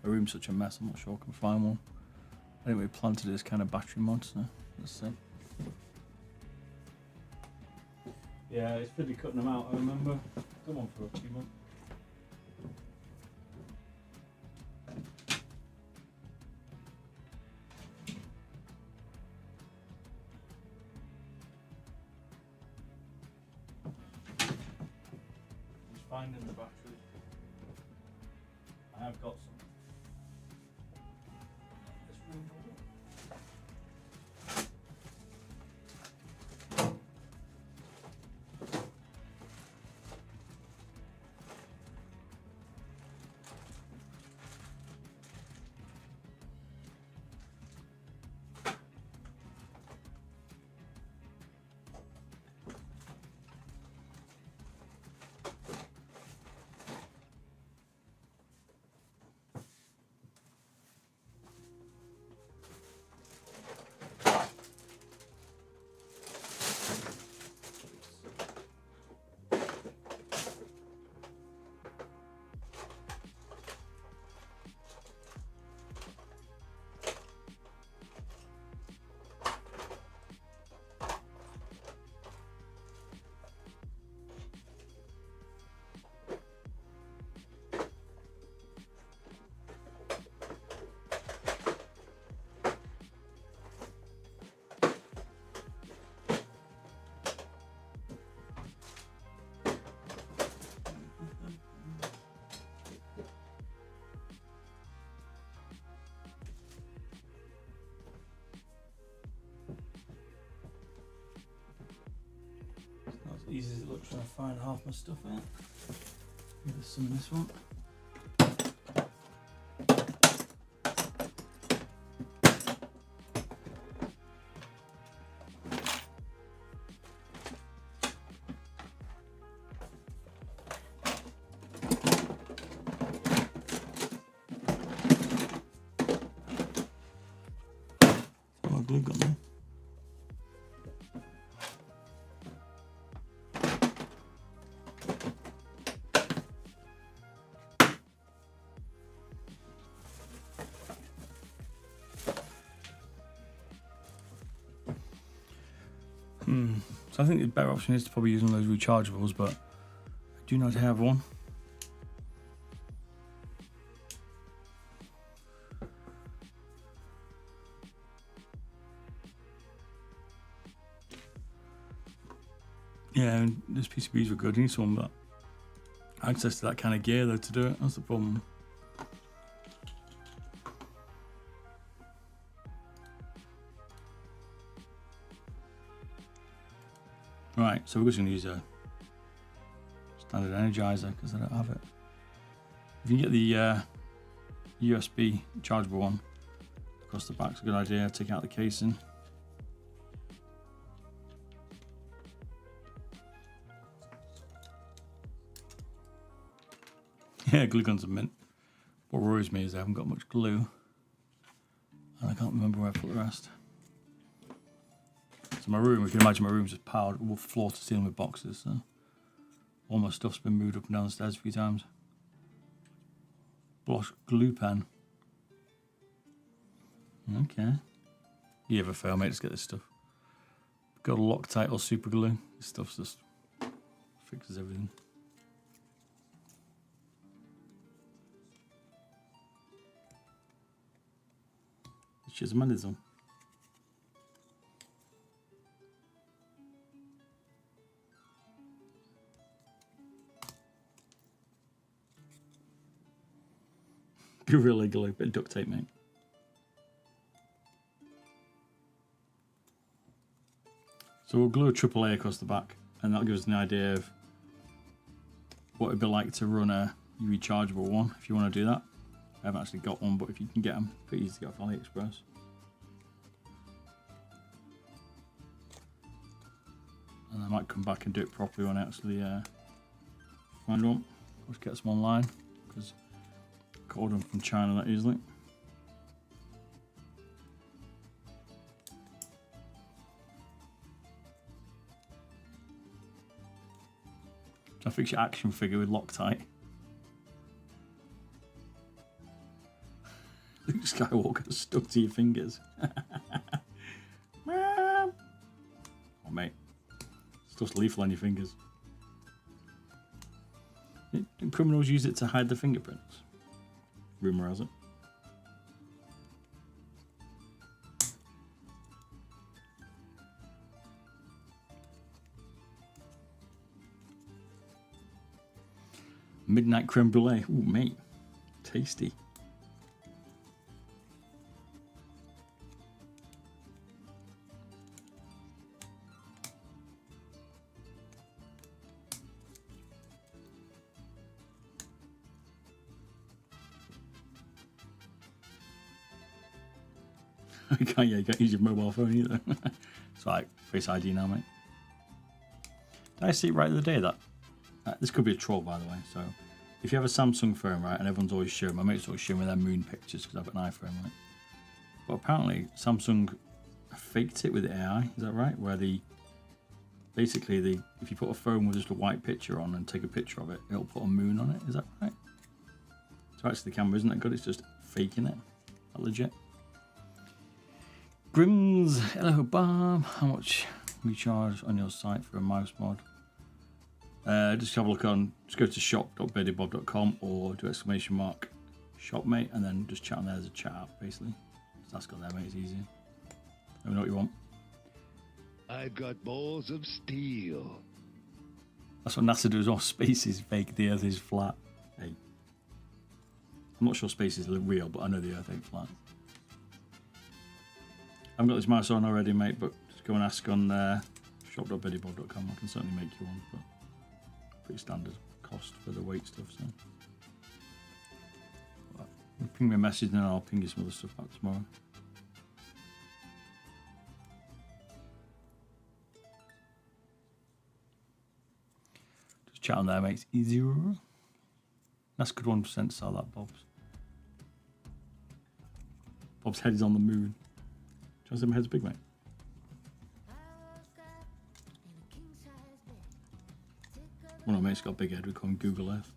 My room's such a mess, I'm not sure I can find one. Anyway, we planted it as kind of battery mods, so let's see. Yeah, it's pretty cutting them out, I remember. Come on for a few months. Just finding the batteries. I have got some. Easy as it looks trying to find half my stuff out. There's some of this one. Oh, my glue gun there. So I think the better option is to probably use one of those rechargeables, but I do not have one. Yeah, and those PCBs were good. You need someone that access to that kind of gear though to do it. That's the problem. Right, so we're just going to use a standard Energizer because I don't have it. If you can get the USB chargeable one across the back, it's a good idea. Take out the casing. Yeah, glue guns are mint. What worries me is I haven't got much glue. And I can't remember where I put the rest. So my room, if you can imagine, my room's just powered floor to ceiling with boxes. So all my stuff's been moved up and down the stairs a few times. Block glue pen. Okay. You ever fail, mate? Just get this stuff. Got a Loctite or super glue. This stuff's just fixes everything. Cheers, man, on. Gorilla glue, bit of duct tape, mate. So we'll glue a AAA across the back, and that'll give us an idea of what it'd be like to run a rechargeable one, if you want to do that. I haven't actually got one, but if you can get them, pretty easy to get off AliExpress. And I might come back and do it properly when I actually find one. I'll just get some online, because I can order them from China that easily. So I fix your action figure with Loctite. Luke Skywalker stuck to your fingers. Oh mate, stuff's lethal on your fingers. Criminals use it to hide their fingerprints. Rumour has it. Midnight creme brulee. Ooh mate, tasty. You can't use your mobile phone either. It's like Face ID now, mate. Did I see it right the other day that this could be a troll, by the way. So if you have a Samsung phone, right, and everyone's always showing, my mate's always showing me their moon pictures because I've got an iPhone, right. But apparently Samsung faked it with AI. Is that right? Where basically if you put a phone with just a white picture on and take a picture of it, it'll put a moon on it. Is that right? So actually the camera isn't that good. It's just faking it. That legit. Grims, hello Bob. How much recharge on your site for a mouse mod? Just have a look on, just go to shop.beardybob.com or do !shopmate and then just chat on there as a chat app basically. Just ask on there, mate, it's easy. Let me know what you want. I've got balls of steel. That's what NASA does. Oh, space is fake, the Earth is flat. Hey. I'm not sure space is real, but I know the Earth ain't flat. I haven't got this mouse on already, mate, but just go and ask on shop.beardybob.com. I can certainly make you one, but pretty standard cost for the weight stuff. So ping me a message and I'll ping you some other stuff back tomorrow. Just chat on there, mate. It's easier. That's a good 1% to sell that, Bob's. Bob's head is on the moon. Do you want to say my head's big, mate? One of my mates got a big head, we call him Google Earth.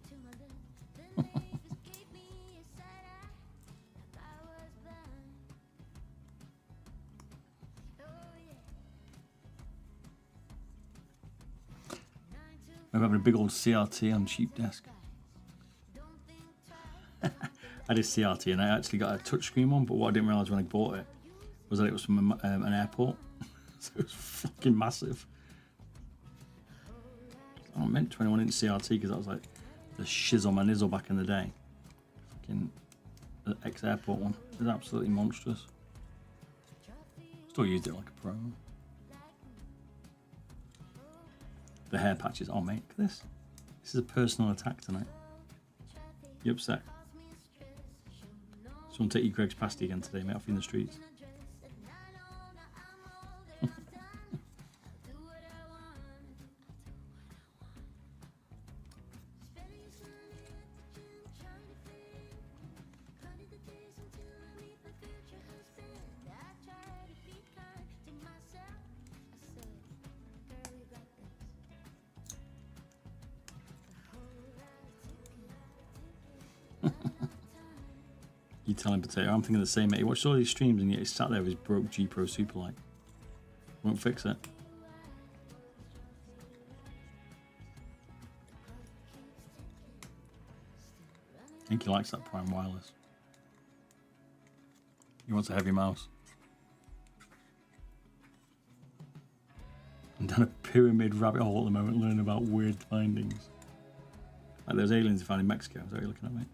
I'm having a big old CRT on cheap desk. I did CRT and I actually got a touchscreen one, but what I didn't realise when I bought it was that it was from an airport. So it was fucking massive. I meant 21-inch CRT because that was like the shizzle my nizzle back in the day. Fucking the ex-airport one. It was absolutely monstrous. Still used it like a pro. The hair patches. Oh mate, look at this. This is a personal attack tonight. You upset? Someone take you Greg's pasty again today, mate, off you in the streets. You telling Potato, I'm thinking the same, mate. He watched all these streams and yet he sat there with his broke G Pro Superlight. Won't fix it. I think he likes that Prime Wireless. He wants a heavy mouse. I'm down a pyramid rabbit hole at the moment learning about weird findings. Like those aliens you found in Mexico. Is that what you're looking at, mate?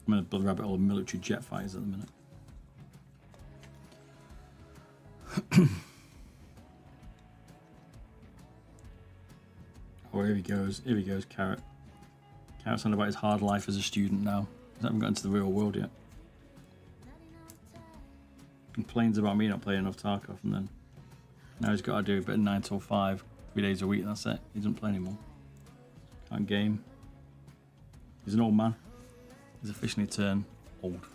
I'm in a blood rabbit hole of military jet fighters at the minute. Oh, here he goes. Here he goes, Carrot. Carrot's on about his hard life as a student now. He hasn't got into the real world yet. Complains about me not playing enough Tarkov, and then now he's got to do a bit of 9 till 5, 3 days a week, and that's it. He doesn't play anymore. Can't game. He's an old man. He's officially turned old.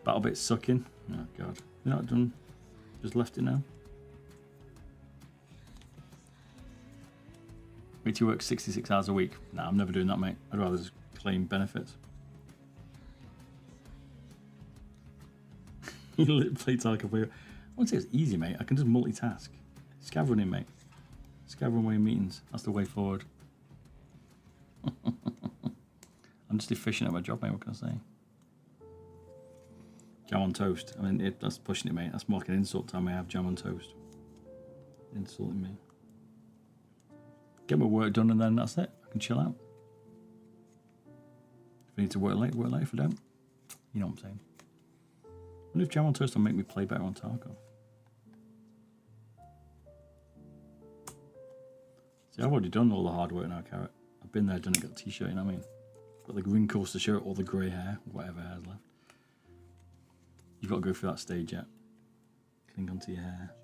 Battle bit sucking. Oh god. You're not done. Just left it now. Wait till you work 66 hours a week. Nah, I'm never doing that, mate. I'd rather just claim benefits. You play Tarkov. I wouldn't say it's easy, mate. I can just multitask. Scav running, mate. Scav run away meetings. That's the way forward. I'm just efficient at my job, mate. What can I say? Jam on toast. I mean, that's pushing it, mate. That's more like an insult time I have jam on toast. Insulting me. Get my work done and then that's it. I can chill out. If I need to work late, work late. If I don't, you know what I'm saying. I wonder if jam on toast will make me play better on Tarkov. See, I've already done all the hard work now, Carrot. I've been there, done it, got a t-shirt, you know what I mean? Got the green coaster shirt, all the grey hair, whatever hair's left. You've got to go through that stage yet. Cling onto your hair.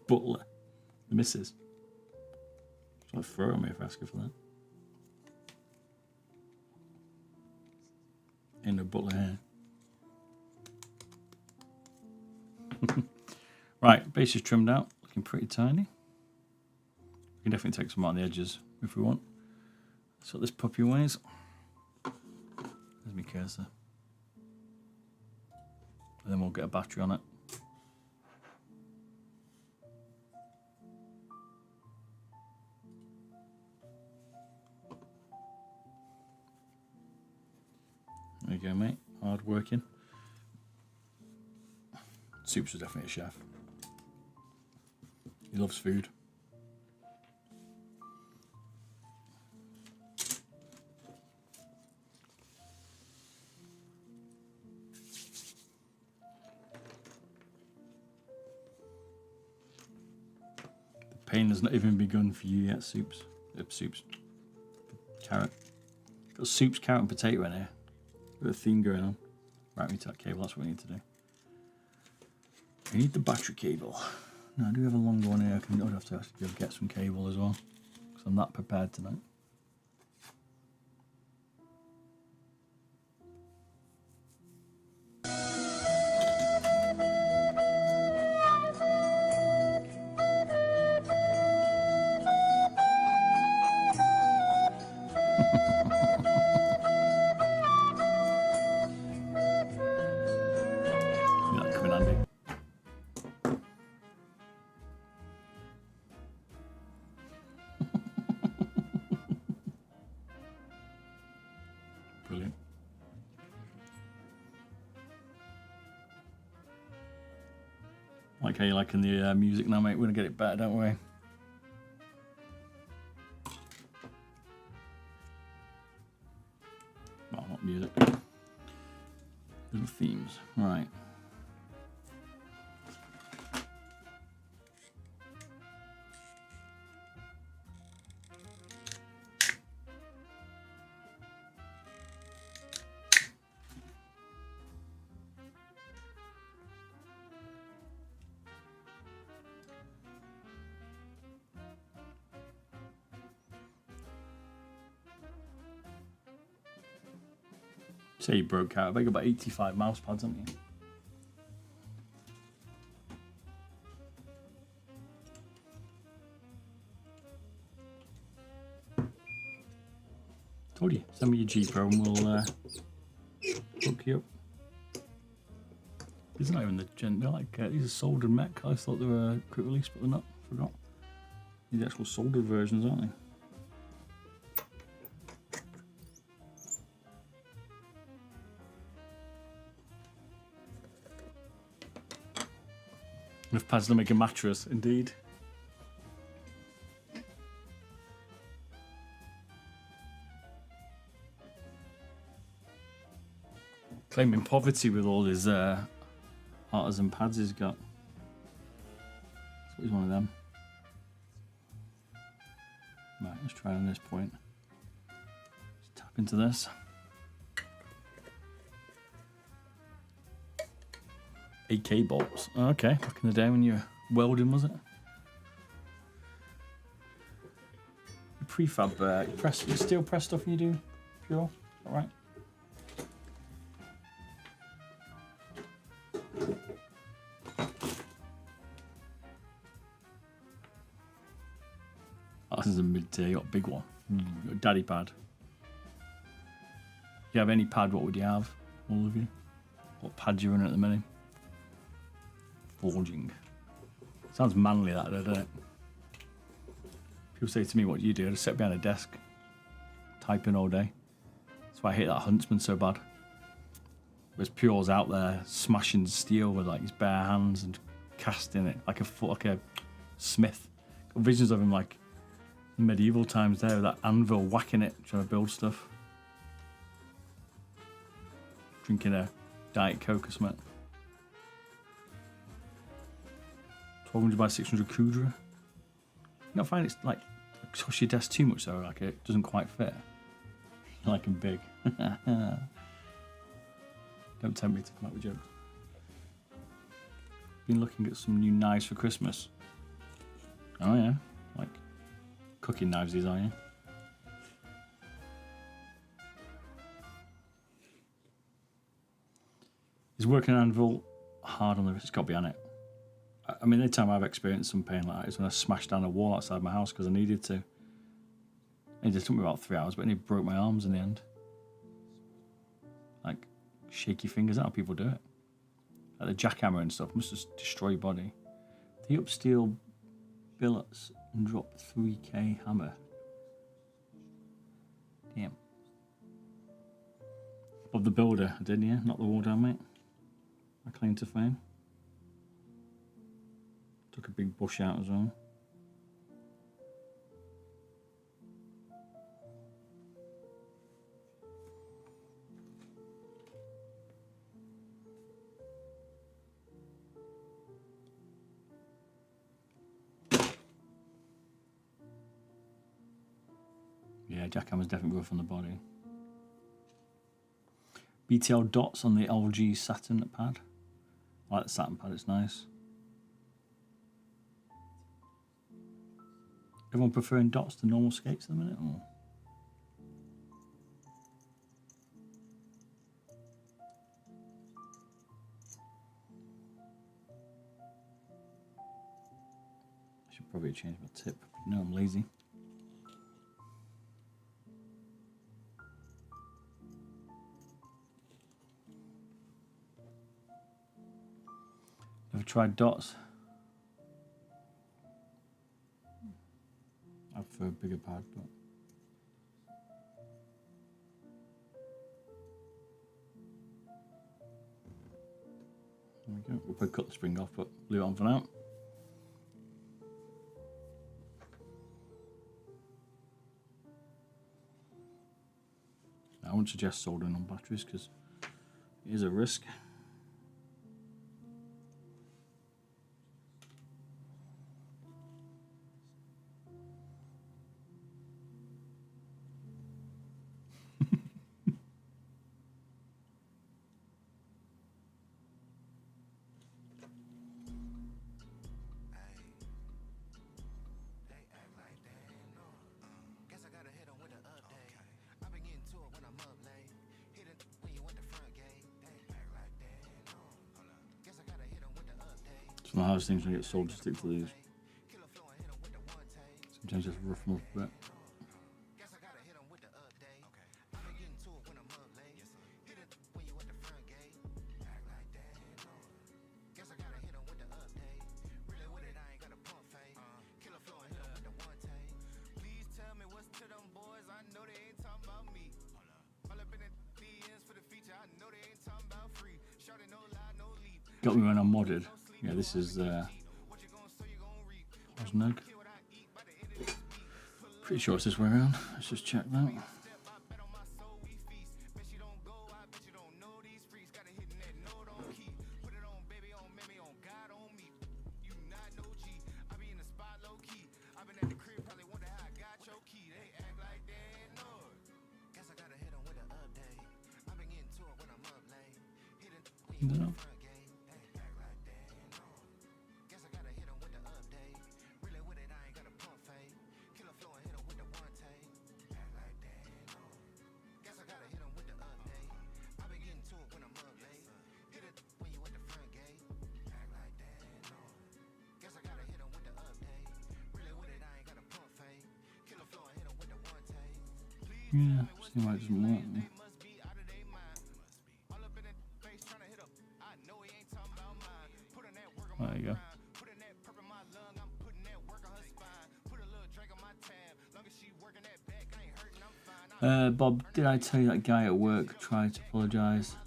Butler. The missus. She's like throw at me if I ask her for that. Ain't no butler hair. Right, base is trimmed out, looking pretty tiny. We can definitely take some out on the edges if we want. That's what this puppy weighs. There's my cursor. And then we'll get a battery on it. There you go, mate. Hard working. Soups is definitely a chef. He loves food. The pain has not even begun for you yet, Soups. Soups. Carrot. Got Soups, carrot and potato in here. Got a theme going on. Right, we need that cable, that's what we need to do. We need the battery cable. Now, I do have a longer one here. I would have to actually go get some cable as well, because I'm not prepared tonight. That come in handy. Like how you like in the music now, mate. We're gonna get it better, don't we? Well, not music. Little themes. Right. Say you broke out. I think about 85 mouse pads, haven't you? Told you. Send me your G Pro and we'll hook you up. These are not even the gen. They're like these are soldered mech. I thought they were quick release, but they're not. Forgot. These are actual soldered versions, aren't they? Enough pads to make a mattress, indeed. Claiming poverty with all his artisan pads he's got. So he's one of them. Right, let's try on this point. Let's tap into this. AK bolts. Okay, back in the day when you were welding, was it? Prefab press, steel press stuff you do, Pure, all right? Oh, this is a mid-tier, you got a big one. Got a daddy pad. If you have any pad, what would you have? All of you? What pad you running at the minute? Forging. Sounds manly, that, doesn't it? People say to me, what do you do? I just sit behind a desk, typing all day. That's why I hate that Huntsman so bad. Whereas Pure's out there smashing steel with like his bare hands and casting it like a smith. Got visions of him like in medieval times there with that anvil whacking it, trying to build stuff. Drinking a Diet Coke or something. 1200 by 600 Kudra. You don't find it's like push your desk too much though, like it doesn't quite fit. I like them big. Don't tempt me to come up with jokes. Been looking at some new knives for Christmas. Oh yeah, like cooking knives these are, yeah? Is working an anvil hard on the wrist? It's got to be on it. I mean, the only time I've experienced some pain like that is when I smashed down a wall outside my house because I needed to. It just took me about 3 hours, but it broke my arms in the end. Like, shaky fingers, that's how people do it. Like the jackhammer and stuff must just destroy your body. The up steel billets and drop 3k hammer. Damn. Bob the Builder, I did, yeah? Not the wall down, mate. My claim to fame. Took a big bush out as well. Yeah, jackhammer's definitely good from the body. BTL dots on the LG Saturn pad. I like the Saturn pad, it's nice. Everyone preferring dots to normal skates at the minute? Or? I should probably change my tip. No, I'm lazy. Never tried dots. I prefer a bigger pad, but there we we go. We'll probably cut the spring off, but leave it on for now. I wouldn't suggest soldering on batteries because it is a risk. It's one of the hardest things when you get sold to stick to these. Sometimes you have to rough them up a bit. Got me when I'm modded. Yeah, this is Osneg. Pretty sure it's this way around. Let's just check that. No. Yeah, seems like it doesn't work. There you go. Bob, did I tell you that guy at work tried to apologise?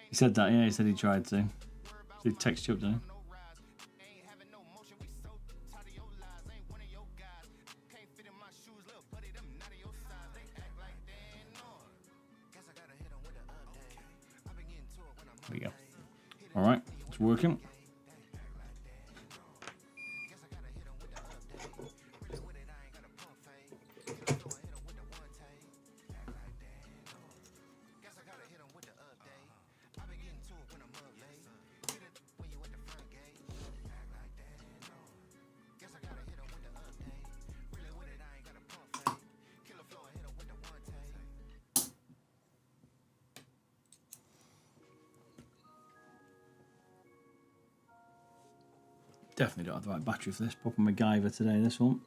He said that, yeah, he said he tried to. He texted you up, didn't he? There we go. Alright, it's working. Definitely don't have the right battery for this. Proper MacGyver today, this one.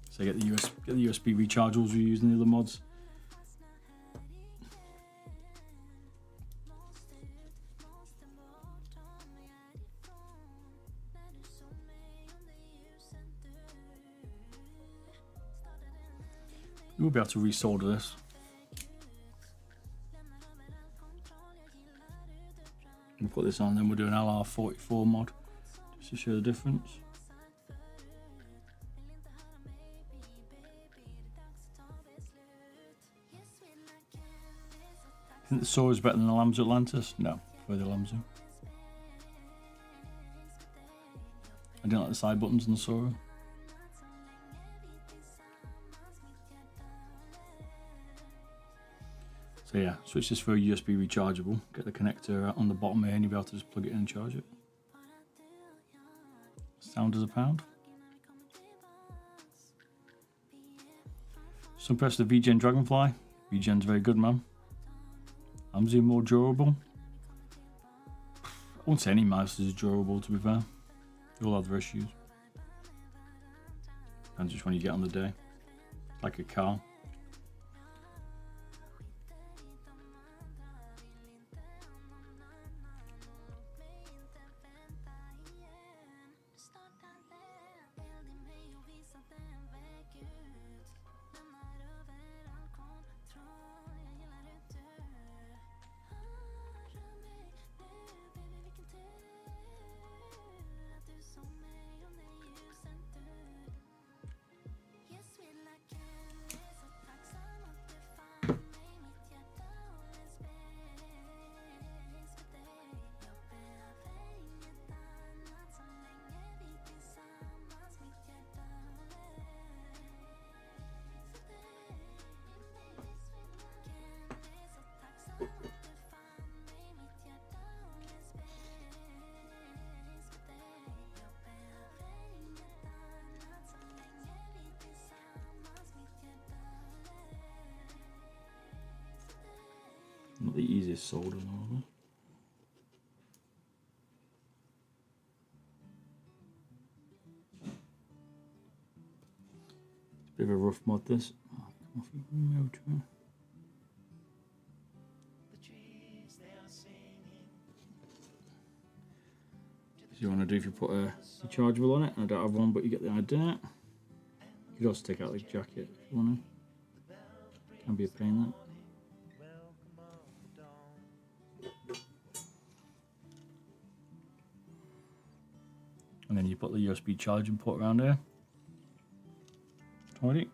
So get the USB rechargeables we use in the other mods. We'll be able to resolder this. We'll put this on, then we'll do an LR44 mod just to show the difference. I think the Sora is better than the Lamzo Atlantis. No, for the Lamzo. I didn't like the side buttons on the Sora. So yeah, switch this for a USB rechargeable. Get the connector on the bottom here and you'll be able to just plug it in and charge it. Sound as a pound. So press the VGen Dragonfly. VGen's very good, man. Amzi more durable. I won't say any mouse is durable, to be fair. They all have their issues. Depends which one you get on the day. It's like a car. Not the easiest solder, though. Bit of a rough mod, this. Oh, come off your motor. So you want to do if you put a rechargeable on it. I don't have one, but you get the idea. You could also take out the jacket if you want to. Can be a pain, that. And then you put the USB charging port around here. Alright.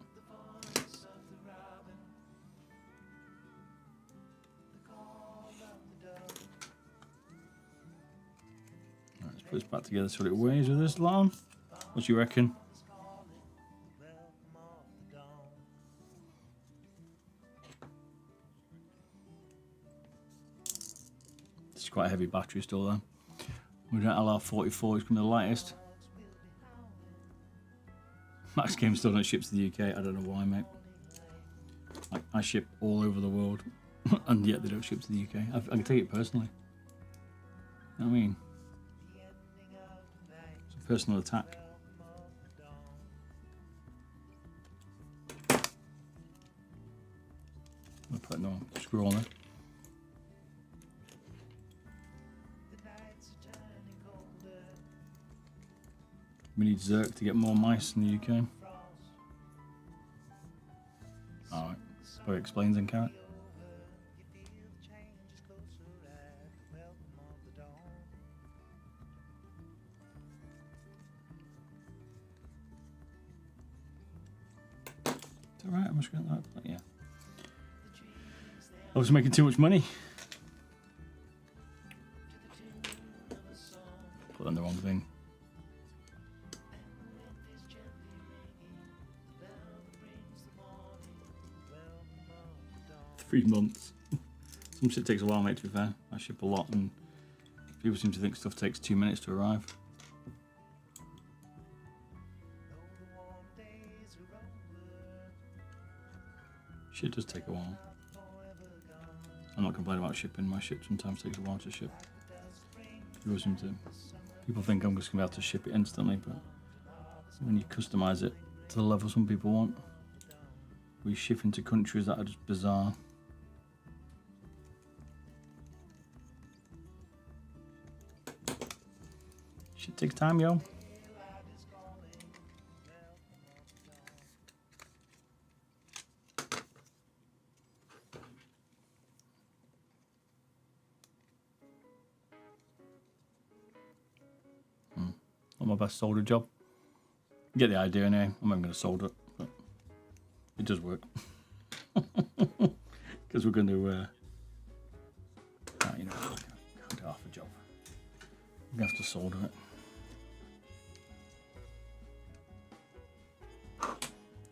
Let's put this back together so it weighs with this long. What do you reckon? It's quite a heavy battery still though. We don't allow 44, it's going to be the lightest. Max Games still don't ship to the UK, I don't know why, mate. Like, I ship all over the world, and yet they don't ship to the UK. I can take it personally. You know what I mean? It's a personal attack. I'll put no screw on there. We need Zerk to get more mice in the UK. Alright, probably explains in carrot. It's alright, I'm just going to that, yeah. I was making too much money. Put on the wrong thing. 3 months. Some shit takes a while, mate, to be fair. I ship a lot and people seem to think stuff takes 2 minutes to arrive. Shit does take a while. I'm not complaining about shipping. My ship sometimes takes a while to ship. People think I'm just going to be able to ship it instantly, but when you customise it to the level some people want, we ship into countries that are just bizarre. Shit takes time, yo. Not my best solder job. You get the idea anyway. I'm not going to solder it, but it does work. Because we're going to, you know, can't do half a job. We're going to have to solder it.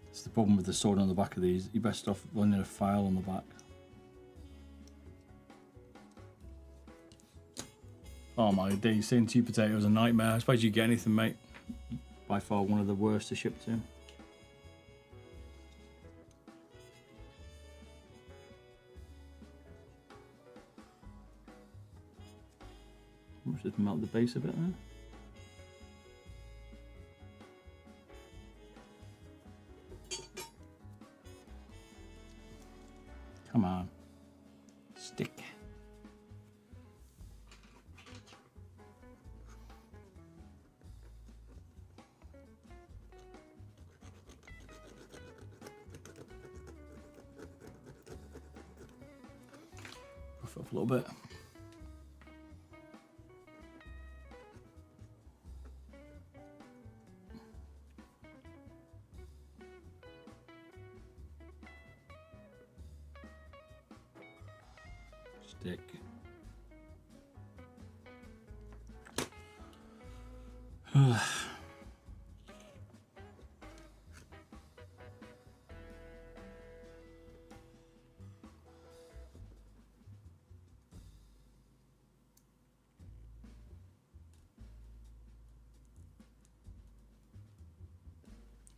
It's the problem with the solder on the back of these. You're best off running a file on the back. Oh my days, saying 2 potatoes a nightmare. I suppose you get anything, mate. By far one of the worst to ship to. Just melt the base a bit there. Come on. Stick. Rough up a little bit. Stick.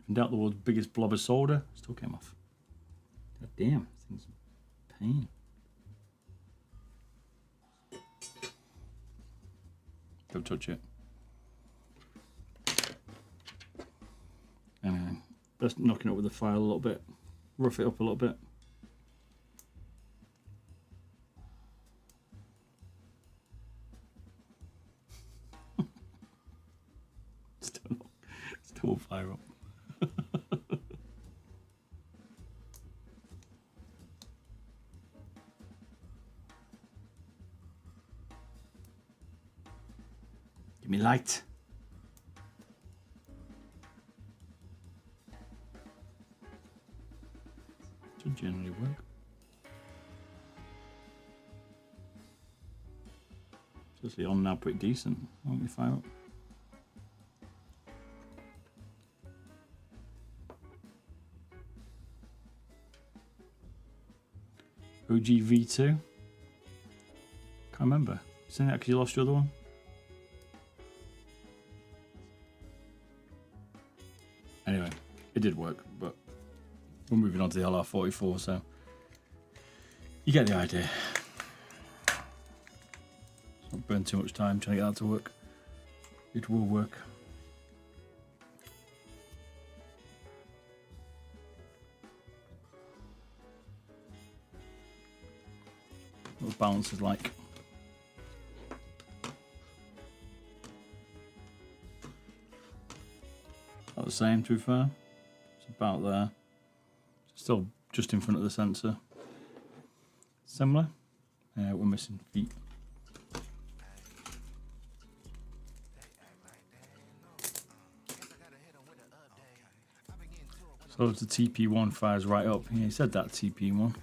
In doubt the world's biggest blob of solder, still came off. God damn, this thing's a pain. Don't touch it. Anyway, let's knock it up with the file a little bit. Rough it up a little bit. Still fire up. Give me light. Should generally work. It's actually on now pretty decent. Won't we fire up? OG V2. Can't remember. You saying that because you lost your other one? Anyway, it did work, but we're moving on to the LR44, so you get the idea. Don't burn too much time trying to get that to work. It will work. What the balance is like. About the same, to be fair. It's about there. Still just in front of the sensor. Similar. We're missing feet. So the TP1 fires right up. Yeah, he said that TP1.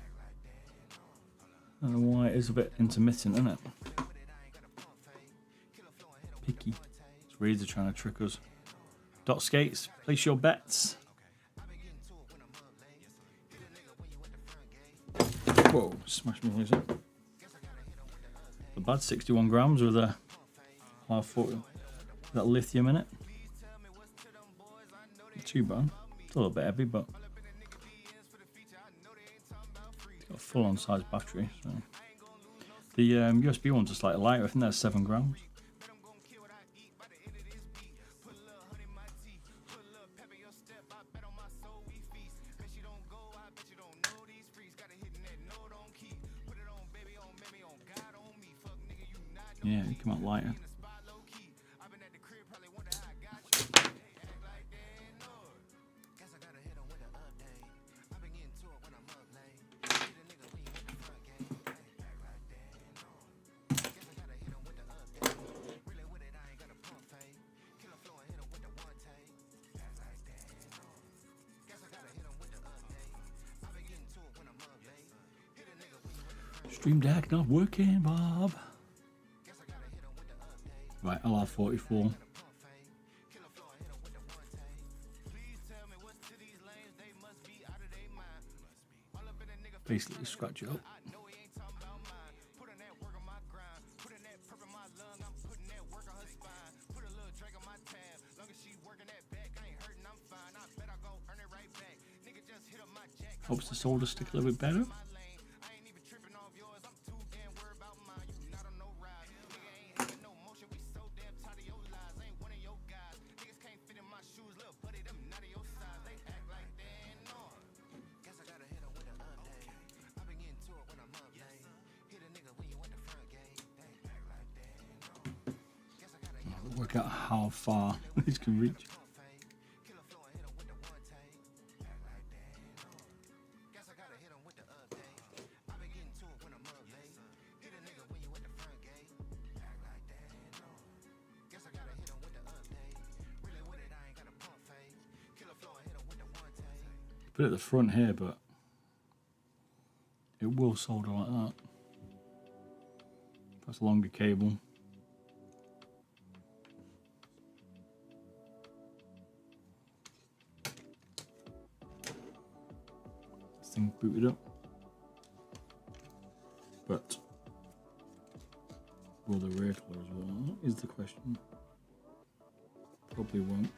I don't know why it is a bit intermittent, isn't it? Picky. It's Razer trying to trick us. Dot skates, place your bets. Whoa, smash my voice up. The bad 61 grams with a half 40. That lithium in it. Not too bad. It's a little bit heavy, but it's got a full-on size battery. So the USB ones are slightly lighter. I think they're 7 grams. Yeah, it come out lighter. Stream Deck not working, Bob. Right, LR44. Basically, scratch it up. Helps the solder stick a little bit better. Work out how far this can reach. Put it at the front here, but it will solder like that. That's a longer cable. Thing booted up, but will the rear close well? Is the question. Probably won't.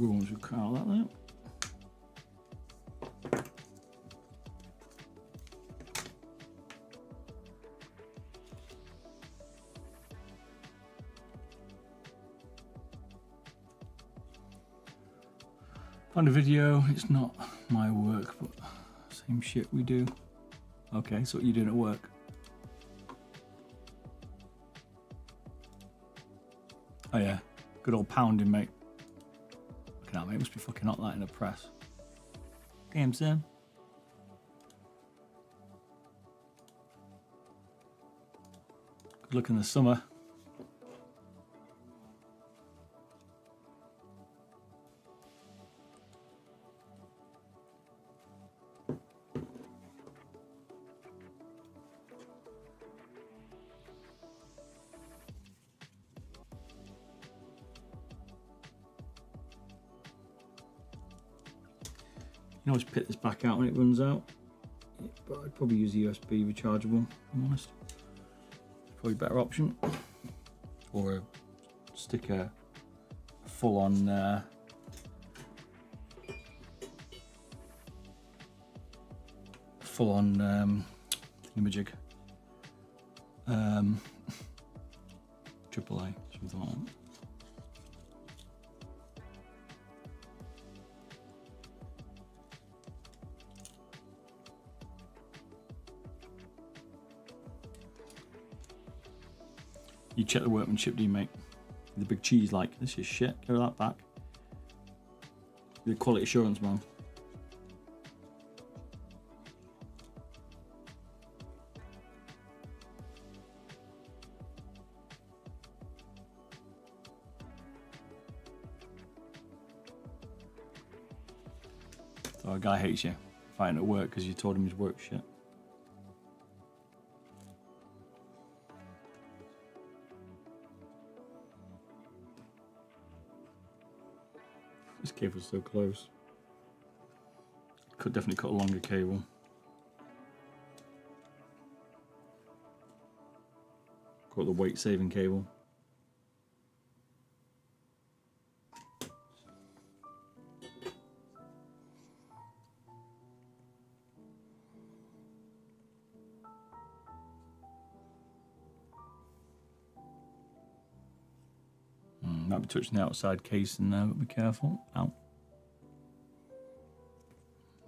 once we cut out that there. Found a video, it's not my work, but same shit we do. Okay, so what you doing at work? Oh yeah, good old pounding, mate. Look at that, mate, it must be fucking hot that in a press. Damn, Sam. Good luck in the summer. You can always pick this back out when it runs out, but I'd probably use a USB rechargeable, if I'm honest. Probably a better option. Or stick a full-on thingamajig. AAA, something like that. You check the workmanship, do you, mate? The big cheese, like, this is shit. Give that back. The quality assurance, man. So a guy hates you fighting at work because you told him his work shit. This cable's so close. Could definitely cut a longer cable. Got the weight saving cable. Might be touching the outside casing now, but be careful. Ow.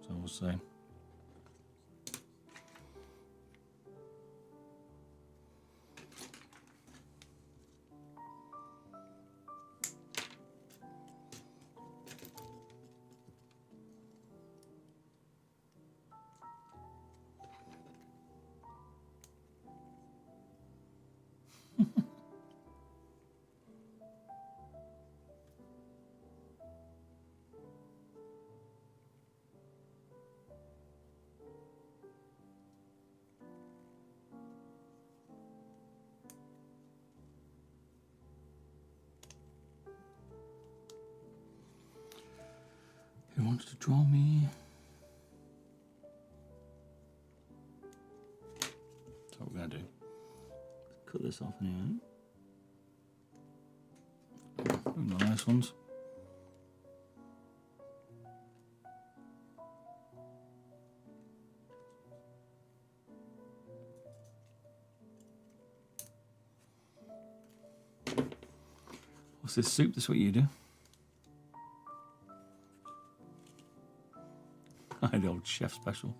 So we'll see. Who wants to draw me? That's what we're gonna do. Cut this off anyway. The nice ones. What's this soup? That's what you do. The old chef special.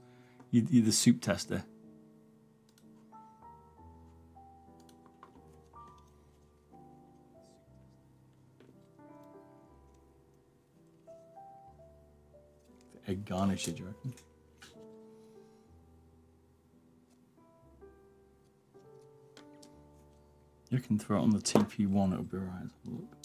You're the soup tester. The egg garnish, do you reckon? You can throw it on the TP1, it'll be alright. Look.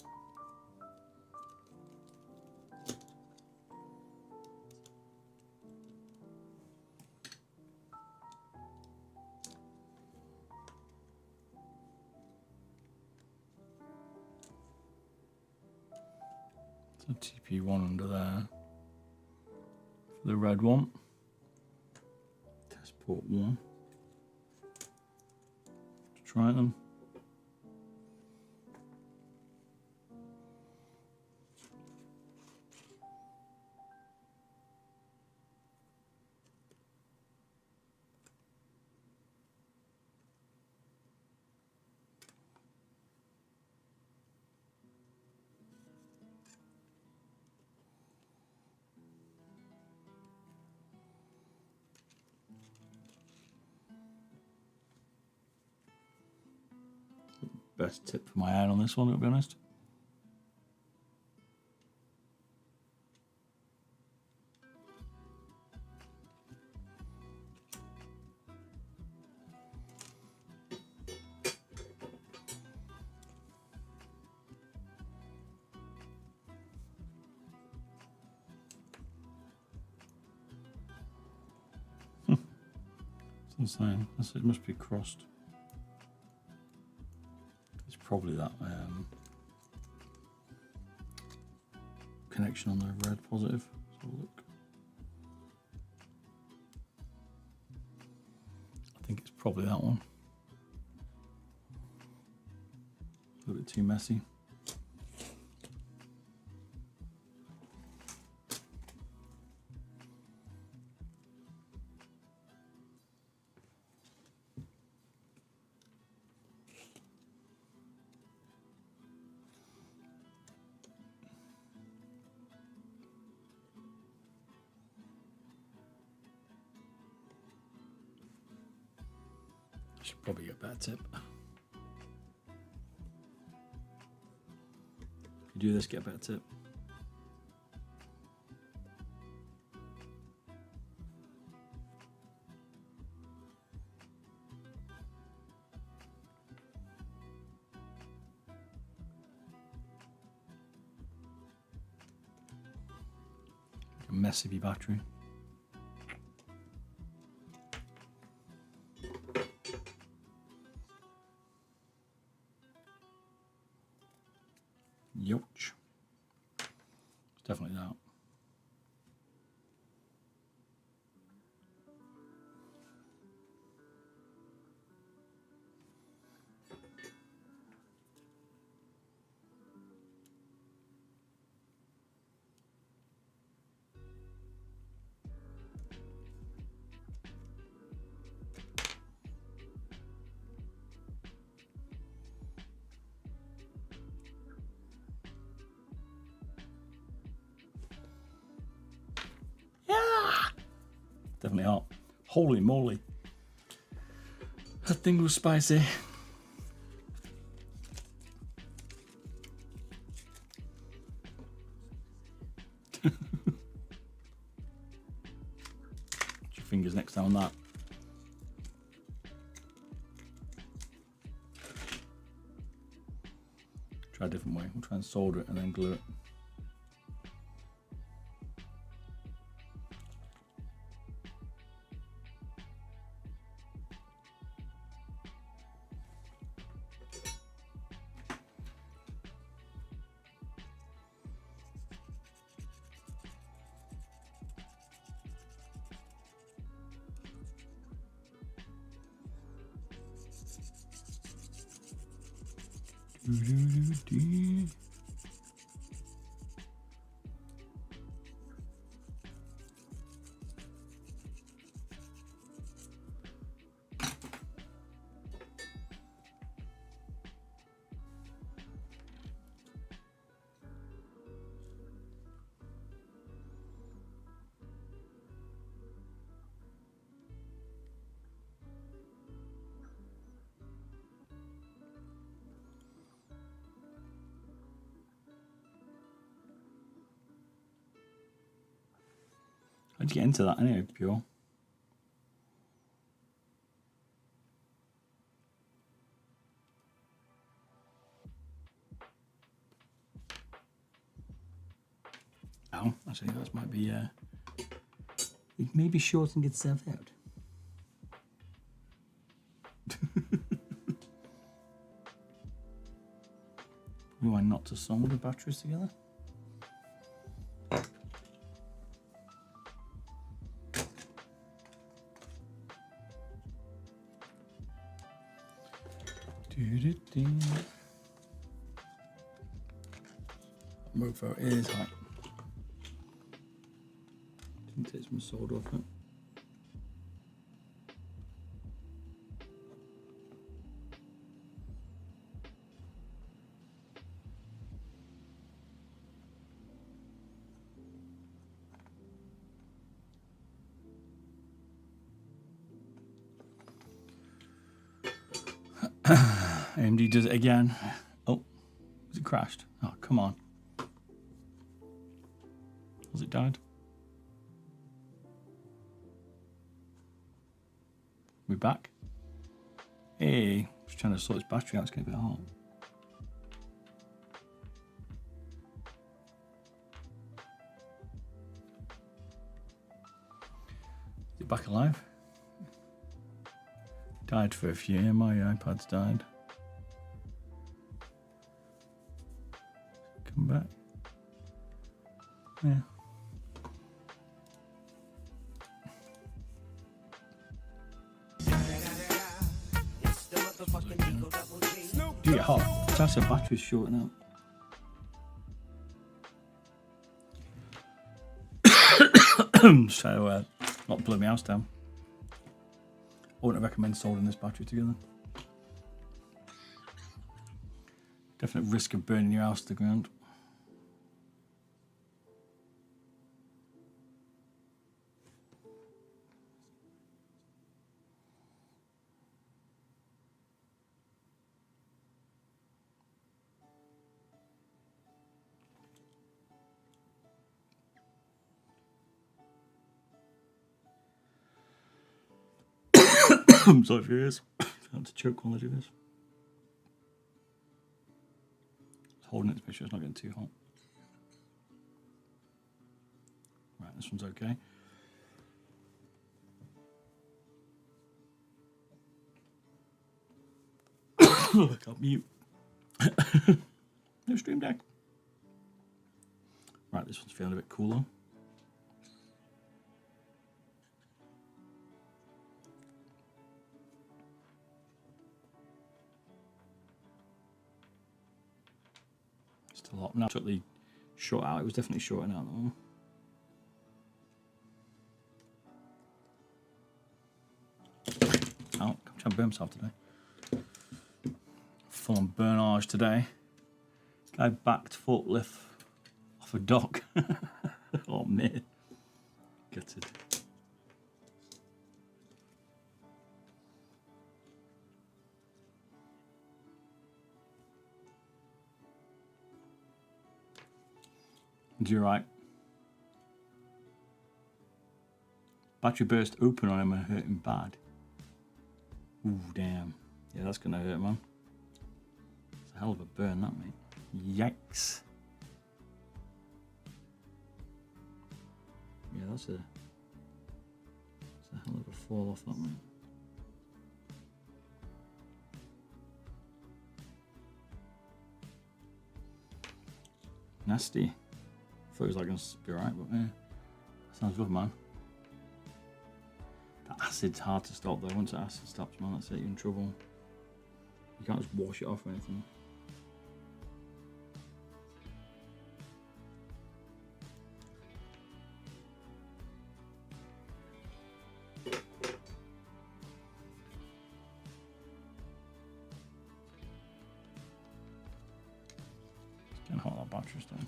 So TP1 under there. For the red one. Test port 1. Try them. Best tip for my iron on this one, to be honest. It's insane. It must be crossed. It's probably that connection on the red positive. Let's have a look. I think it's probably that one. A little bit too messy. Should probably get a better tip. If you do this, get a better tip. A mess of your battery. Youch. It's definitely that. Definitely hot. Holy moly. That thing was spicy. Put your fingers next time on that. Try a different way. We'll try and solder it and then glue it. How'd you get into that anyway, Pure? Oh, actually, that might be, it may be shorting itself out. Why not to solder the batteries together? Mofo is hot. Didn't take some solder off it. AMD does it again. Oh, has it crashed? Oh, come on. Has it died? We back? Hey, just trying to sort its battery out. It's getting a bit hot. Is it back alive? Died for a few. Yeah, my iPad's died. Come back. Yeah. Do get hot. It's actually a battery's shorting out. So, not blow my house down. I wouldn't recommend soldering this battery together. Definite risk of burning your house to the ground. I'm sorry for yours. I have to choke while I do this. Just holding it to make sure it's not getting too hot. Right, this one's okay. I can't mute. No stream deck. Right, this one's feeling a bit cooler. Still hot. Now, took the short out. It was definitely shorting out that one. Oh, I'm trying to burn myself today. Full on burnage today. Guy backed forklift off a dock. Oh man. Gutted. You're right. Battery burst open on him and hurt him bad. Ooh, damn. Yeah, that's gonna hurt, man. It's a hell of a burn, that, mate. Yikes. Yeah, that's a hell of a fall off, that, mate. Nasty. Thought it was like going to be alright, but yeah. Sounds good, man. The acid's hard to stop though. Once the acid stops, man, that's it, you're in trouble. You can't just wash it off or anything. It's getting hot, that battery's done.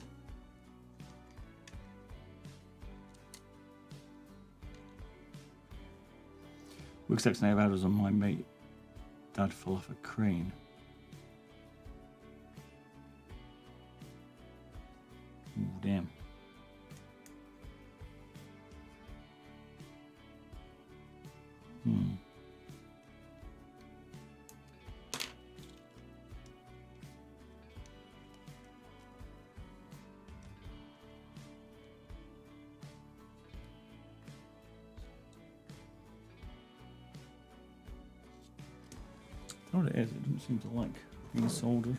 Works next day I've had was on my mate. Dad fell off a crane. Ooh, damn. I don't know what it is, it doesn't seem to like being soldered.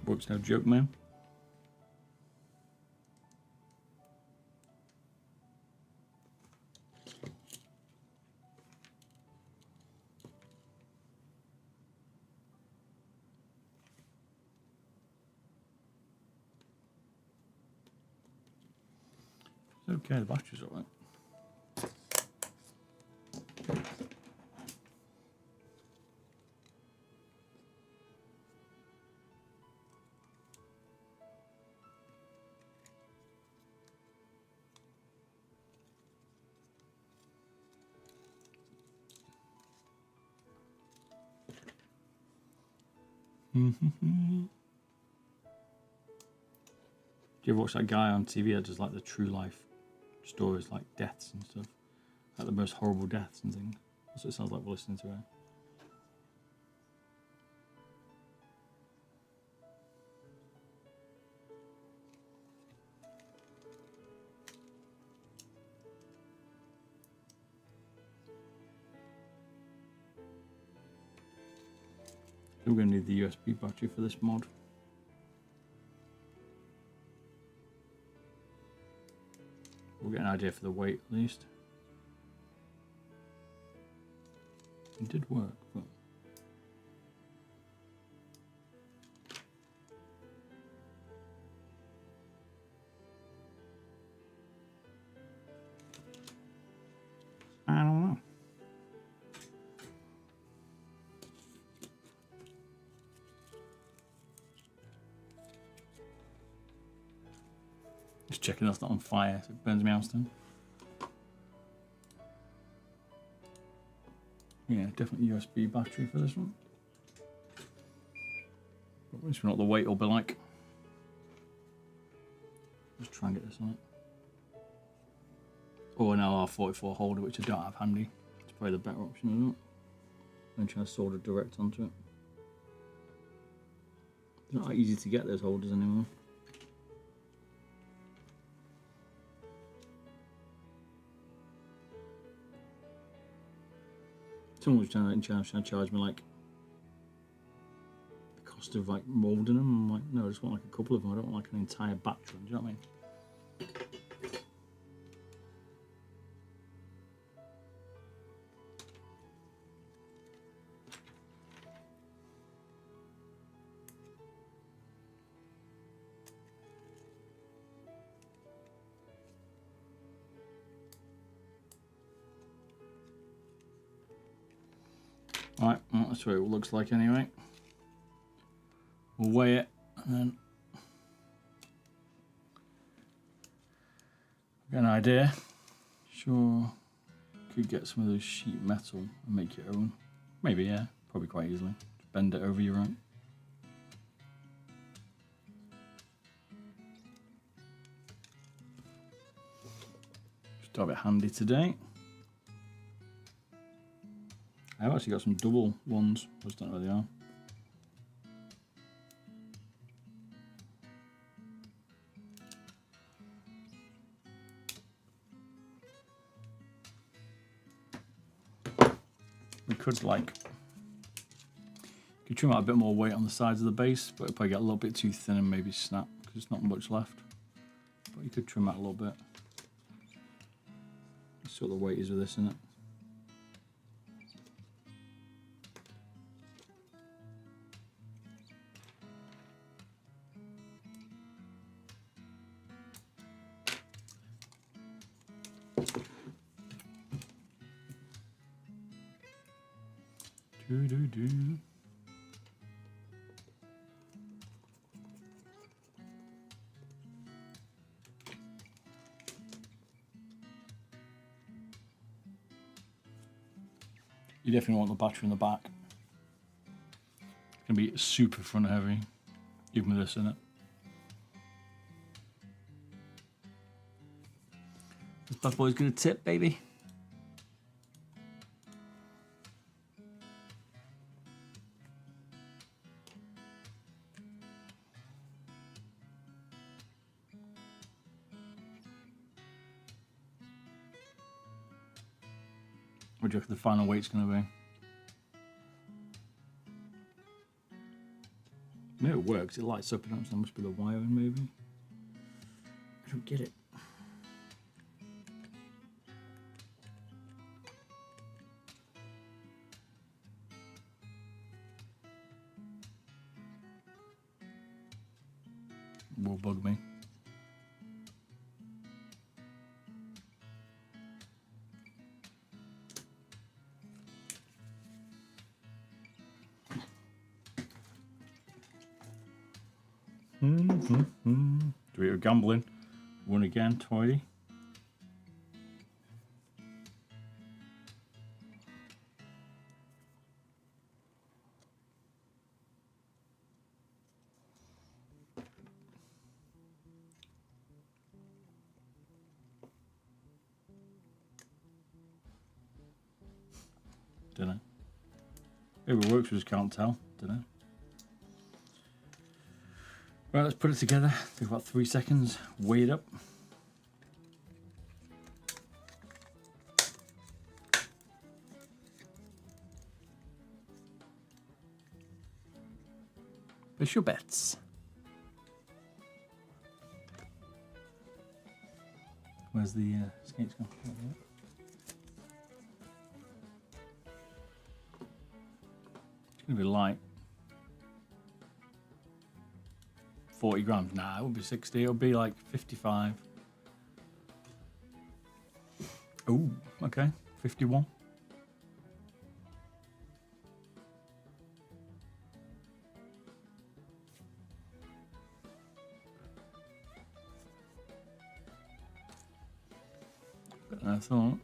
Works no joke, man. Okay, the battery's alright. Do you ever watch that guy on TV that does like the true life stories, like deaths and stuff? Like the most horrible deaths and things. That's what it sounds like we're listening to it. We're going to need the USB battery for this mod. We'll get an idea for the weight at least. It did work, but I don't know. Just checking that's not on fire, so it burns me house down. Yeah, definitely USB battery for this one. But we're just not the weight will be like. Just try and get this on it. Or an LR44 holder, which I don't have handy. It's probably the better option, isn't it? And try to solder direct onto it. It's not that easy to get those holders anymore. Someone was trying to charge me like the cost of like moulding them. I'm like, no, I just want like a couple of them. I don't want like an entire batch of them. Do you know what I mean? Alright, well, that's what it looks like anyway. We'll weigh it and then get an idea. Sure, could get some of those sheet metal and make your own. Maybe, yeah, probably quite easily. Just bend it over your own. Just have it handy today. I've actually got some double ones, I just don't know where they are. We could like, trim out a bit more weight on the sides of the base, but it'll probably get a little bit too thin and maybe snap because there's not much left. But you could trim out a little bit. See what the weight is with this, isn't it? Do. You definitely want the battery in the back. It's going to be super front heavy, even with this in it. This bad boy's going to tip, baby. What do you reckon the final weight's going to be? Maybe it works, it lights up and that must be the wiring maybe. I don't get it. Will bug me. Do we go gambling? One again, tidy. Don't know. Maybe it works, we just can't tell. Don't know. Right, let's put it together. Take about 3 seconds. Weigh it up. Place your bets. Where's the skates gone? It's going to be light. 40 grams. Nah, it won't be 60. It'll be like 55. Ooh, okay. 51. Better than I thought.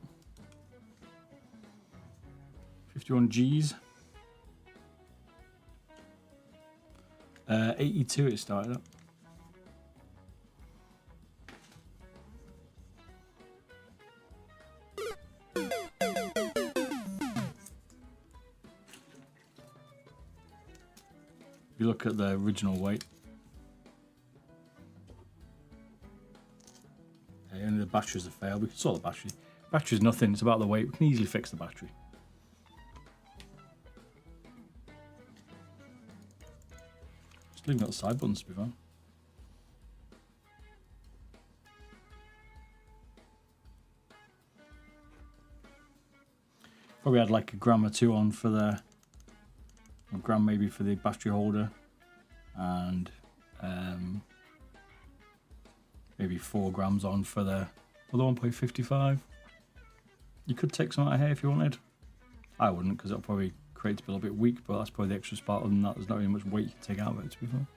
51 G's. 82 it started up. If you look at the original weight, only the batteries have failed. We can sort the battery. Battery's nothing, it's about the weight. We can easily fix the battery. Just leaving out the side buttons to be fine. Probably had like a gram or two on for the, a gram maybe for the battery holder, and maybe 4 grams on for the other 1.55. You could take some out of here if you wanted. I wouldn't, because it'll probably create it a little bit weak, but that's probably the extra spot. Other than that, there's not really much weight you can take out of it, to be fair.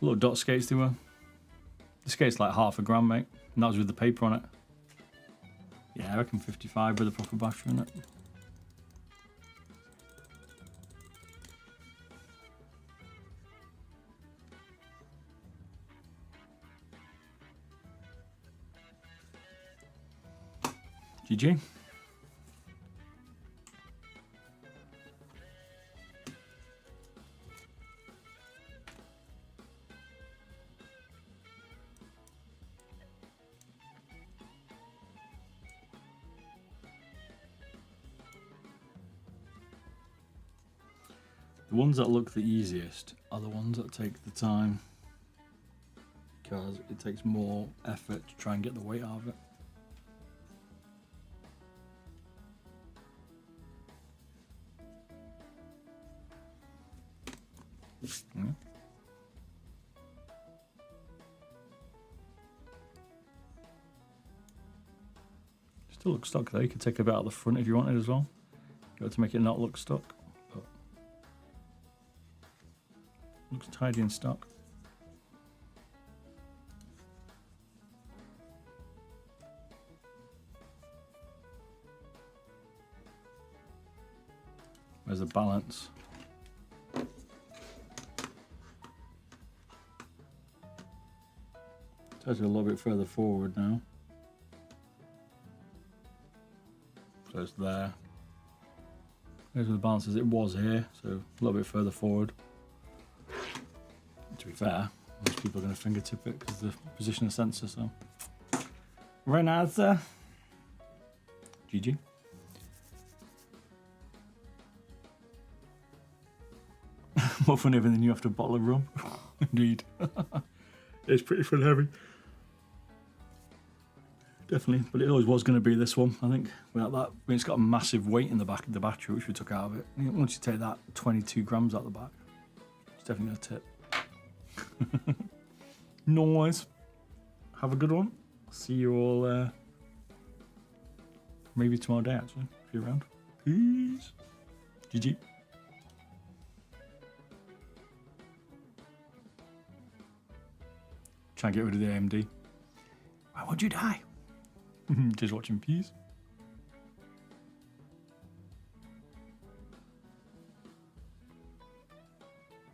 Little dot skates they were. The skate's like 1/2 gram, mate. And that was with the paper on it. Yeah, I reckon 55 with a proper battery in it. GG. The ones that look the easiest are the ones that take the time, because it takes more effort to try and get the weight out of it. Yeah. Still looks stuck though. You could take a bit out of the front if you wanted as well. Got to make it not look stuck. But looks tidy and stuck. Where's the balance? Takes it a little bit further forward now. So it's there. There's where the balance is. It was here, so a little bit further forward. To be fair, most people are going to fingertip it because of the position of the sensor, so. Razer. GG. More fun even than you after a bottle of rum. Indeed. It's pretty fun heavy. Definitely, but it always was going to be this one, I think. Without that, I mean, it's got a massive weight in the back of the battery, which we took out of it. Once you take that 22 grams out the back, it's definitely going to tip. Nice. Have a good one. See you all maybe tomorrow day, actually, if you're around. Peace. GG. Try and get rid of the AMD. Why would you die? Just watching peace.